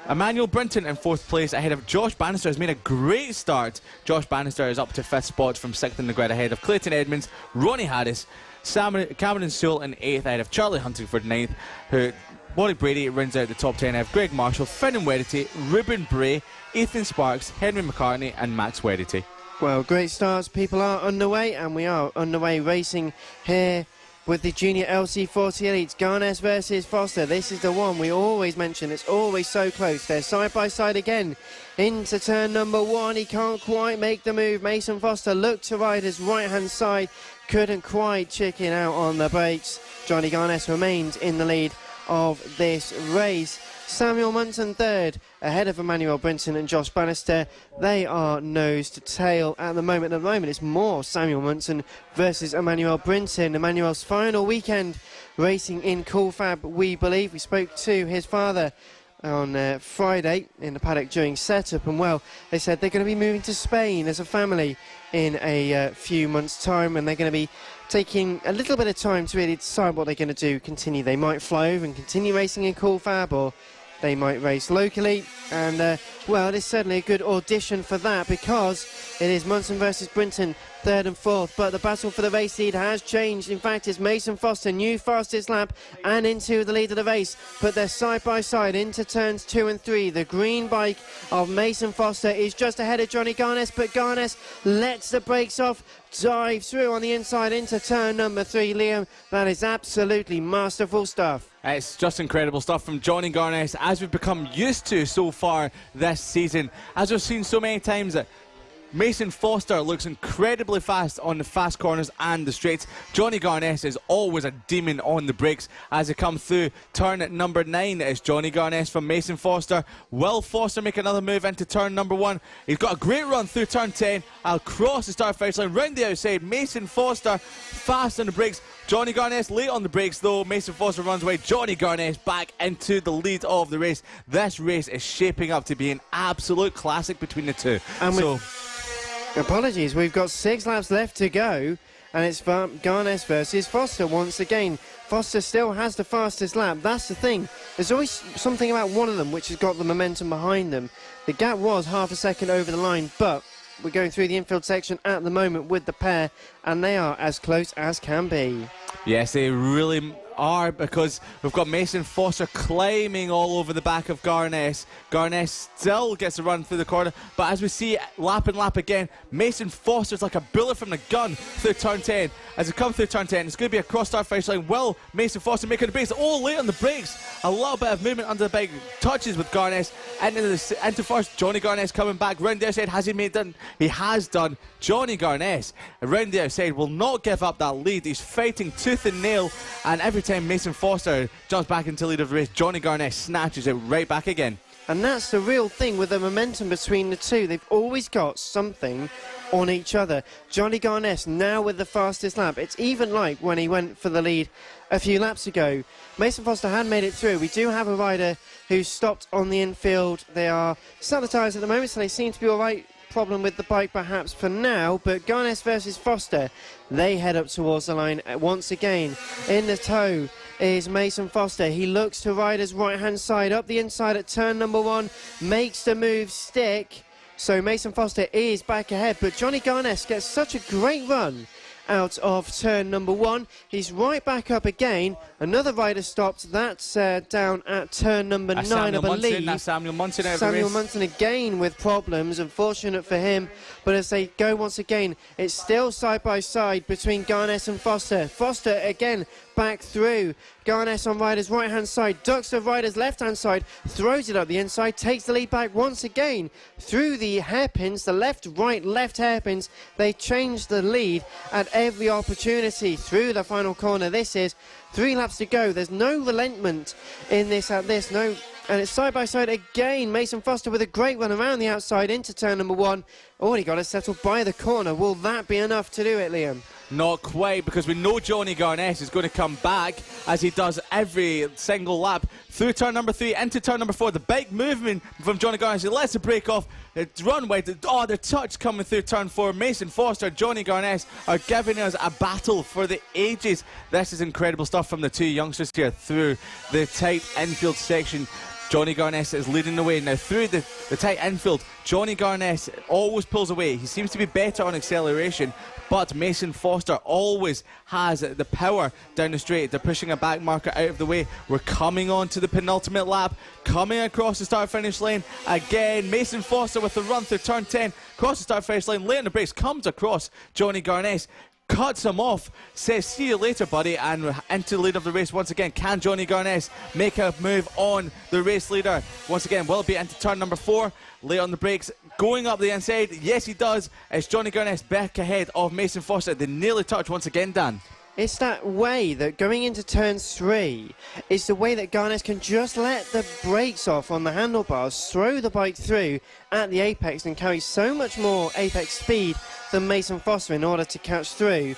Emmanuel Brinton in 4th place ahead of Josh Bannister has made a great start. Josh Bannister is up to 5th spot from 6th in the grid ahead of Clayton Edmonds, Ronnie Harris, Cameron Sewell in 8th ahead of Charlie Huntingford 9th, who Warwick Brady runs out the top 10 ahead of Greg Marshall, Finn Wedity, Ruben Bray, Ethan Sparks, Henry McCartney and Max Wedity. Well, great starts. People are underway, and we are underway racing here with the Junior LC40 Elites. Garness versus Foster. This is the one we always mention. It's always so close. They're side by side again into turn number 1. He can't quite make the move. Mason Foster looked to ride his right-hand side. Couldn't quite chicken out on the brakes. Johnny Garness remains in the lead of this race. Samuel Munson third, ahead of Emmanuel Brinton and Josh Bannister. They are nose to tail at the moment. At the moment, it's more Samuel Munson versus Emmanuel Brinton. Emmanuel's final weekend racing in Cool Fab, we believe. We spoke to his father on Friday in the paddock during setup, and well, they said they're going to be moving to Spain as a family in a few months' time, and they're going to be taking a little bit of time to really decide what they're going to do. Continue, they might fly over and continue racing in Cool Fab, or they might race locally, and well, it is certainly a good audition for that, because it is Munson versus Brinton, 3rd and 4th, but the battle for the race lead has changed. In fact, it's Mason Foster, new fastest lap and into the lead of the race, but they're side by side into turns 2 and 3. The green bike of Mason Foster is just ahead of Johnny Garness, but Garness lets the brakes off, dives through on the inside into turn number 3. Liam, that is absolutely masterful stuff. It's just incredible stuff from Johnny Garness, as we've become used to so far this season. As we've seen so many times, that Mason Foster looks incredibly fast on the fast corners and the straights. Johnny Garness is always a demon on the brakes as they come through turn at number 9. It's Johnny Garness from Mason Foster. Will Foster make another move into turn number 1? He's got a great run through turn 10. I'll cross the start finish line round the outside. Mason Foster fast on the brakes. Johnny Garness late on the brakes though. Mason Foster runs away. Johnny Garness back into the lead of the race. This race is shaping up to be an absolute classic between the two. And apologies, we've got 6 laps left to go, and it's Garness versus Foster once again. Foster still has the fastest lap. That's the thing. There's always something about one of them which has got the momentum behind them. The gap was half a second over the line, but we're going through the infield section at the moment with the pair, and they are as close as can be. Yes, they really are, because we've got Mason Foster climbing all over the back of Garness. Garness still gets a run through the corner, but as we see lap and lap again, Mason Foster's like a bullet from the gun through turn 10. As we come through turn 10, it's going to be a cross-start finish line. Will Mason Foster making the brakes? Oh, late on the brakes. A little bit of movement under the bike, touches with Garness into first. Johnny Garness coming back round the outside. Has he made done? He has done. Johnny Garness around the outside will not give up that lead. He's fighting tooth and nail, and every time Mason Foster jumps back into the lead of the race, Johnny Garness snatches it right back again. And that's the real thing with the momentum between the two. They've always got something on each other. Johnny Garness now with the fastest lap. It's even like when he went for the lead a few laps ago. Mason Foster had made it through. We do have a rider who stopped on the infield. They are sat the tyres at the moment, so they seem to be all right. Problem with the bike perhaps for now, but Garness versus Foster, they head up towards the line once again. In the tow is Mason Foster. He looks to ride his right hand side up the inside at turn number 1, makes the move stick, so Mason Foster is back ahead, but Johnny Garness gets such a great run out of turn number 1. He's right back up again. Another rider stopped. That's down at turn number 9, I believe. That's Samuel Munson out of the Samuel race. Munson again with problems. Unfortunate for him. But as they go once again, it's still side by side between Garness and Foster. Foster again back through. Garness on rider's right hand side, ducks the rider's left hand side, throws it up the inside, takes the lead back once again through the hairpins, the left hairpins. They change the lead at every opportunity through the final corner. This is 3 laps to go. There's no relentlessment in this at this. No And it's side by side again. Mason Foster with a great run around the outside into turn number 1. Already got it settled by the corner. Will that be enough to do it, Liam? Not quite, because we know Johnny Garnett is going to come back, as he does every single lap, through turn number 3 into turn number 4. The big movement from Johnny Garnett, he lets the brake off. It's runway. Oh, the touch coming through turn 4. Mason Foster, Johnny Garnett are giving us a battle for the ages. This is incredible stuff from the two youngsters here through the tight infield section. Johnny Garnett is leading the way. Now through the tight infield, Johnny Garnett always pulls away. He seems to be better on acceleration, but Mason Foster always has the power down the straight. They're pushing a back marker out of the way. We're coming on to the penultimate lap, coming across the start-finish lane. Again, Mason Foster with the run through turn 10, across the start-finish lane, late on the brakes, comes across Johnny Garnett, cuts him off, says see you later buddy, and into the lead of the race once again. Can Johnny Garnett make a move on the race leader? Once again, will it be into turn number 4, late on the brakes, going up the inside? Yes, he does. It's Johnny Garnett back ahead of Mason Foster. They nearly touch once again, Dan. It's that way that going into turn 3 is the way that Garnett can just let the brakes off on the handlebars, throw the bike through at the apex and carry so much more apex speed than Mason Foster in order to catch through.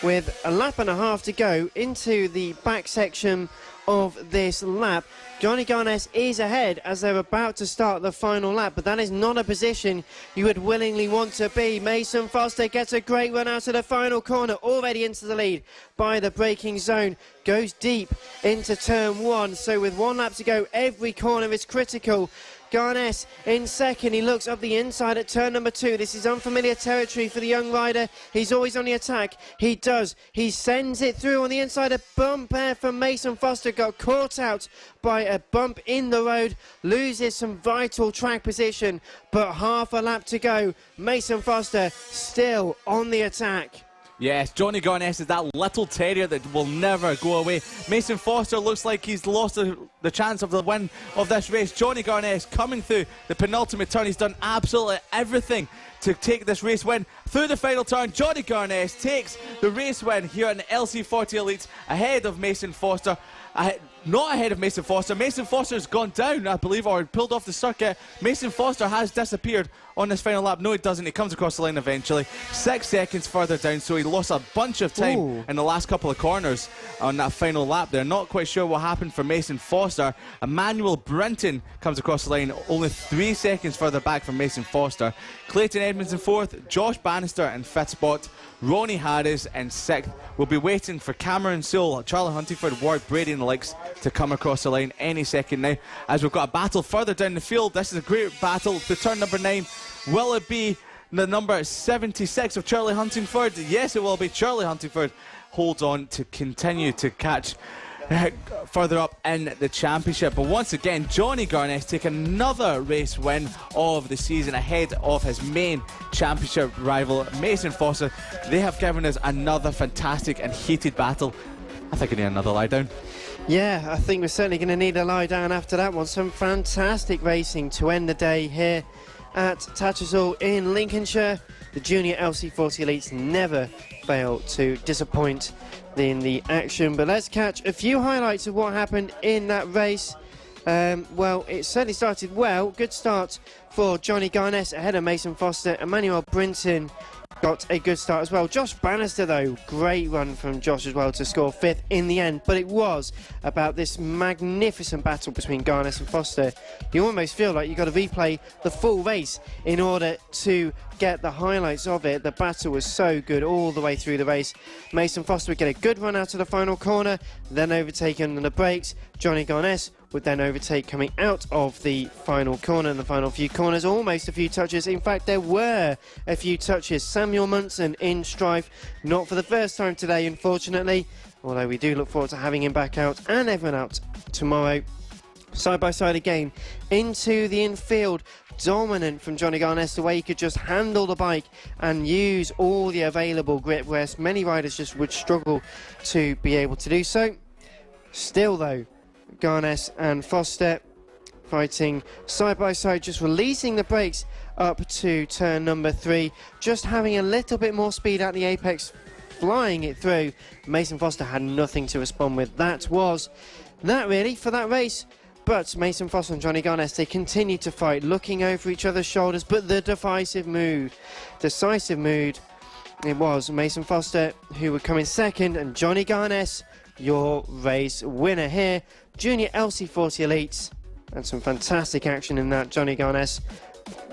With a lap and a half to go into the back section of this lap, Johnny Garnett is ahead as they're about to start the final lap, but that is not a position you would willingly want to be. Mason Foster gets a great run out of the final corner, already into the lead by the braking zone, goes deep into turn 1, so with 1 lap to go, every corner is critical. Garnett in second. He looks up the inside at turn number 2. This is unfamiliar territory for the young rider. He's always on the attack. He does. He sends it through on the inside. A bump there from Mason Foster. Got caught out by a bump in the road. Loses some vital track position. But half a lap to go. Mason Foster still on the attack. Yes, Johnny Garnett is that little terrier that will never go away. Mason Foster looks like he's lost the chance of the win of this race. Johnny Garnett coming through the penultimate turn. He's done absolutely everything to take this race win. Through the final turn, Johnny Garnett takes the race win here in the LC40 Elites ahead of Mason Foster. Not ahead of Mason Foster. Mason Foster's gone down, I believe, or pulled off the circuit. Mason Foster has disappeared on this final lap. No, he doesn't. He comes across the line eventually. 6 seconds further down, so he lost a bunch of time in the last couple of corners on that final lap there. Not quite sure what happened for Mason Foster. Emmanuel Brinton comes across the line only 3 seconds further back from Mason Foster. Clayton Edmonds in 4th, Josh Bannister in 5th spot, Ronnie Harris in 6th. We'll be waiting for Cameron Sewell, Charlie Huntingford, Warwick Brady and the likes to come across the line any second now, as we've got a battle further down the field. This is a great battle to turn number 9. Will it be the number 76 of Charlie Huntingford? Yes, it will be. Charlie Huntingford holds on to continue to catch further up in the championship. But once again, Johnny Garnett take another race win of the season ahead of his main championship rival Mason Foster. They have given us another fantastic and heated battle. I think I need another lie down. Yeah, I think we're certainly going to need a lie down after that one. Some fantastic racing to end the day here at Tattershall in Lincolnshire. The junior LC40 Elites never fail to disappoint in the action. But let's catch a few highlights of what happened in that race. Well, it certainly started well. Good start for Johnny Garnett ahead of Mason Foster. Emmanuel Brinton got a good start as well. Josh Bannister, though, great run from Josh as well to score 5th in the end. But it was about this magnificent battle between Garnett and Foster. You almost feel like you've got to replay the full race in order to get the highlights of it. The battle was so good all the way through the race. Mason Foster would get a good run out of the final corner, then overtaken on the brakes. Johnny Garnett would then overtake coming out of the final corner, and the final few corners, almost a few touches. In fact, there were a few touches. Samuel Munson in strife, not for the first time today, unfortunately, although we do look forward to having him back out and everyone out tomorrow. Side by side again, into the infield. Dominant from Johnny Garnett, the way he could just handle the bike and use all the available grip, whereas many riders just would struggle to be able to do so. Still, though, Garnett and Foster fighting side by side, just releasing the brakes up to turn number 3, just having a little bit more speed at the apex, flying it through. Mason Foster had nothing to respond with. That was that really for that race. But Mason Foster and Johnny Garness, they continued to fight, looking over each other's shoulders, but the decisive mood, it was Mason Foster who would come in second, and Johnny Garness, your race winner here. Junior LC40 Elites, and some fantastic action in that, Johnny Garness.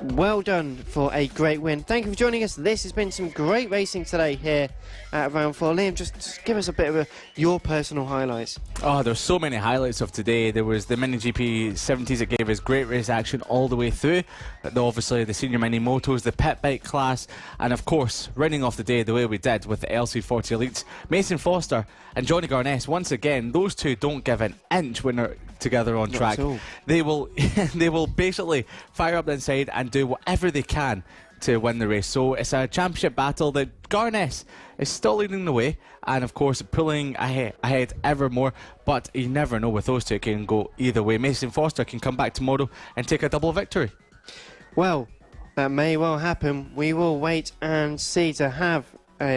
Well done for a great win. Thank you for joining us. This has been some great racing today here at Round 4. Liam, just give us a bit of your personal highlights. Oh, there's so many highlights of today. There was the Mini GP 70s that gave us great race action all the way through. Obviously, the Senior Mini Motos, the pit bike class, and of course, running off the day the way we did with the LC40 Elites. Mason Foster and Johnny Garness, once again, those two don't give an inch when they're together on track. They will they will basically fire up the inside and do whatever they can to win the race. So it's a championship battle that Garness is still leading the way, and of course pulling ahead ever more, but you never know with those two. It can go either way. Mason Foster can come back tomorrow and take a double victory. Well, that may well happen. We will wait and see to have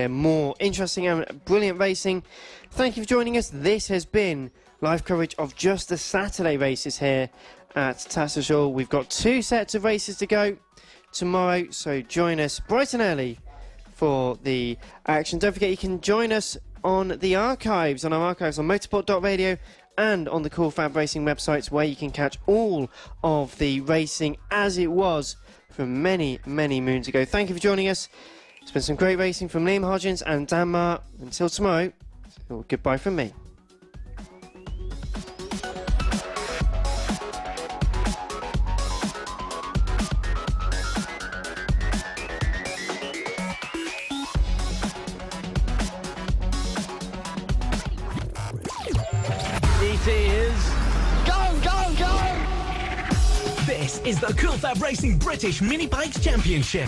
more interesting and brilliant racing. Thank you for joining us. This has been live coverage of just the Saturday races here at Tattershall. We've got 2 sets of races to go tomorrow, so join us bright and early for the action. Don't forget you can join us on the archives, on motorsport.radio and on the Cool Fab Racing websites, where you can catch all of the racing as it was from many, many moons ago. Thank you for joining us. It's been some great racing from Liam Hodgins and Dan Marr. Until tomorrow, goodbye from me. This is the Cool Fab Racing British Mini Bikes Championship.